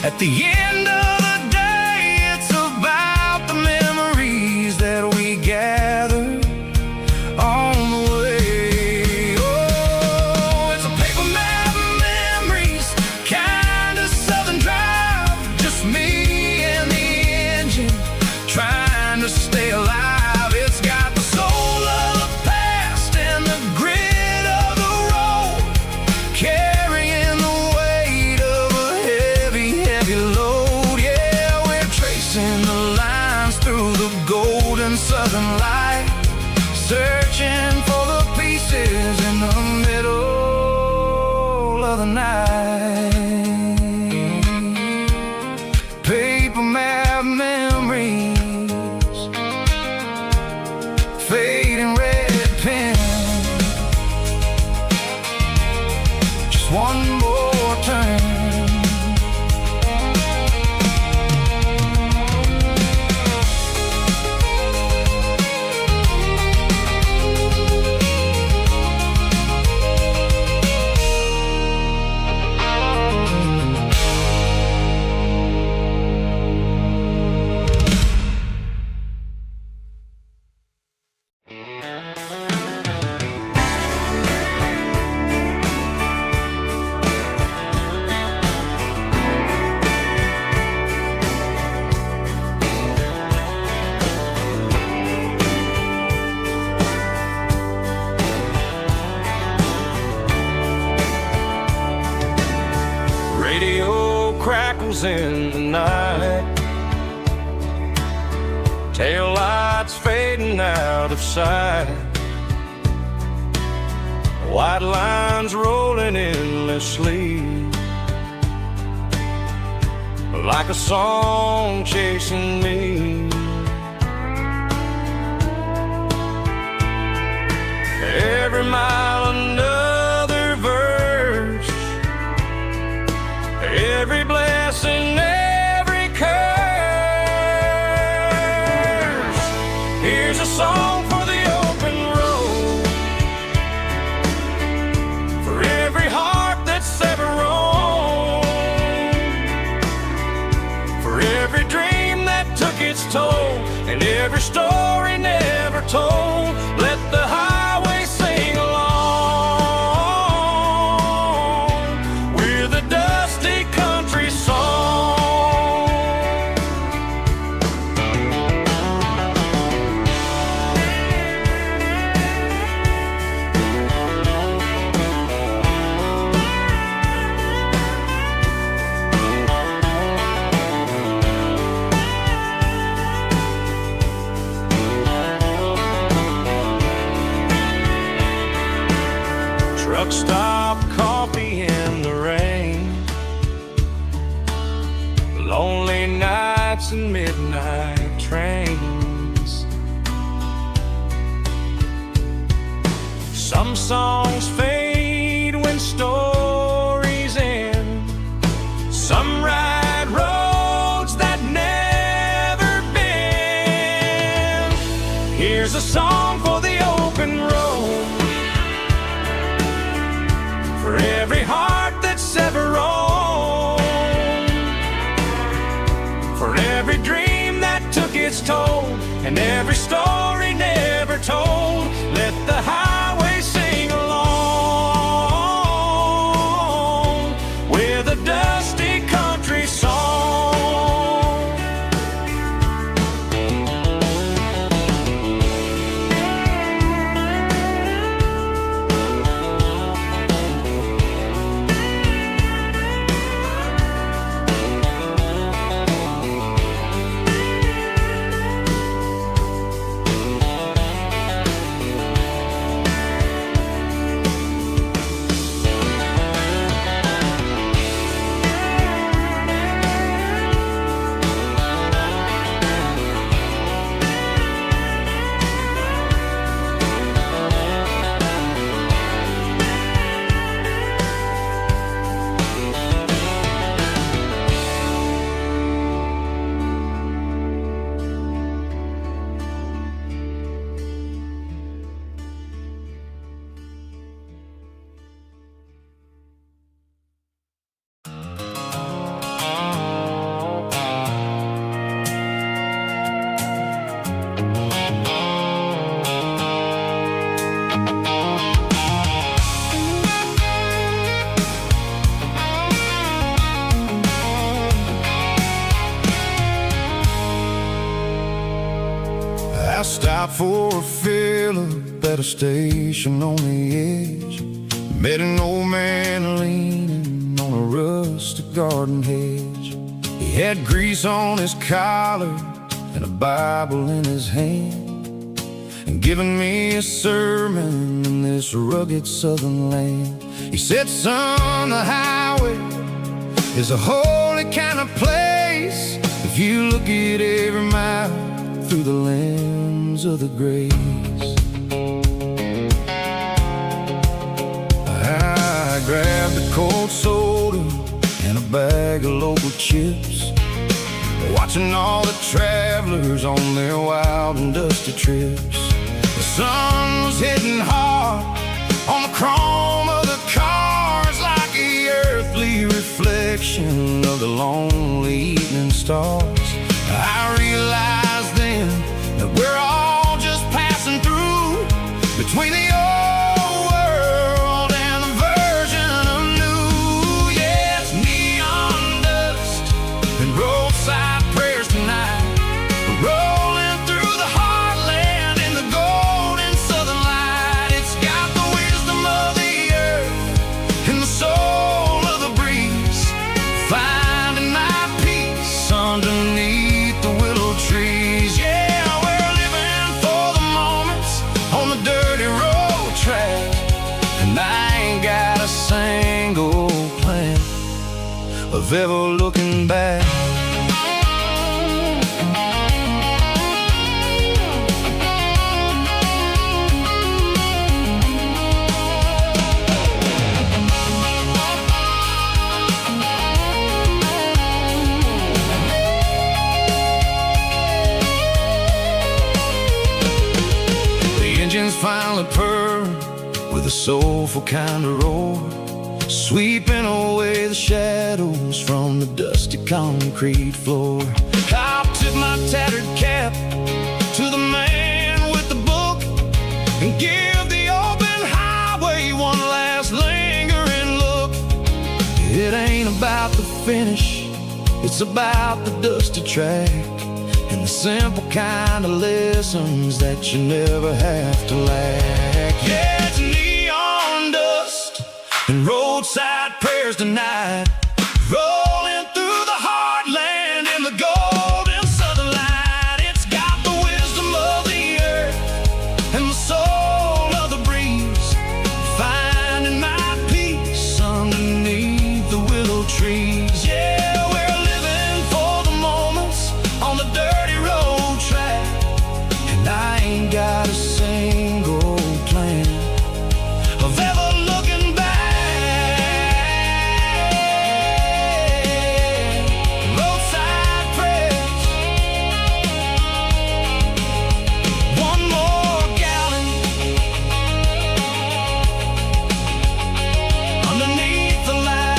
at the end of the day, it's about the memories that we gather on the way. Oh, it's a paper map memories, kind of southern drive, just me and the engine trying to stay alive. It's got the soul of the past and the grit of the road, carrying the weight of a heavy, heavy load. Yeah, we're tracing the lines through the golden southern light, searching for the pieces in the middle of the night. Paper map memories, fading red pen, just one more turn. Radio crackles in the night, tail lights fading out of sight, white lines rolling endlessly, like a song chasing me. Every mile another verse, every blessing, every curse. Here's a song for the open road, for every heart that's ever roamed. every story never told. Let the highway sing along with a dusty country song. Truck stop, coffee in the rain, lonely nights and midnight trains. Some songs fade when stories end. Some ride roads that never bend. Here's a song for the open road, for every heart that's ever roamed, for every dream that took its toll, and every story never told. Let the highway sing along with a dusty country song. I stopped for a fill-up at a station on the edge. Met an old man leaning on a rustic garden hedge. He had grease on his collar and a Bible in his hand, and giving me a sermon in this rugged southern land. He said, son, the highway is a holy kind of place if you look at every mile through the lens of the grace. I grabbed a cold soda and a bag of local chips, watching all the travelers on their wild and dusty trips. The sun was hitting hard on the chrome of the cars, like the earthly reflection of the lonely evening stars. I realized then that we're all just passing through between the old world and the version of new. Yes, neon dust and roadside prayers tonight, rolling through the heartland in the golden southern light. It's got the wisdom of the earth and the soul of the breeze, finding my peace underneath the willow trees. Yeah, we're living for the moments on the dirty road track, and I ain't got a single plan of ever looking back. Engines finally purr with a soulful kind of roar, sweeping away the shadows from the dusty concrete floor. I tip my tattered cap to It ain't about the finish, it's about the dusty track and the simple kind of lessons that you never have to lack. Yeah, it's neon dust and roadside prayers tonight, rolling through the heartland in the golden southern light. It's got the wisdom of the earth and the soul of the breeze, finding my peace underneath the willow trees. Yeah, we're living for the moments on the dirty road track, and I ain't got a single plan of ever looking back. Roadside prayers, one more gallon underneath the light.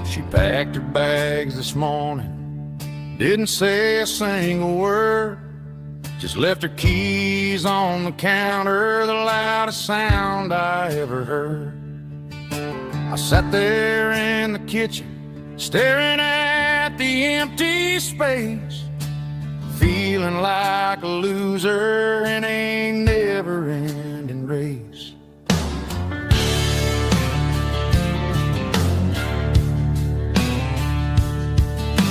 She packed her bags this morning, didn't say a single word, just left her keys on the counter, the loudest sound I ever heard. I sat there in the kitchen, staring at the empty space, feeling like a loser in a never-ending race.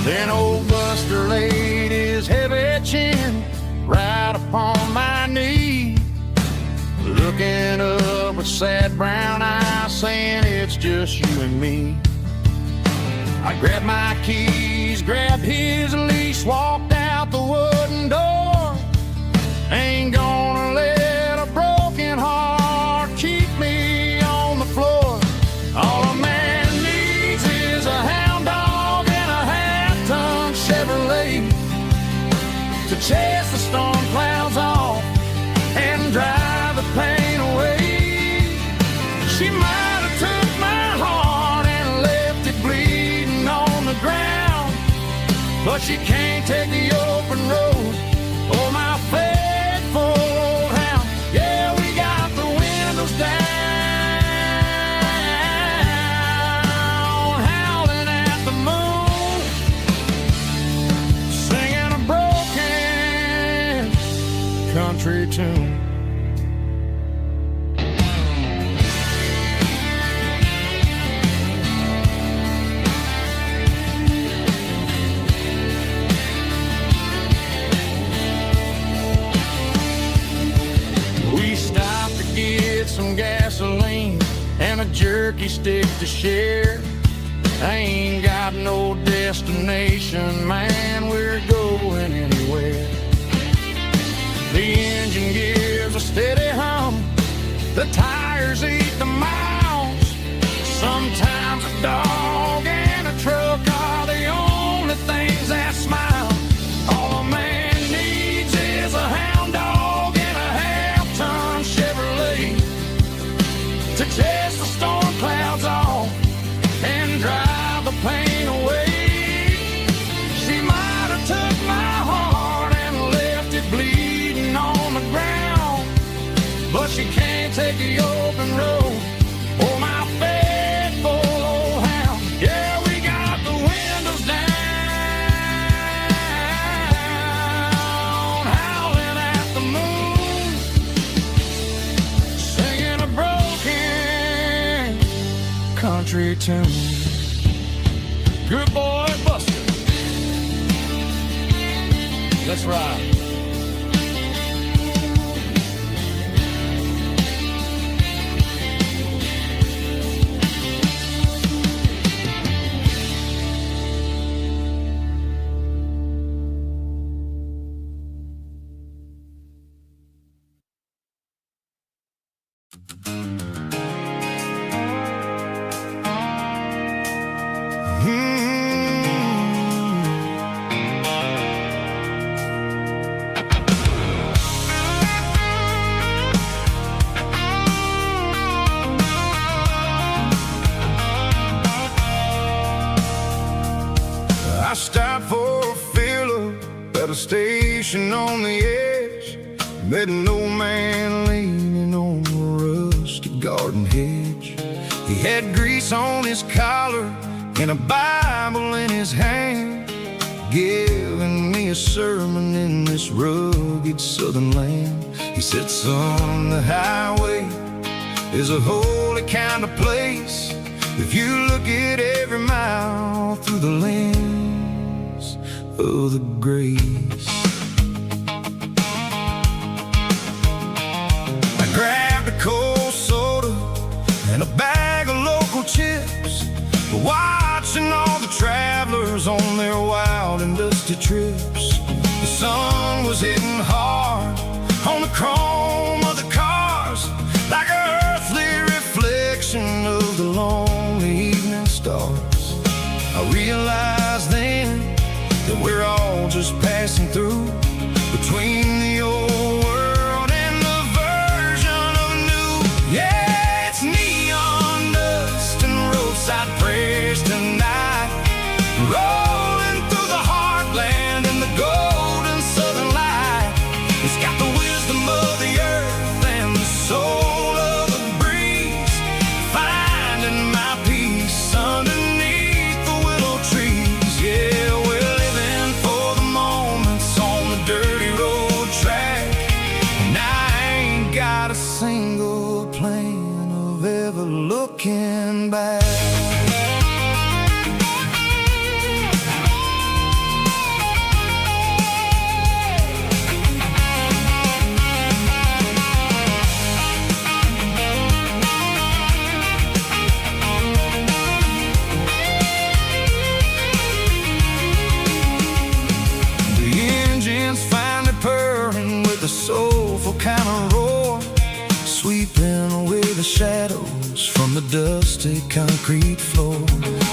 Then old Buster laid his heavy chin right upon my knee, looking up with sad brown eyes, saying it's just you and me. I grabbed my keys, grabbed his leash, walked out the wooden door. Ain't gonna let a broken heart keep me on the floor. All a man needs is a hound dog and a half-ton Chevrolet to chase the storm clouds off and drive the pain away. She might have took my heart and left it bleeding on the ground, but she can't take the open road or my faithful old hound. Yeah, we got the windows down, howling at the moon, singing a broken country tune. We stopped to get some gasoline and a jerky stick to share. I ain't got no destination, man, we're going anywhere. The engine gives a steady hum, the tires eat the miles. Sometimes a dog and a truck are the only things that smile. All a man needs is a hound dog and a half-ton Chevrolet to chase the storm clouds off and drive the pain away. She might have took my heart and left it bleeding on the ground, but she can't take the open road or my faithful old hound. Yeah, we got the windows down, howling at the moon, singing a broken country tune. Good boy, Buster. Let's ride. I stopped for a fill-up at a station on the edge. Met an old man leaning on a rusty garden hedge. He had grease on his collar and a Bible in his hand, giving me a sermon in this rugged southern land. He said, son, the highway is a holy kind of place if you look at every mile through the lens of the grace. I grabbed a cold soda and a bag of local chips, watching all the travelers on their wild and dusty trips. The sun was hitting hard on the chrome of the cars, like an earthly reflection of the lonely evening stars. I realized then that we're all just passing through between the old world and the version of new. Yeah, it's neon dust and roadside prayers tonight, rolling through the heartland in the golden southern light. It's got the wisdom of the earth and the soul of the breeze, finding my peace underneath the willow trees. Yeah, we're living for the moments on the dirty road track, and I ain't got a single plan of ever looking back. Finally purring with a soulful kind of roar, sweeping away the shadows from the dusty concrete floor.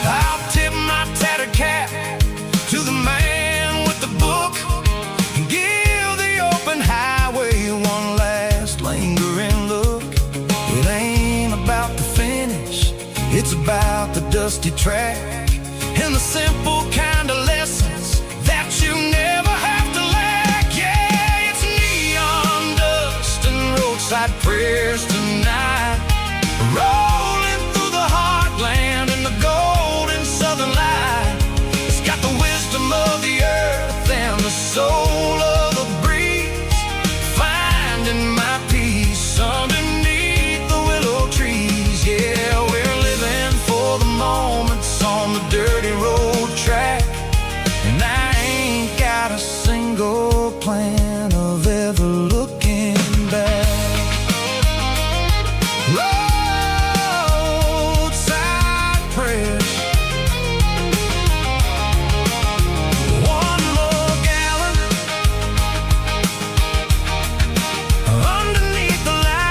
I'll tip my tattered cap to the man with the book and give the open highway one last lingering look. It ain't about the finish, it's about the dusty track and the simple kind of lessons that you never have to lack. Yeah, it's neon dust and roadside prayers tonight, rolling through the heartland in the golden southern light. It's got the wisdom of the earth and the soul of the breeze, finding my peace underneath the willow trees. Yeah, we're living for the moments on the dirty road track, and I ain't got a single plan of ever looking back. Roadside prayers, one more gallon underneath the light.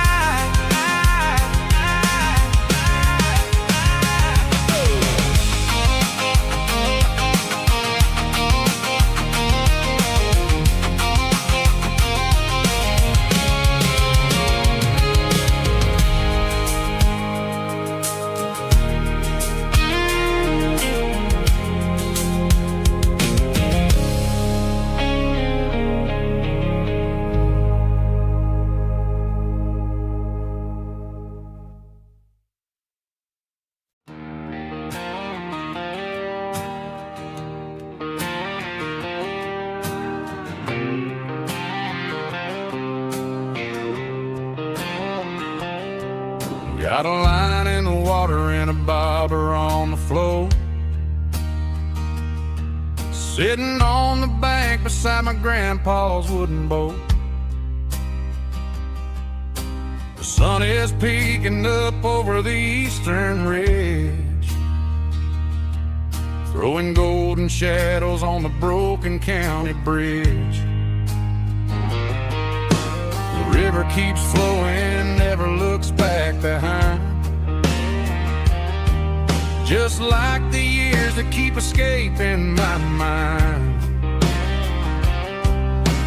Got a line in the water and a bobber on the floor, sitting on the bank beside my grandpa's wooden boat. The sun is peeking up over the eastern ridge, throwing golden shadows on the broken county bridge. The river keeps flowing, never looks back behind, just like the years that keep escaping my mind.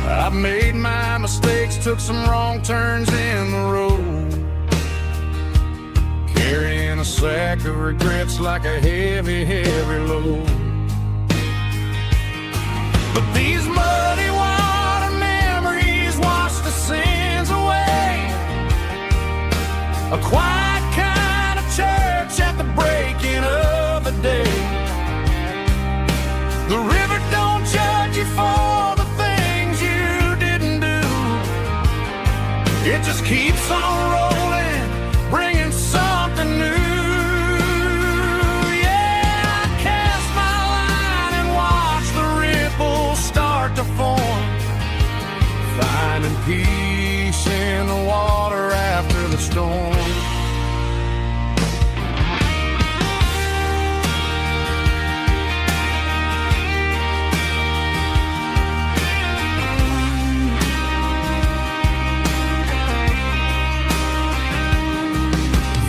I've made my mistakes, took some wrong turns in the road, carrying a sack of regrets like a heavy, heavy load. The river don't judge you for the things you didn't do. It just keeps on rolling, bringing something new. Yeah, I cast my line and watch the ripples start to form, finding peace in the water after the storm.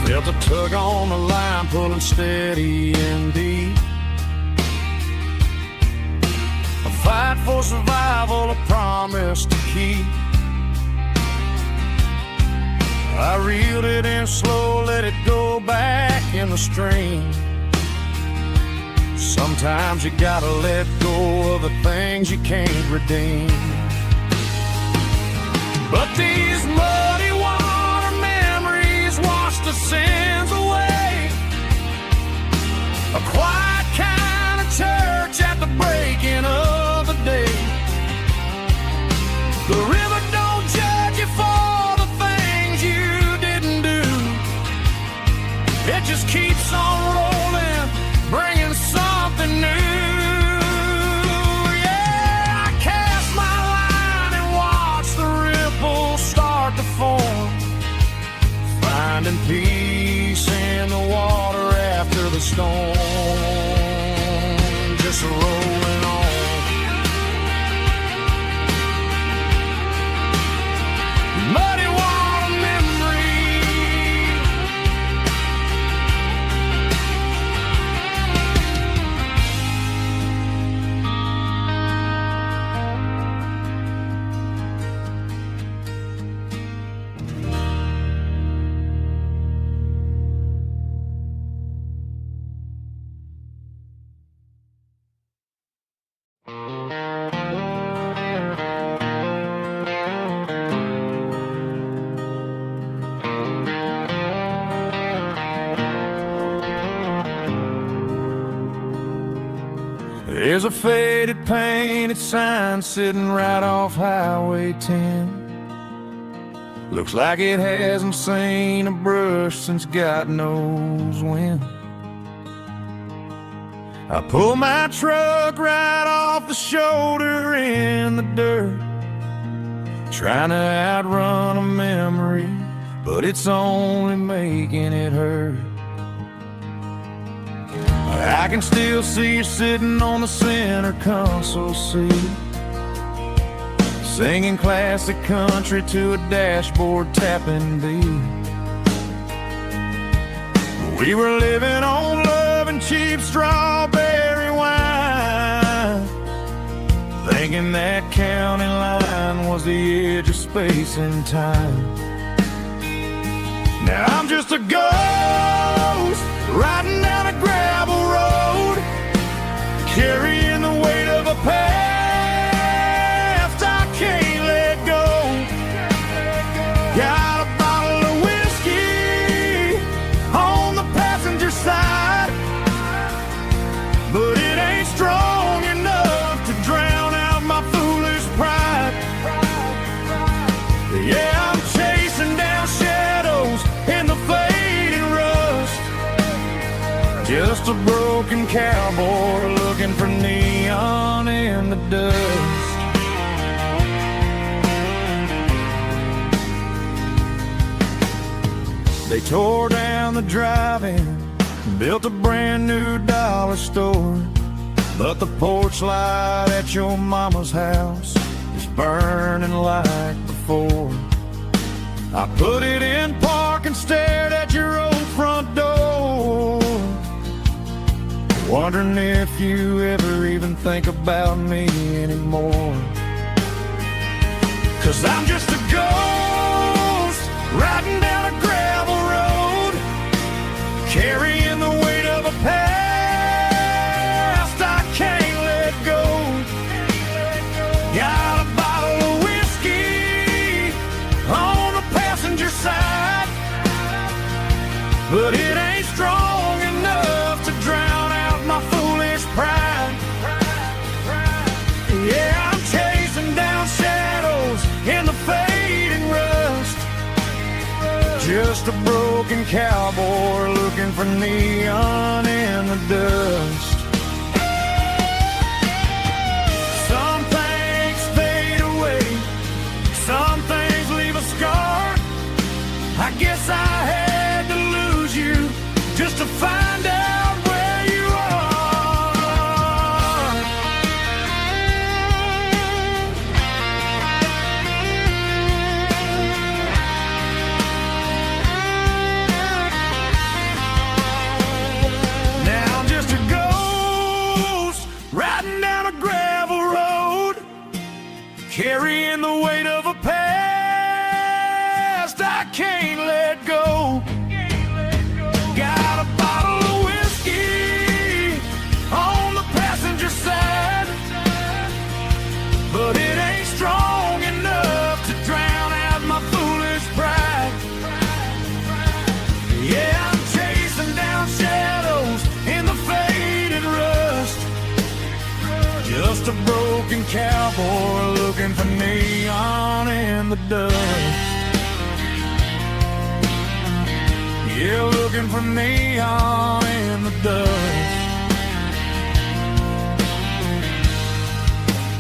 Felt a tug on the line, pulling steady and deep. A fight for survival, a promise to keep. I reeled it in slow, let it go back in the stream. Sometimes you gotta let go of the things you can't redeem. But these muddy water memories wash the sins away. A quiet kind of church at the breaking of the day. The river don't judge you for the things you didn't do. It just keeps on rolling, bringing something new. Yeah, I cast my line and watch the ripples start to form, finding peace in the water after the storm. Just rolling on. Muddy water memory. There's a faded painted sign sitting right off Highway 10. Looks like it hasn't seen a brush since God knows when. I pull my truck right off the shoulder in the dirt, trying to outrun a memory, but it's only making it hurt. I can still see you sitting on the center console seat, singing classic country to a dashboard tapping beat. We were living on love and cheap strawberry wine, thinking that county line was the edge of space and time. Now I'm just a ghost riding down a gravel road, carrying the weight of a past I can't let go. Got a bottle of whiskey on the passenger side, but it ain't strong enough to drown out my foolish pride. Yeah, I'm chasing down shadows in the fading rust, just a broken cowboy looking for neon in the dust. They tore down the drive-in, built a brand new dollar store, but the porch light at your mama's house is burning like before. I put it in park and stared at your old front door, wondering if you ever even think about me anymore. 'Cause I'm just a ghost riding down a gravel road, carrying the weight of a past I can't let go. Got a bottle of whiskey on the passenger side, but it ain't strong enough to drown out my foolish pride. Just a broken cowboy looking for neon in the dust. Some things fade away, some things leave a scar. I guess I had to lose you just to find out where you are. Now I'm just a ghost riding down a gravel road, carrying the weight of a past I can't let go. Got a bottle of whiskey on the passenger side, but it ain't strong enough to drown out my foolish pride. Yeah, I'm chasing down shadows in the faded rust. Just a broken cowboy looking for neon in the dust. Yeah, looking for neon in the dust.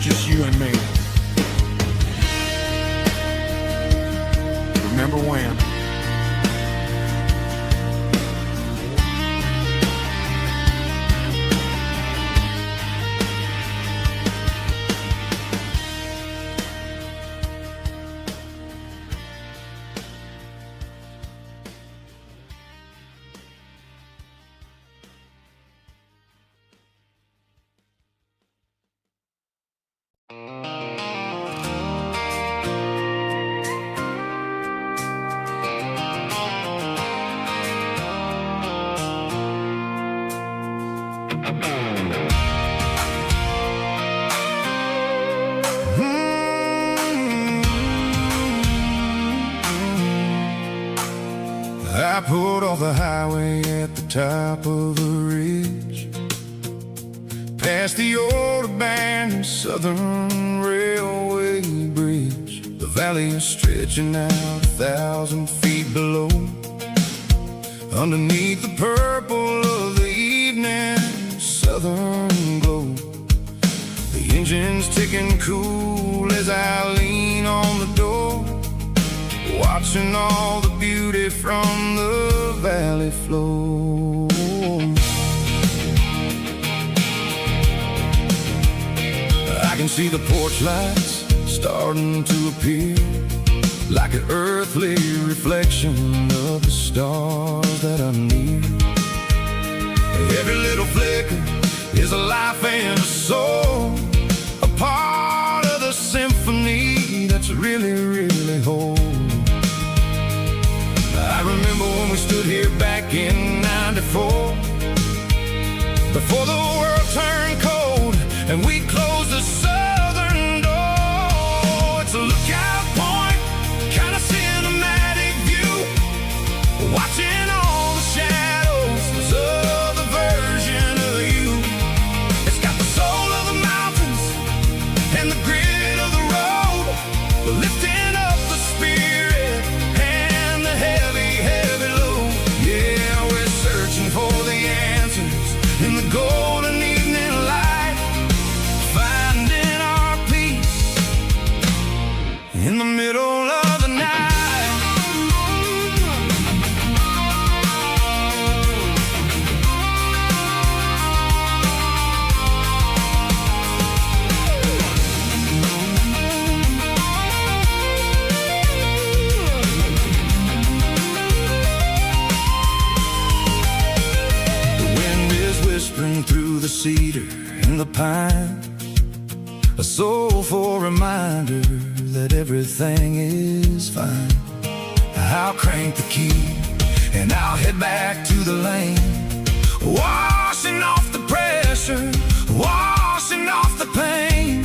Just you and me. Remember when? I pulled off the highway at the top of the ridge, past the old abandoned Southern Railway bridge. The valley is stretching out 1,000 feet below, underneath the purple of the evening southern glow. The engine's ticking cool as I lean on the door, watching all the beauty from the valley flow. I can see the porch lights starting to appear, like an earthly reflection of the stars that are near. Every little flicker is a life and a soul, a part of the symphony that's really, really whole. I remember when we stood here back in '94, before the world turned cold and we closed the southern door. It's a lookout point, kind of cinematic view, watching all the shadows of the version of you. It's got the soul of the mountains and the grit of the road, lifting up the spirit and the heavy, heavy load. Yeah, we're searching for the answers in the golden evening light, finding our peace in the middle of the night. Whispering through the cedar and the pine, a soulful reminder that everything is fine. I'll crank the key and I'll head back to the lane, washing off the pressure, washing off the pain.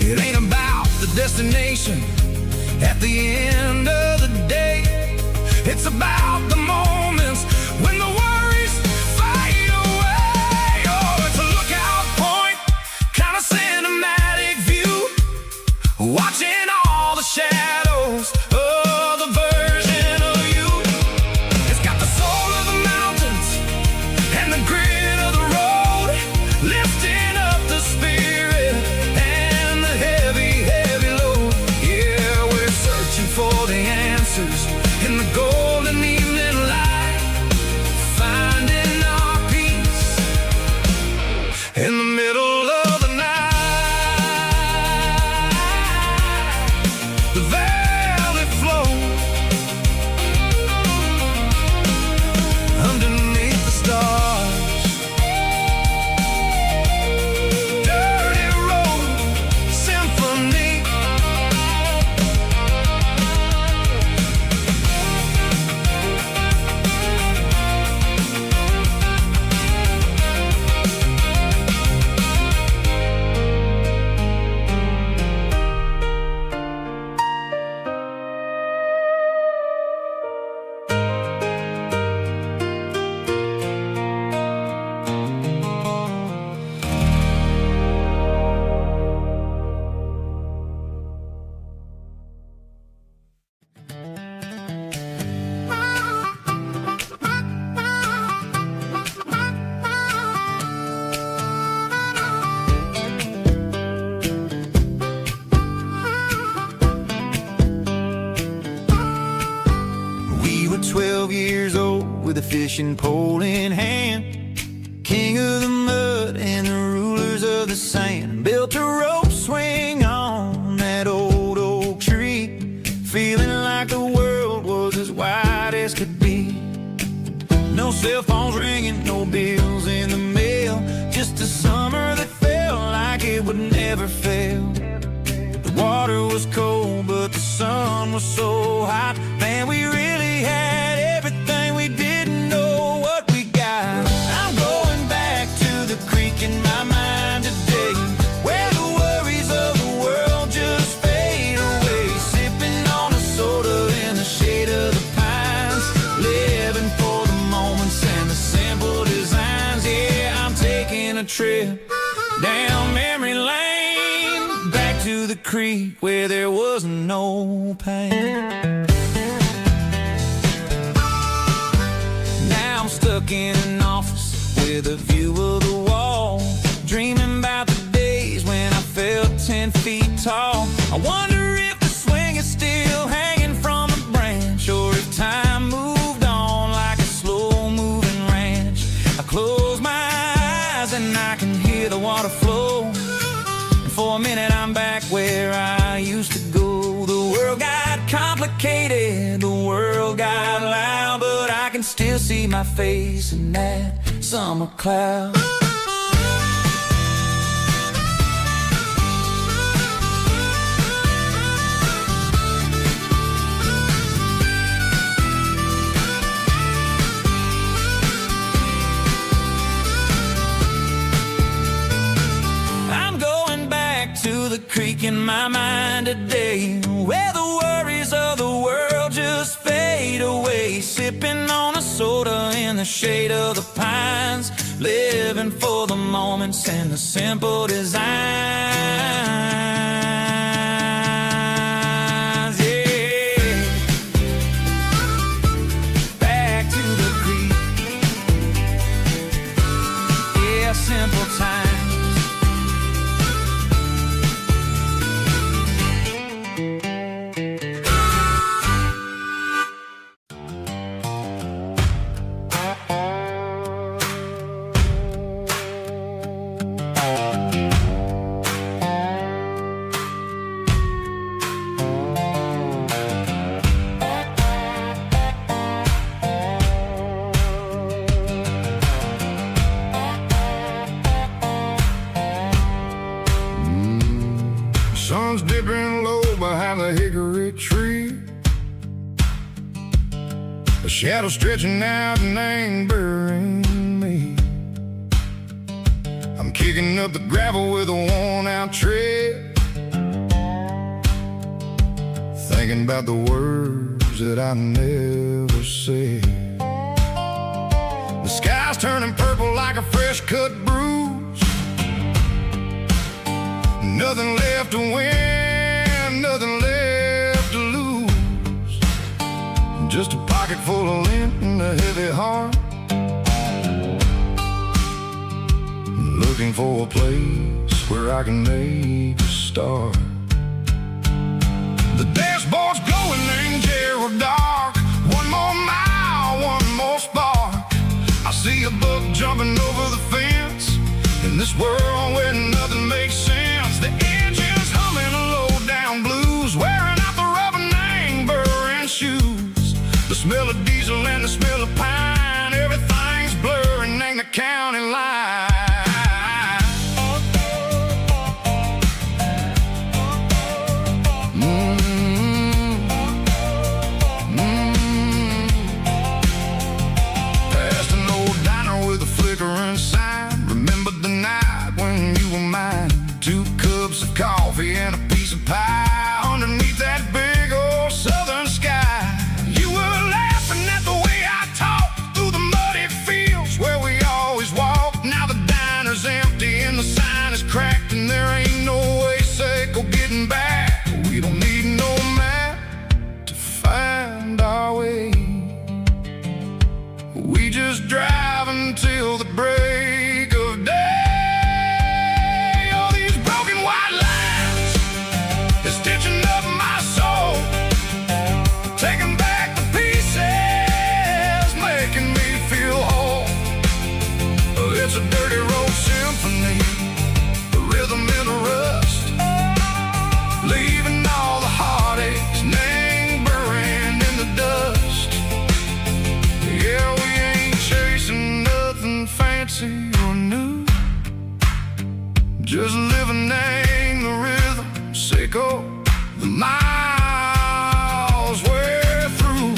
It ain't about the destination at the end of the day, it's about the moments when the worries fade away. Oh, it's a lookout point, kind of cinematic view, watching all the shadows of the version In the middle of the night, the valley flows underneath the stars. Dirty road symphony. We were 12 years old with a fishing pole in hand, king of the mud and the rulers of the sand. Built a rope swing on that old oak tree, feeling like the world was as wide as could be. No cell phones ringing, no bills in the mail, just a summer that felt like it would never fail. The water was cold, but the sun was so hot. Man, we really had everything, we didn't know what we got. I'm going back to the creek in my mind today, where the worries of the world just fade away. Sipping on a soda in the shade of the pines, living for the moments and the simple designs. Yeah, I'm taking a trip down memory lane, back to the creek where there was no pain. Now I'm stuck in an office with a view of the wall, dreaming about the days when I felt 10 feet tall. I wonder if the swing is still hanging from a branch, or if time moved on like a slow-moving ranch. I close my eyes and I can hear the water flow, and for a minute I'm back where I used to go. The world got complicated, the world got loud, but I can still see my face in that summer cloud. I'm going back to the creek in my mind today, where the worries of the world just fade away. Sipping on a soda in the shade of the pines, living for the moments and the simple designs. Yeah, back to the creek. Yeah, simple times. Sun's dipping low behind the hickory tree, a shadow stretching out and angering me. I'm kicking up the gravel with a worn-out tread, thinking about the words that I never said. The sky's turning purple like a fresh-cut bruise, nothing left to win, nothing left to lose, just a pocket full of lint and a heavy heart, looking for a place where I can make a start. The dashboard's glowing in Gerald dark, one more mile, one more spark. I see a buck jumping over the fence, and In this world where nothing makes sense, the engine's humming a low-down blues, wearing out the rubber name burring shoes. The smell of diesel and the smell of pine, everything's blurring, ain't the county line. Past an old diner with a flickering sign, remembered the night when you were mine. 2 cups of coffee and a piece of pie underneath that big old southern sky. You were laughing at the way I talked through the muddy fields where we always walked. Now the diner's empty and the sign is cracked, and there ain't no way safe or getting back. We don't need no map to find our way. We just drive until the break of day. All these broken white lines is stitching up my soul, taking back the pieces, making me feel whole. It's a dirty road symphony, the rhythm in the rust, leaving all the heartaches lingering in the dust. Yeah, we ain't chasing nothing fancy or new, just living in the rhythm, sicko, the miles we're through.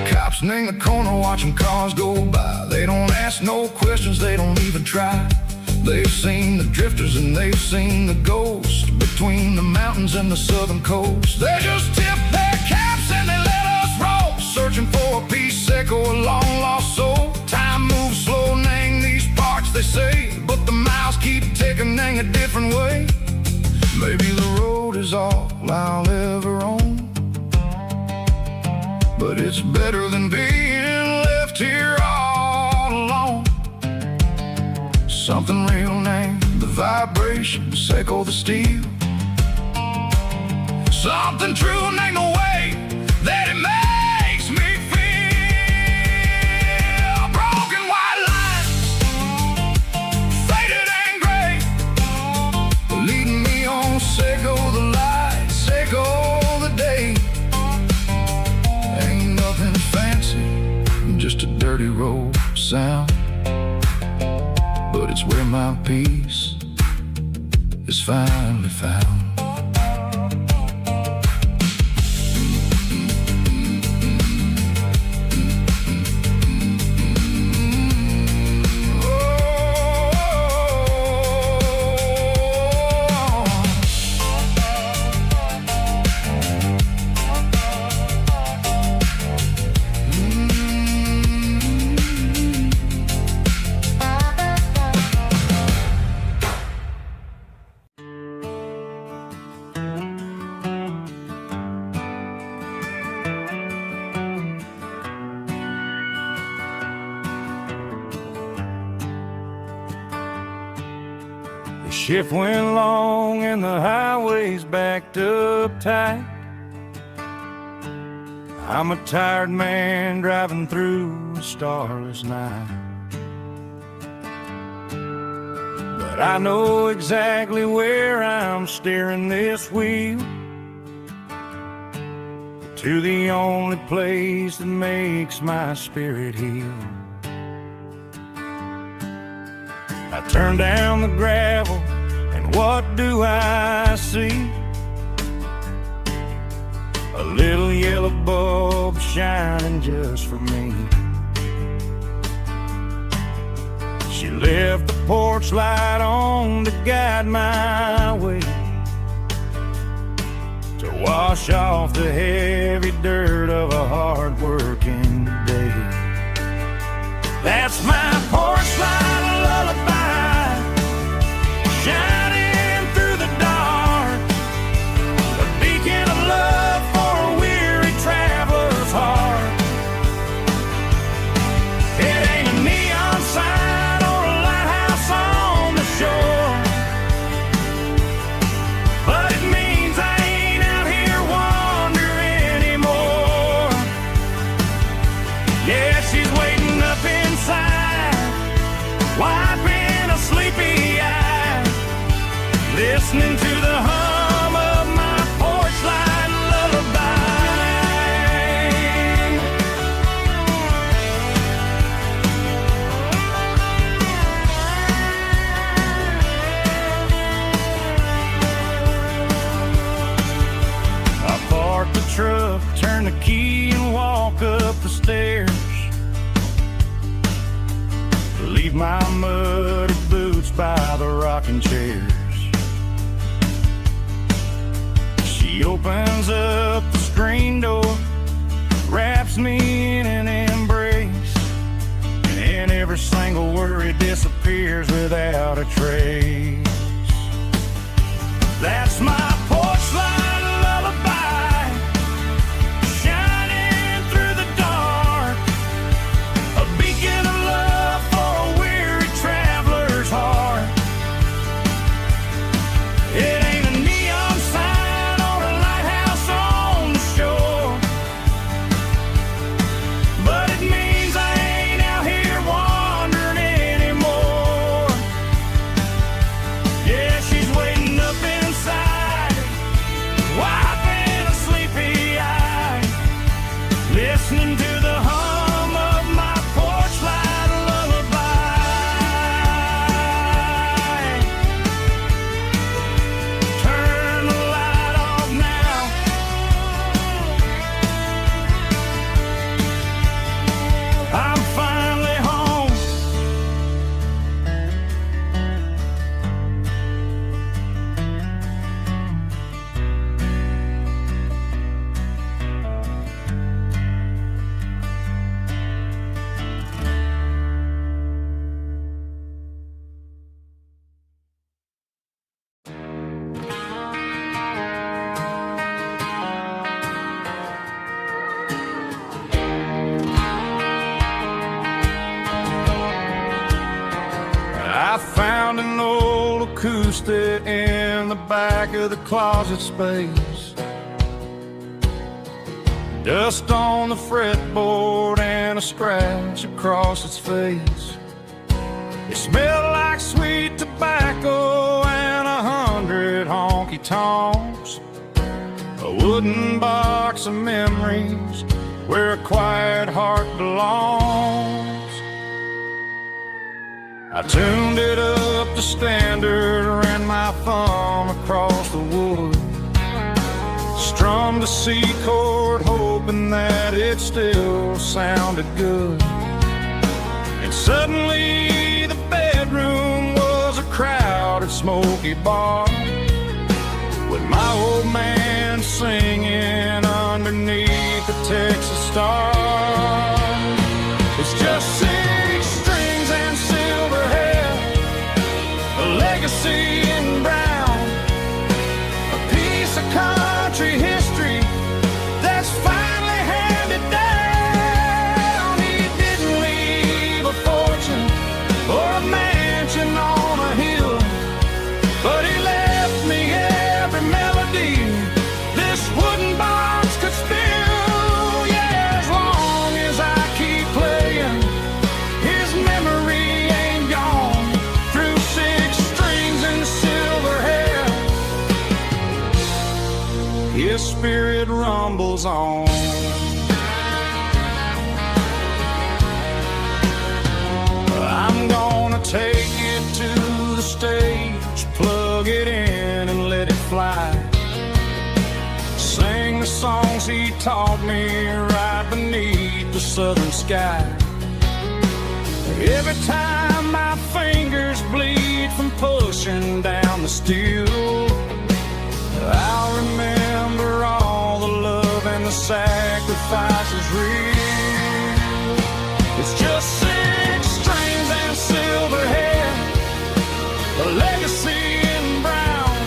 Cops in the corner watching cars go by. They don't ask no questions, they don't even try. They've seen the drifters and they've seen the ghosts between the mountains and the southern coast. They just tip their caps and they let us roll, searching for a piece seco, a long lost soul. Time moves slow, nang these parts they say, but the miles keep ticking, nang a different way. Maybe the road is all I'll ever own, but it's better than being left here all alone. Something real named the vibration, seco the steel. Something true named the way that it makes me feel. Broken white lines, faded and gray, leading me on, seco the light, seco the day. Ain't nothing fancy, just a dirty road sound, but it's where my peace is finally found. Shift went long and the highway's backed up tight. I'm a tired man driving through a starless night, but I know exactly where I'm steering this wheel, to the only place that makes my spirit heal. I turn down the gravel, and what do I see? A little yellow bulb shining just for me. She left the porch light on to guide my way, to wash off the heavy dirt of a hard-working day. That's my porch light lullaby, shining through the dark, a beacon of love for a weary traveler's heart. It ain't a neon sign or a lighthouse on the shore, but it means I ain't out here wandering anymore. Yeah, she's waiting listening to the hum of my porch light lullaby. I park the truck, turn the key and walk up the stairs. Leave my muddy boots by the rocking chairs. She opens up the screen door, wraps me in an embrace, and every single worry disappears without a trace. That's my porch light lullaby, shining through the dark, a beacon of love for a weary traveler's heart. It ain't a neon sign or a lighthouse on the shore, but it means I ain't out here wandering anymore. Yeah, she's waiting up inside, wiping a sleepy eye, listening to the hum of my porch light lullaby. Turn the light off now. I'm finally home. I found an old acoustic in the back of the closet space. Dust on the fretboard and a scratch across its face. It smelled like sweet tobacco and 100 honky-tonks. A wooden box of memories where a quiet heart belongs. I tuned it up to standard, ran my thumb across the wood, strummed a C chord, hoping that it still sounded good. And suddenly the bedroom was a crowded, smoky bar, with my old man singing underneath the Texas star. It's just 6 strings and silver hair, a legacy in brown, a piece of country history that's finally handed down. He didn't leave a fortune or a mansion on a hill, but he left me every melody this wooden box could spill. Yeah, as long as I keep playing, his memory ain't gone. Through 6 strings and silver hair, his spirit rumbles on. I'm gonna take it to the stage, plug it in and let it fly. Sing the songs he taught me right beneath the southern sky. Every time my fingers bleed from pushing down the steel, I'll remember all the love and the sacrifices real. It's just 6 strings and silver hair, a legacy in brown,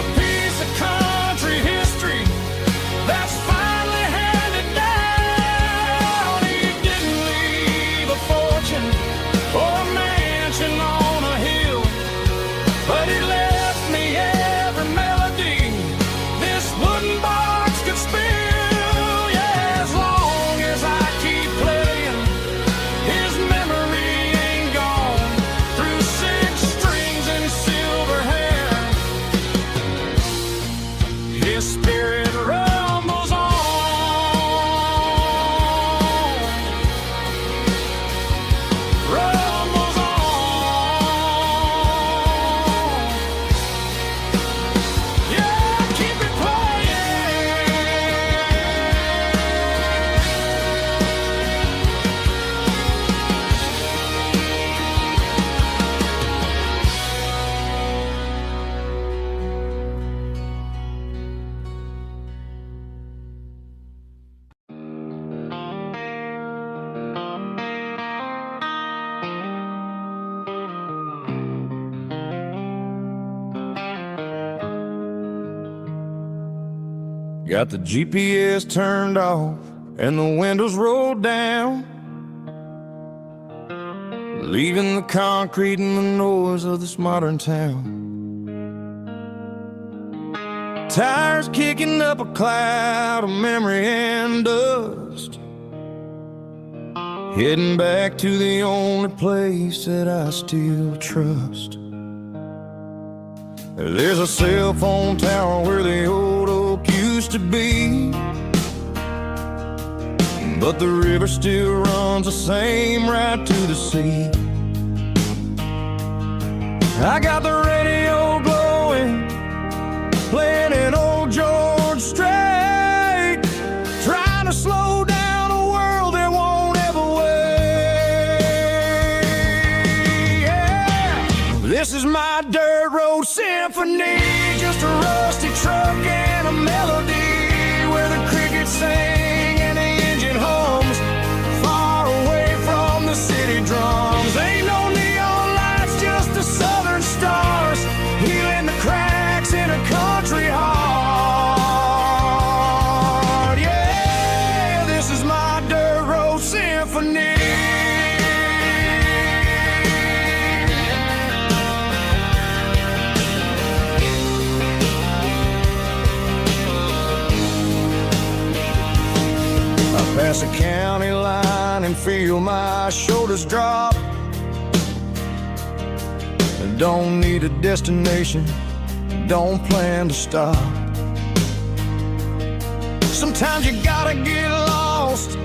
a piece of country history that's finally handed down. He didn't leave a fortune or a mansion on a hill, but he left me every melody this wooden box could spill. Yeah, as long Got the GPS turned off and the windows rolled down, leaving the concrete and the noise of this modern town. Tires kicking up a cloud of memory and dust, heading back to the only place that I still trust. There's a cell phone tower where the old oak used to be, but the river still runs the same right to the sea. I got the radio glowing, playing an old George Strait, trying to slow down a world that won't ever wait. Yeah. This is my dirt road symphony, just a rusty truck and a melody where the crickets sing and the engine hums, far away from the city drums. Ain't no neon lights, just the southern stars, healing the cracks in a country heart. Yeah, this is my dirt road symphony. I pass a county line and feel my shoulders drop. Don't need a destination, don't plan to stop. Sometimes you gotta get lost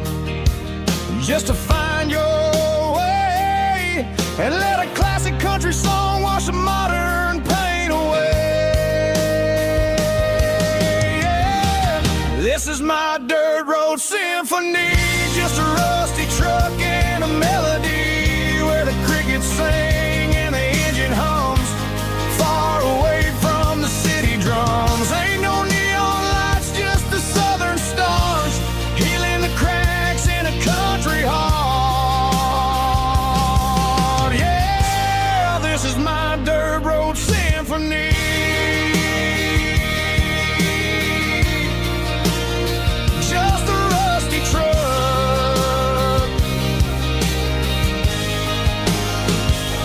just to find your way, and let a classic country song wash the modern pain away. Yeah. This is my dirt road symphony, just a rusty truck and a melody where the crickets sing and the engine hums, far away from the city drums. Ain't no neon lights, just the southern stars, healing the cracks in a country heart. Yeah, this is my dirt road symphony. Just a rusty truck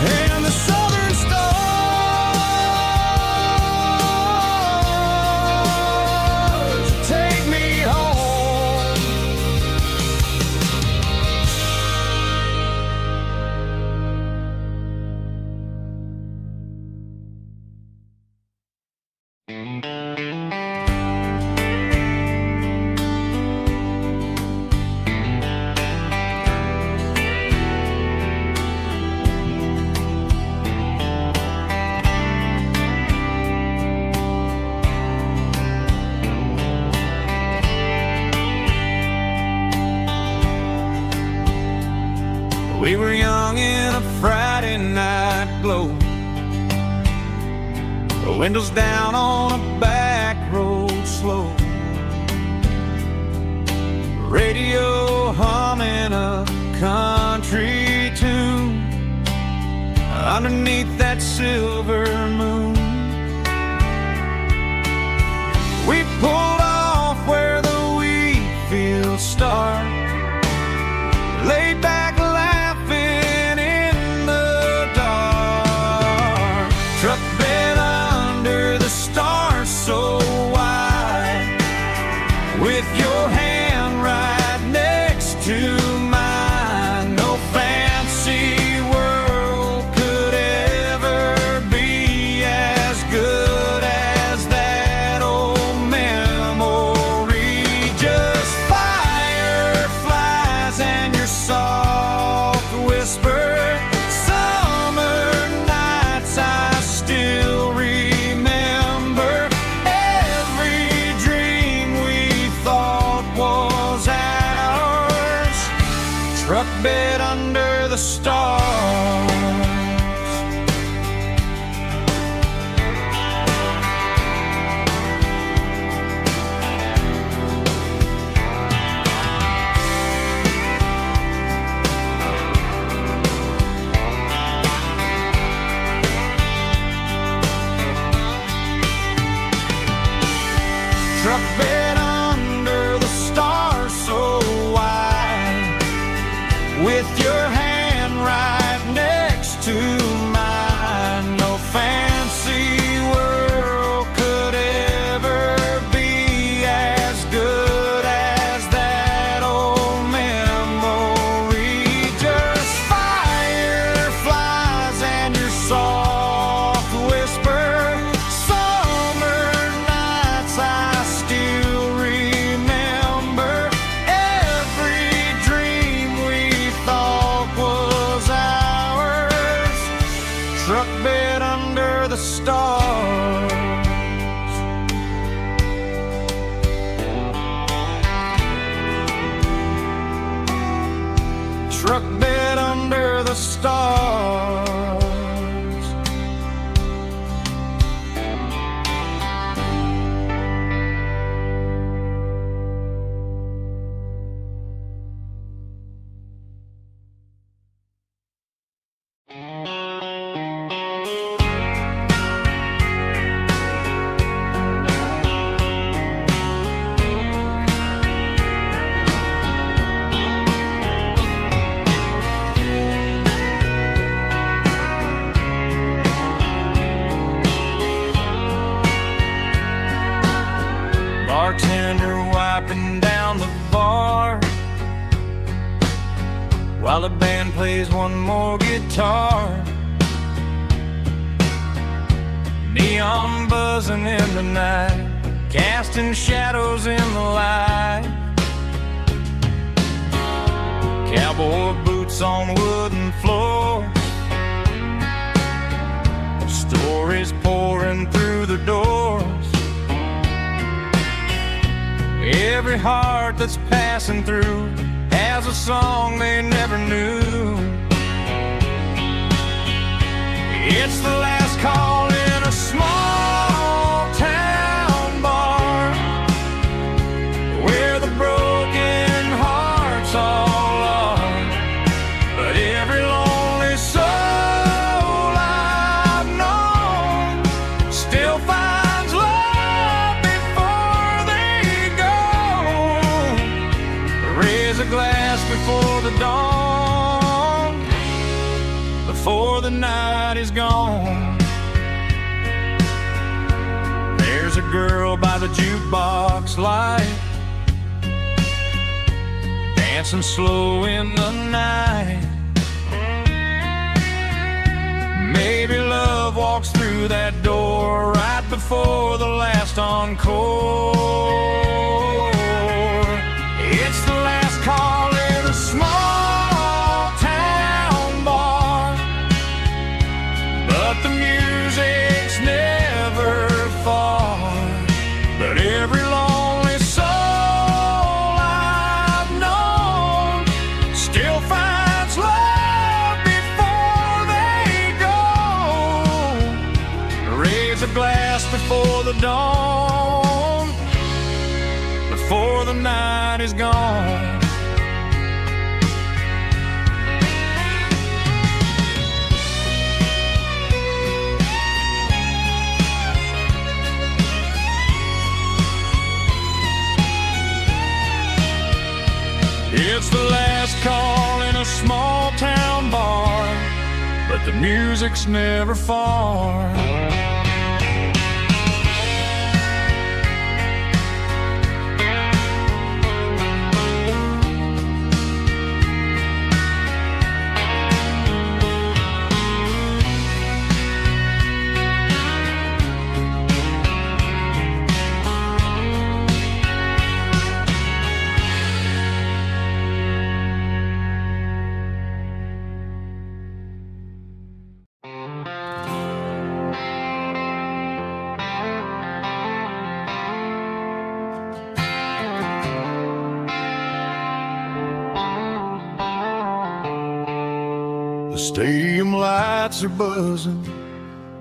and the southern stars take me home. We were young in a Friday night glow, the windows down on a back road slow, radio humming a country tune underneath that silver moon. We pulled off where the wheat fields start, laid back laughing in the dark, truck bed under the stars so wide, with your hand right next to mine. No fancy world could ever be as good as that old memory. Just fireflies and your soft whisper. Summer nights I still remember. Every dream we thought was ours, truck bed under the stars. Truck bed stars. Truck bed under the stars. Bartender wiping down the bar while the band plays one more guitar. Neon buzzing in the night, casting shadows in the light. Cowboy boots on wooden floors, stories pouring through the doors. Every heart that's passing through has a song they never knew. It's the last call in a small town bar where the broken hearts all are. But every lonely soul I've known still finds love before they go. Raise a glass before the dawn, before the night is gone. There's a girl by the jukebox light, dancing slow in the night. Maybe love walks through that door right before the last encore. It's the last call in a small town bar, but the music's never far. But every lonely soul I've known still finds love before they go. Raise a glass before the dawn, before the night is gone. It's the last call in a small town bar, but the music's never far. The stadium lights are buzzing,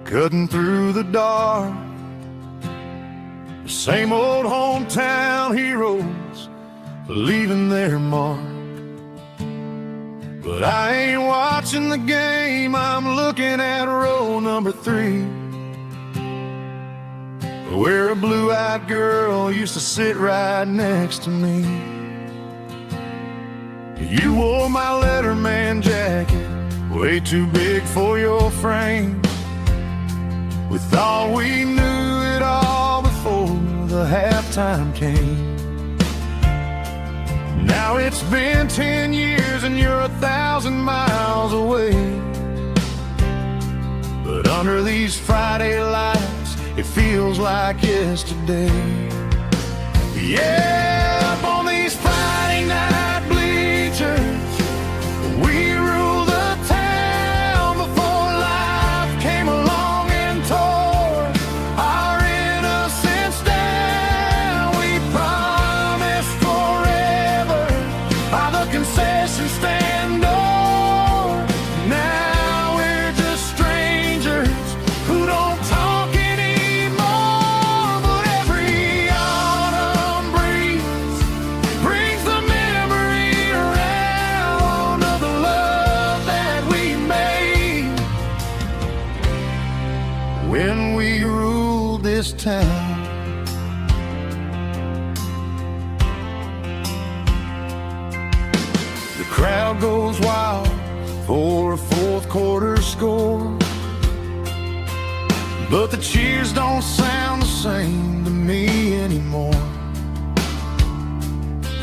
cutting through the dark. The same old hometown heroes leaving their mark. But I ain't watching the game, I'm looking at row number 3, where a blue-eyed girl used to sit right next to me. You wore my Letterman jacket, way too big for your frame. We thought we knew it all before the halftime came. Now it's been 10 years and you're 1,000 miles away. But under these Friday lights, it feels like yesterday. Yeah, up on these Friday night bleachers, we rule the town before life came along and tore town. The crowd goes wild for a fourth quarter score, but the cheers don't sound the same to me anymore.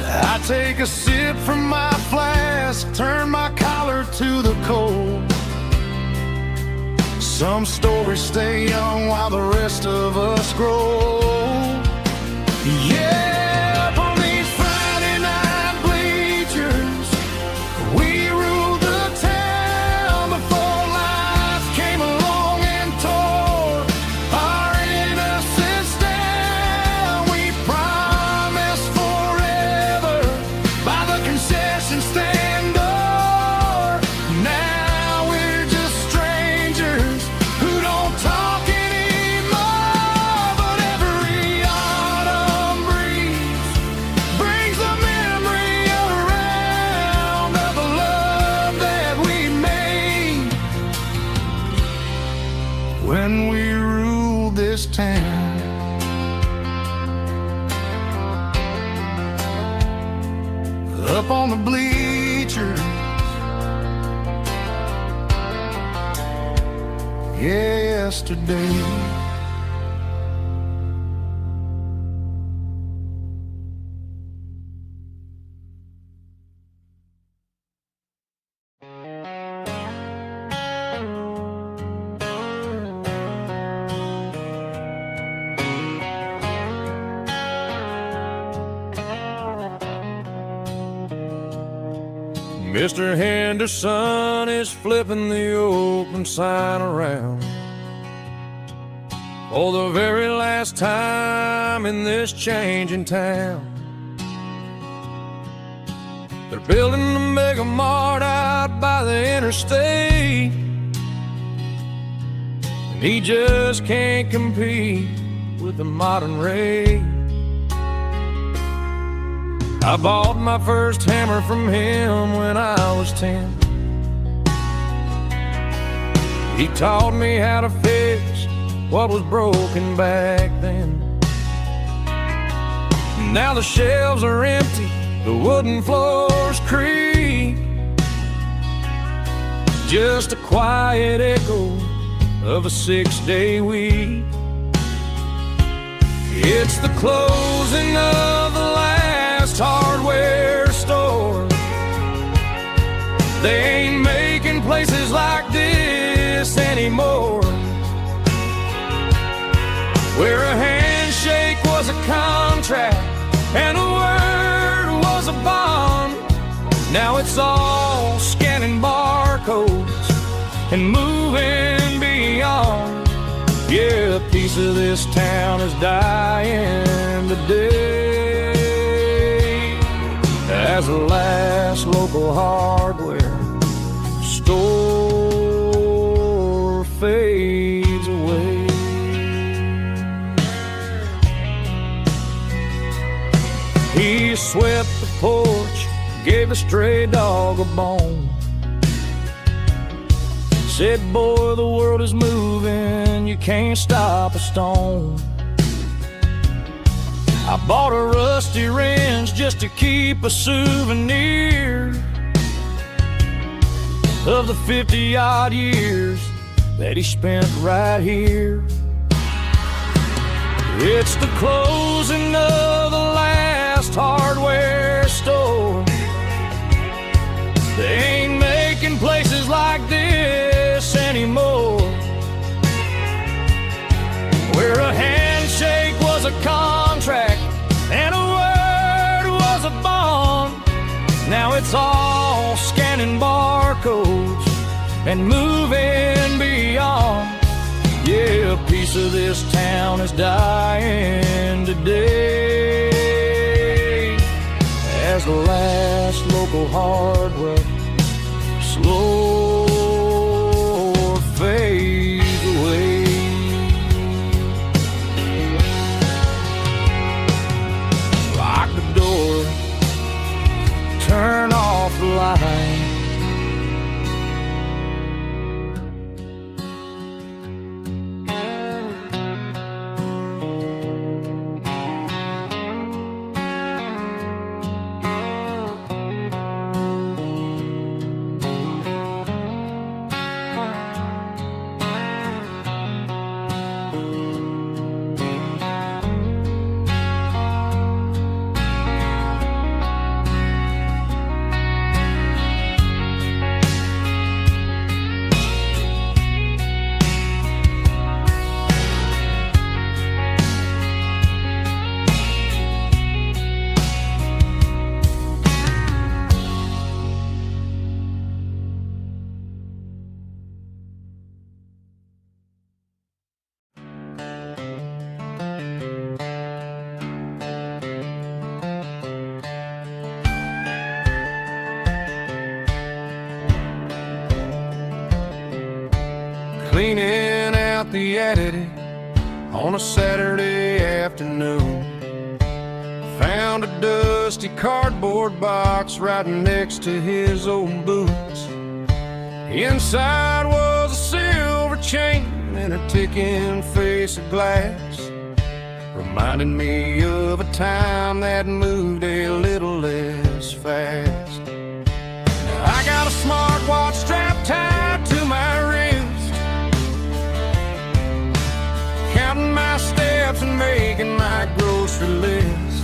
I take a sip from my flask, turn my collar to the cold. Some stories stay young while the rest of us grow. Yeah, on these Friday night bleachers, we ruled the town before life came along and tore our innocence down. We promised forever by the concession stand door. Now we're just strangers who don't talk anymore. But every autumn breeze brings the memory around of the love that we made when we ruled this town. Up on the bleachers, yesterday. Mr. Henderson is flipping the open sign around for the very last time in this changing town. They're building a mega mart out by the interstate, and he just can't compete with the modern rate. I bought my first hammer from him when I was 10. He taught me how to fix what was broken back then. Now the shelves are empty, the wooden floors creak, just a quiet echo of a 6-day week. It's the closing of the last hardware store. They ain't making places like this anymore, where a handshake was a contract and a word was a bond. Now it's all scanning barcodes and moving beyond. Yeah, a piece of this town is dying today as the last local hardware store fades away. He swept the porch, gave a stray dog a bone, said, boy, the world is moving, you can't stop a stone. I bought a rusty wrench just to keep a souvenir of the 50-odd years that he spent right here. It's the closing of the last hardware store. They ain't making places like this anymore, where a handshake was a contract and a word was a bond. Now it's all scanning barcodes and moving beyond. Yeah, a piece of this town is dying today as the last local hardware slow fades away. Lock the door, turn off the light. cleaning out the attic on a Saturday afternoon. Found a dusty cardboard box right next to his old boots. Inside was a silver chain and a ticking face of glass, reminding me of a time that moved a little less fast. Now I got a smartwatch strapped tied to my wrist, counting my steps and making my grocery list.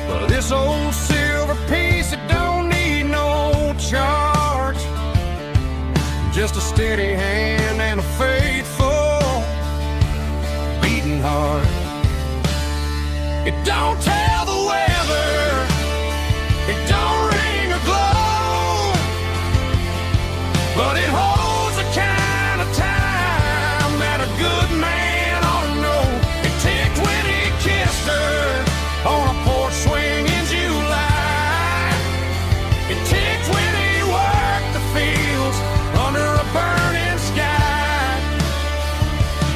But this old silver piece, it don't need no charge, just a steady hand and a faithful beating heart. It don't tell the weather, it don't ring or glow, but it holds the kind of time that a good man ought to know. It ticked when he kissed her on a porch swing in July. It ticked when he worked the fields under a burning sky.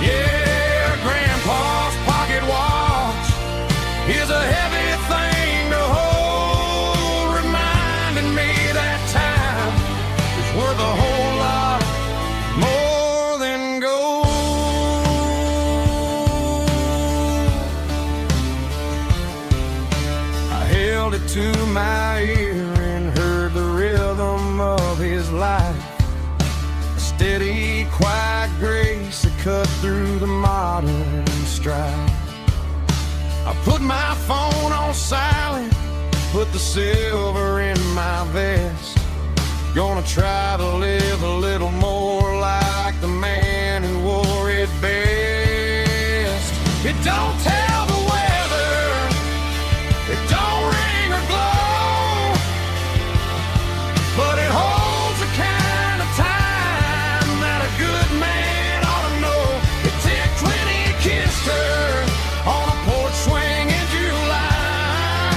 Yeah, Grandpa's pocket watch is a heavy thing to hold, reminding me that time is worth a whole lot more than gold. I held it to my ear and heard the rhythm of his life, a steady, quiet grace that cut through the modern strife. I put my phone on silent, put the silver in my vest. Gonna try to live a little more like the man who wore it best. It don't tell the weather, it don't ring or glow, but it holds the kind of time that a good man ought to know. It ticked when he kissed her on a porch swing in July.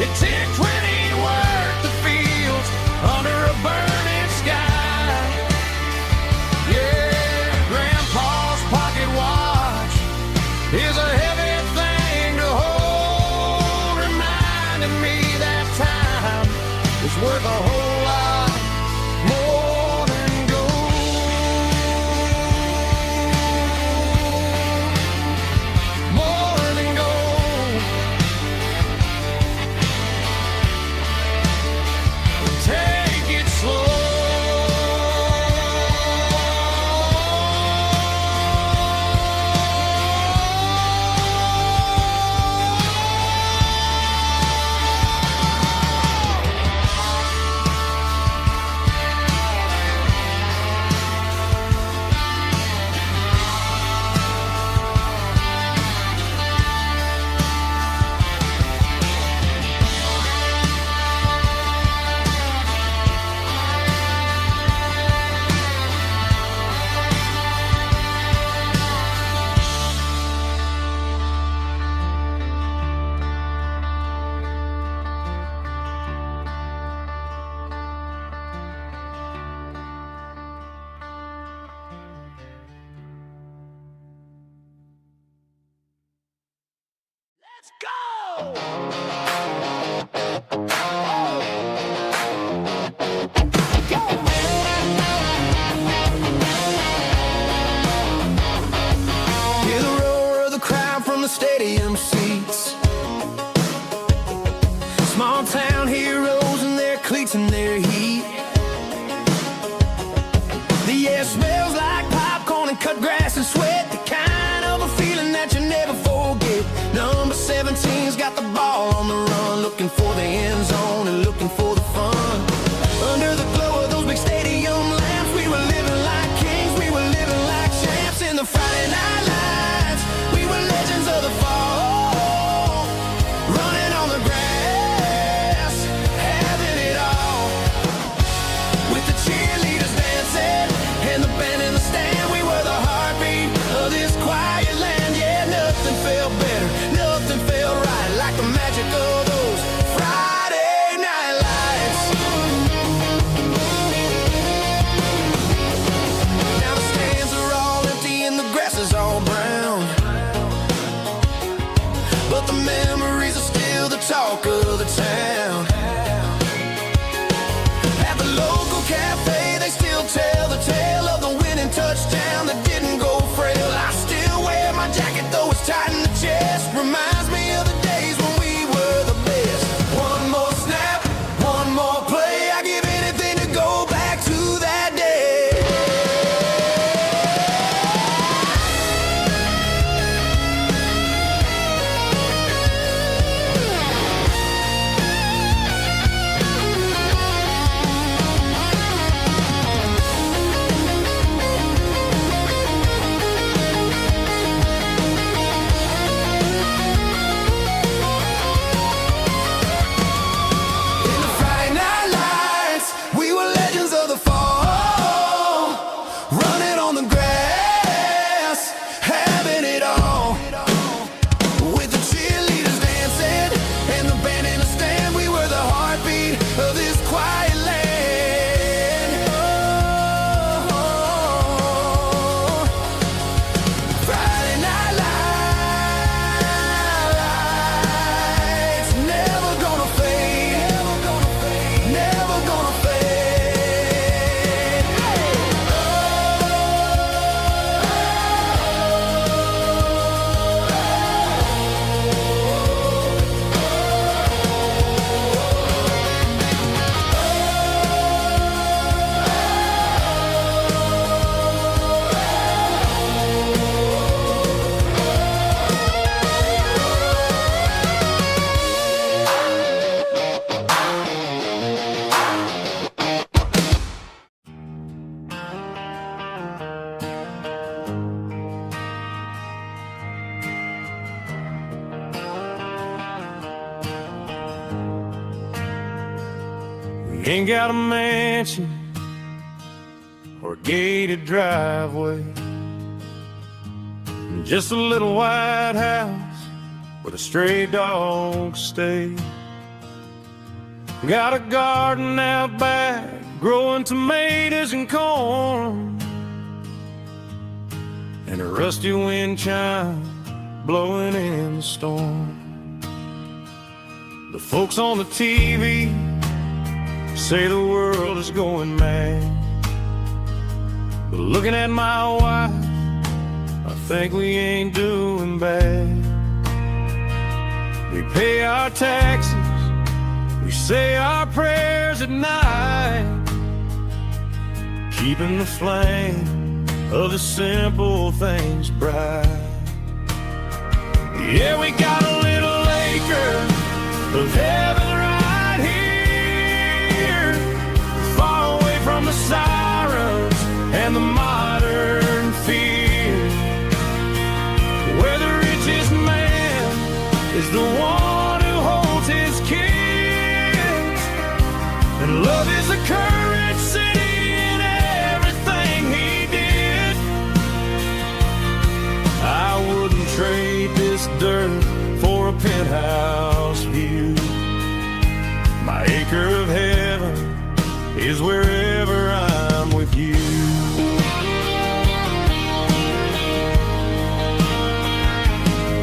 It ticked when he worked the fields under a burning sky. Yeah, Grandpa's pocket watch is a heavy thing to hold, reminding me that time is worth a whole lot more than gold. More than gold. Take it slow. Let's go! Hear the roar of the crowd from the stadium seats. Small town heroes in their cleats and their heat. The air smells like popcorn and cut grass and sweat, the kind of a feeling that you never forget. Number 17's got the ball on the run, looking for the end zone and looking for the fun. Under the glow of those big stadium lamps, we were living like kings, we were living like champs in the Friday night lights. We were legends of the fall, running on the grass, having it all. With the cheerleaders dancing and the band in the stand, we were the heartbeat of this quiet land. Yeah, nothing felt better, nothing felt right like the magic of those Friday Ain't got a mansion or a gated driveway, just a little white house where the stray dogs stay. Got a garden out back, growing tomatoes and corn, and a rusty wind chime blowing in the storm. The folks on the TV say the world is going mad, but looking at my wife, I think we ain't doing bad. We pay our taxes, we say our prayers at night, keeping the flame of the simple things bright. Yeah, we got a little acre of heaven right here, far away from the sirens and the modern fear, where the richest man is the one who holds his kids, and love is the currency in everything he did. I wouldn't trade this dirt for a penthouse view. My acre of heaven is wherever I'm with you.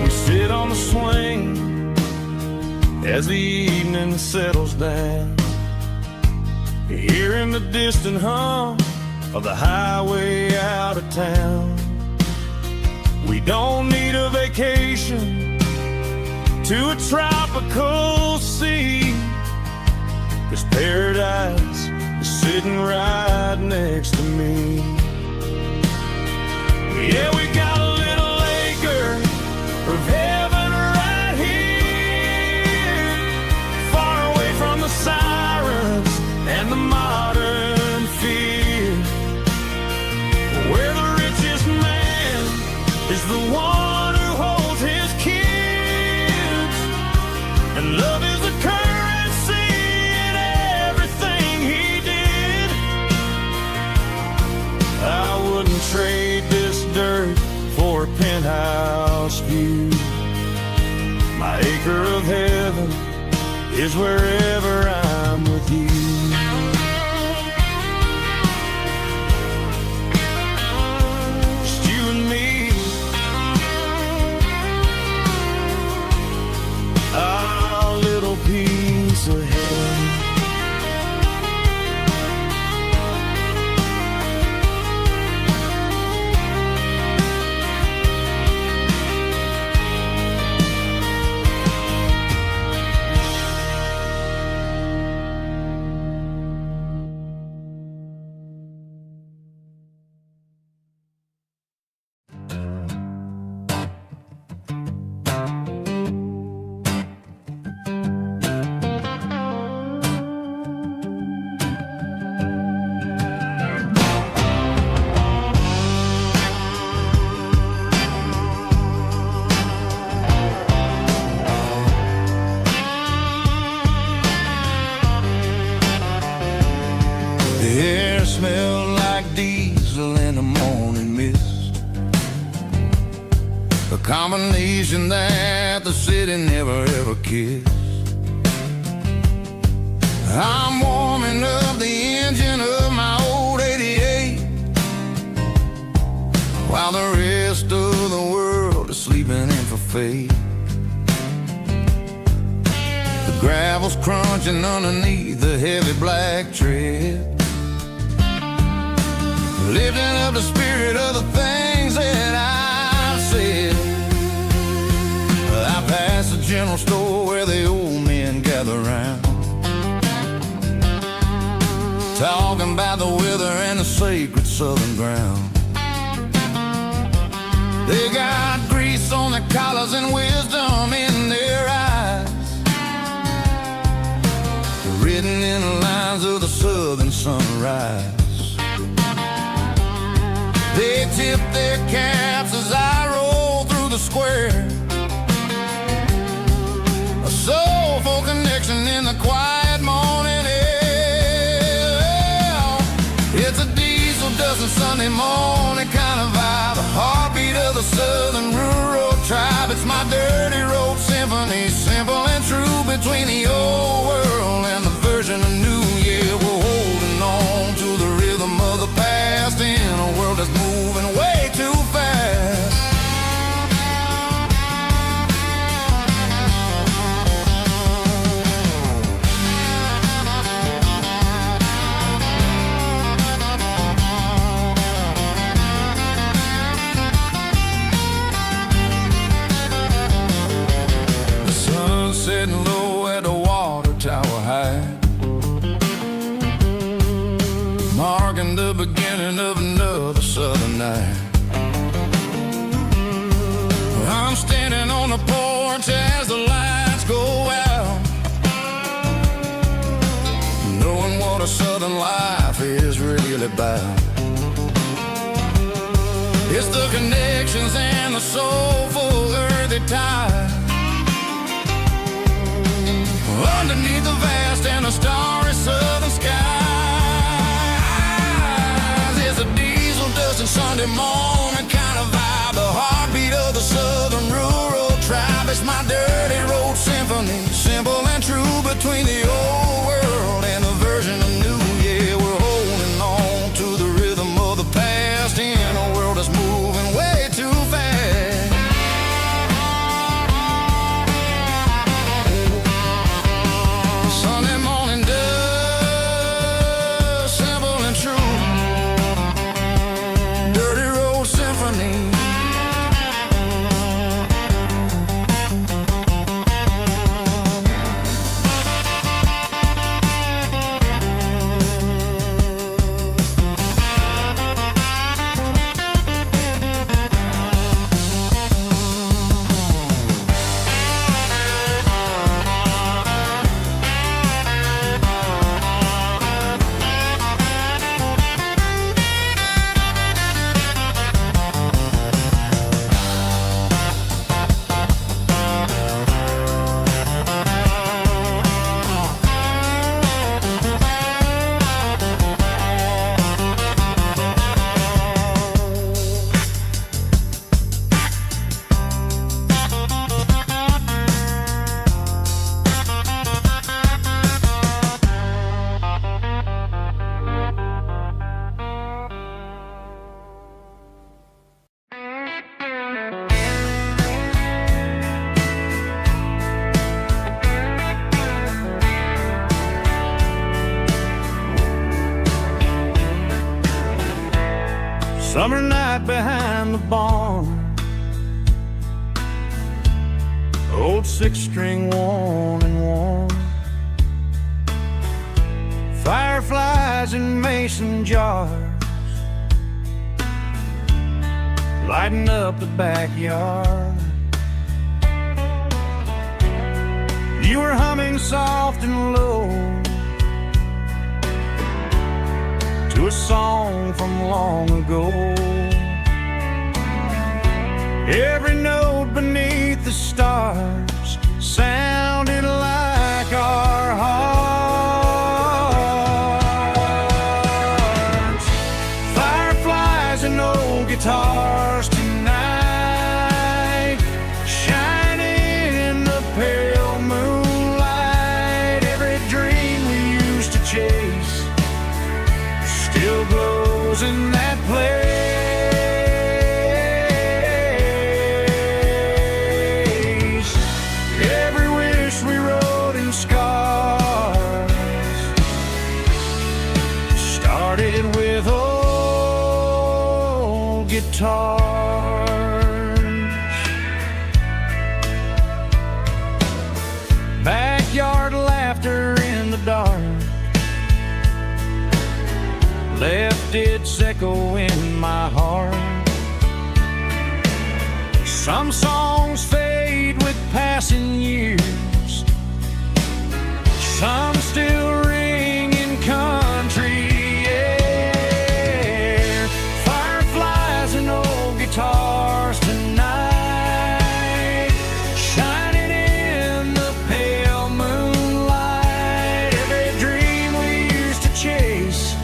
We sit on the swing as the evening settles down, hearing the distant hum of the highway out of town. We don't need a vacation to a tropical sea, 'cause paradise is sitting right next to me. Yeah, we got a little acre of heaven right here, far away from the sirens and the modern fear, where the richest man is the one who holds his kids, and love is the currency in everything he did. I wouldn't trade this dirt for a penthouse view. My acre of heaven is wherever I'm with you. Just you and me, our little piece of heaven. The air smelled like diesel in the morning mist, a combination that the city never ever kissed. I'm warming up the engine of my old 88, while the rest of the world is sleeping in for fate. The gravel's crunching underneath the heavy black tread, lifting up the spirit of the things that I've said. I passed the general store where the old men gather round, talking about the weather and the sacred southern ground. They got grease on their collars and wisdom in their eyes, written in the lines of the southern sunrise. They tip their caps as I roll through the square, a soulful connection in the quiet morning air. buzzing Sunday morning kind of vibe, the heartbeat of the southern rural tribe. It's my dirty road symphony, simple and true, between the old world and the version of new. Yeah, we're holding on to the rhythm of the past in a world that's moving way too fast. Sitting low at the water tower high, marking the beginning of another southern night. I'm standing on the porch as the lights go out, knowing what a southern life is really about. It's the connections and the soulful earthy ties underneath the vast and the starry southern skies. It's a diesel dusting Sunday morning kind of vibe, the heartbeat of the southern rural tribe. It's my dirty road symphony, simple and true, between the old world and the version of new. Yeah, we're holding on to the rhythm of the past in a world that's moving way too fast. Sunday morning dust, simple and true, dirty road symphony. Summer night behind the barn, old six-string worn and worn, fireflies in mason jars, lighting up the backyard. You were humming soft and low to a song from long ago. Every note beneath the stars sounded like our hearts. Fireflies and old guitars tonight, shining in the pale moonlight. Every dream we used to chase still glows in that place. Every wish we wrote in scars started with old guitars. Backyard laughter in the dark left its echo in my heart. Some songs fade with passing years, some still ring in country air. Fireflies and old guitars tonight, shining in the pale moonlight. Every dream we used to chase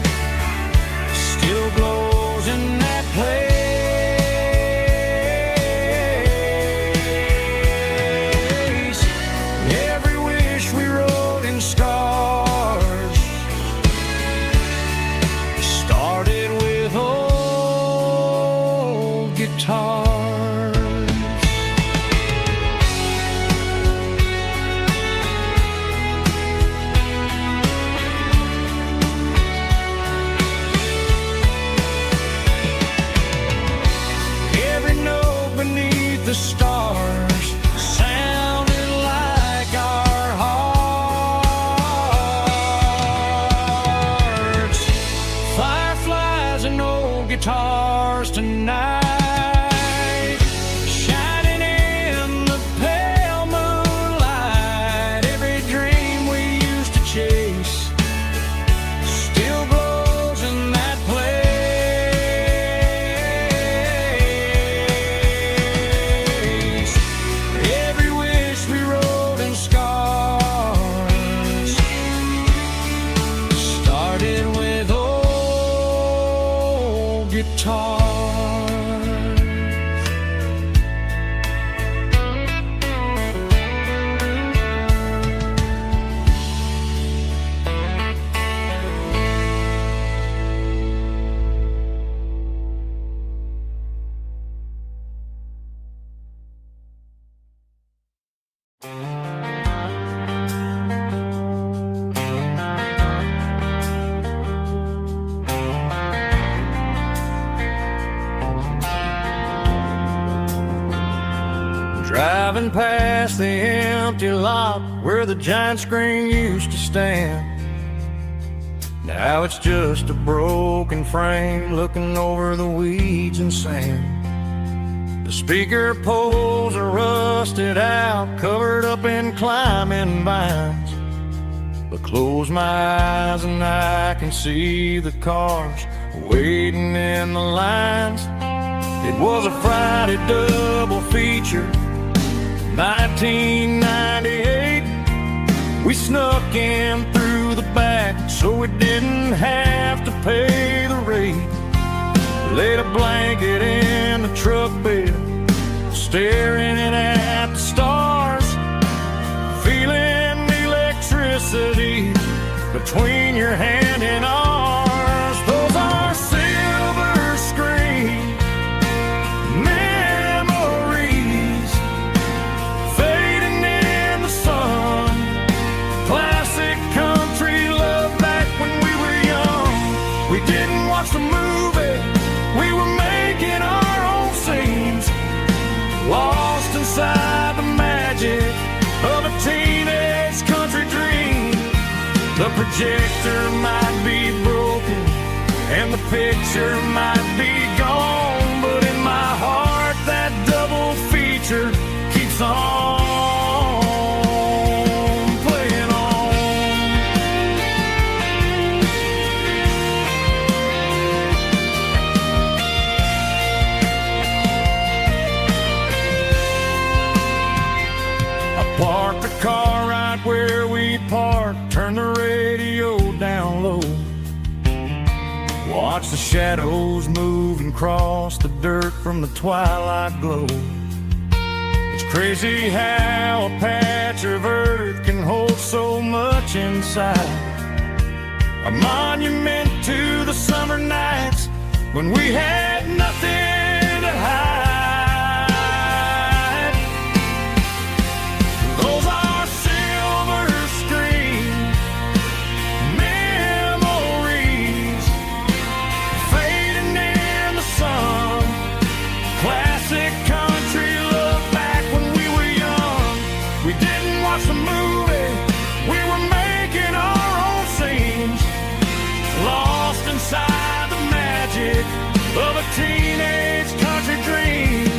still glows guitars. Every note beneath the stars sounded like our hearts. Fireflies and old guitars tonight, shining in the pale moonlight. Every dream we used to chase still glows in that place. Every wish we wrote in scars started with old guitars. Driving past the empty lot where the giant screen used to stand. Now it's just a broken frame looking over the weeds and sand. The speaker poles are rusted out, covered up in climbing vines. But close my eyes and I can see the cars waiting in the lines. It was a Friday double feature, 1998. We snuck in through the back so we didn't have to pay the rate. Laid a blanket in the truck bed, staring at the stars, feeling the electricity between your hand and ours. Those are silver screen memories fading in the sun. Classic country love back when we were young. We didn't watch the movie, we were making our own scenes, lost inside the magic of a teenage country dream. The projector might be broken and the picture might be gone, but in my heart that double feature keeps on playing on. I parked the car right where we parked, turned the radio down low, watch the shadows move and cross the dirt from the twilight glow. It's crazy how a patch of earth can hold so much inside. A monument to the summer nights when we had nothing to hide. Those are silver screen memories fading in the sun. Classic country love back when we were young. We didn't watch the movie, we were making our own scenes, lost inside the magic of a teenage country dream.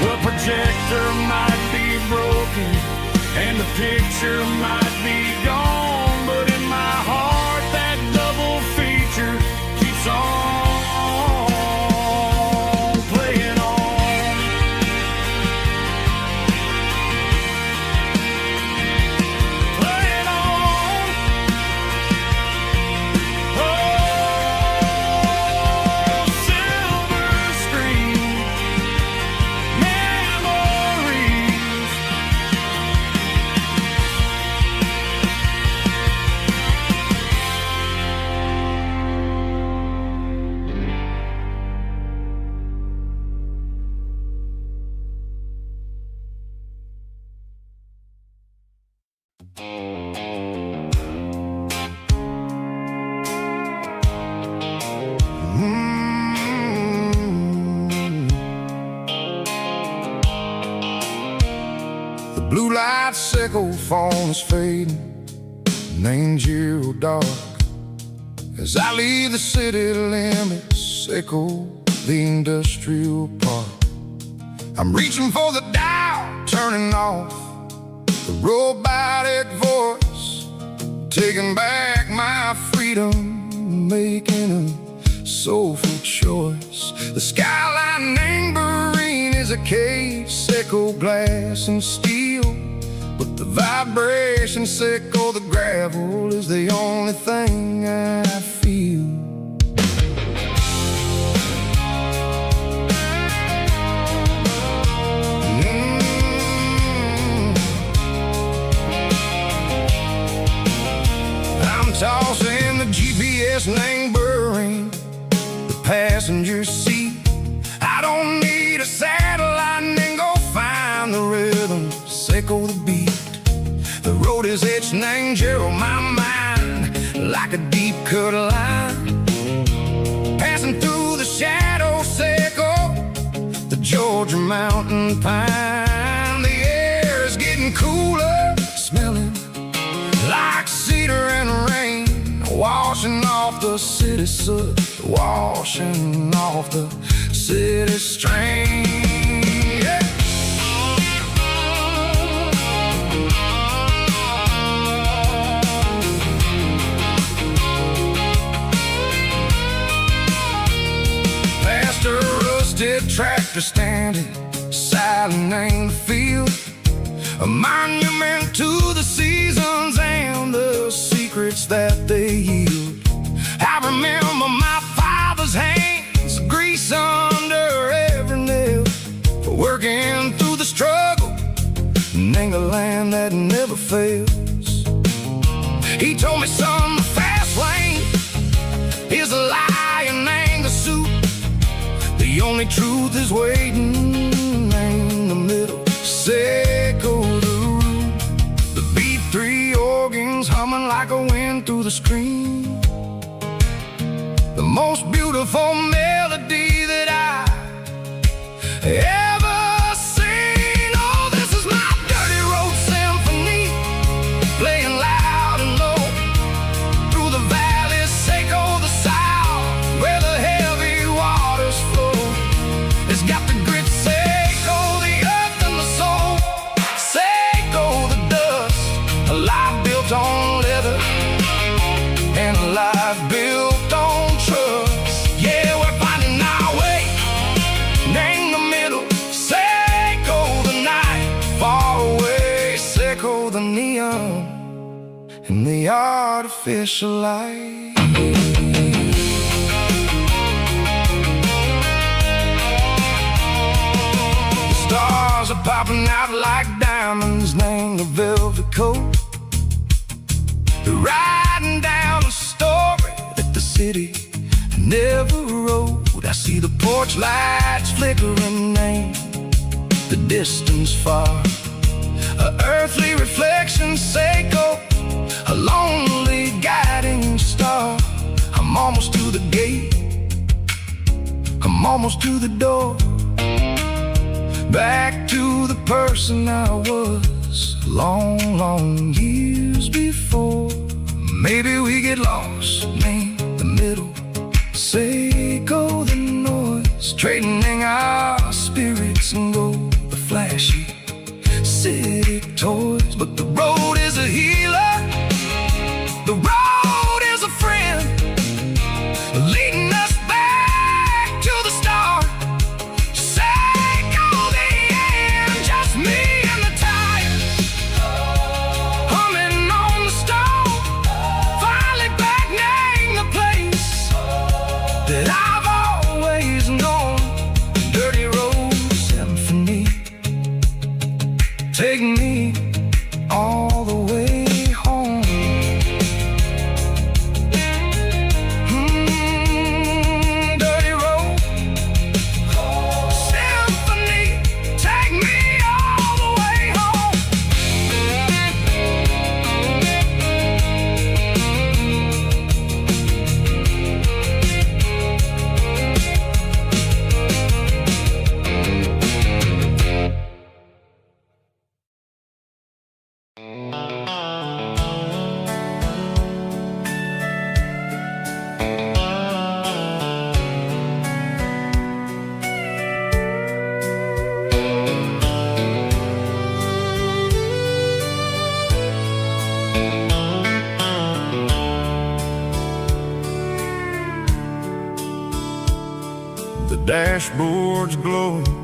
The projector might be broken and the picture might be gone, but in my heart that double feature keeps on playing on. Playing on. Oh, silver screen memories blue light sickle phone is fading, named you dark. As I leave the city limits, echo the industrial park. I'm reaching for the dial, turning off the robotic voice, taking back my freedom, making a soulful choice. The skyline named Marine is a case, echo glass and steel, but the vibration sickle, the gravel is the only thing I feel. I'm tossing the GPS named Burring, the passenger seat. I don't need a satellite and go find the rhythm, sickle the beat. The road is etched named Gerald, my mind, like a deep cut line. Passing through the shadow sickle, the Georgia mountain pine. The air is getting cooler, smelling like cedar and rain, washing off the city soot, washing off the city strain. Yeah. Past a rusted tractor standing silent in the field, a monument to the seasons and the secrets that they yield. I remember my father's hands, grease under every nail, working through the struggle, name the land that never fails. He told me, son, the fast lane is a lie and ain't the suit. The only truth is waiting in the middle, sickle the root. The B3 organs humming like a wind through the screen, the most beautiful melody that I ever seen. Oh, this is my dirty road symphony, playing loud and low through the valleys, sickle the south, where the heavy waters flow. It's got the grit, sickle the earth and the soul, sickle the dust, a life built on leather and a life built on trust. Yeah, we're finding our way, name the middle, sickle the night, far away, sickle the neon and the artificial light. The stars are popping out like diamonds, named the velvet coat. They're riding down the story that the city never wrote. I see the porch lights flickering, name the distance far, a earthly reflection, sickle, a lonely guiding star. I'm almost to the gate, I'm almost to the door, back to the person I was long, long years before. Maybe we get lost, name the middle, sickle the noise, trading our spirits and go the flashy city toys. But the road is a healer, the road is a friend, leading us back to the start. Sickle the end, just me and the tires, humming on the stove, finally back, name the place that I've always known. Dirty road symphony, take me all the way home. Dirty road symphony, take me all the way home. dashboard's glowing.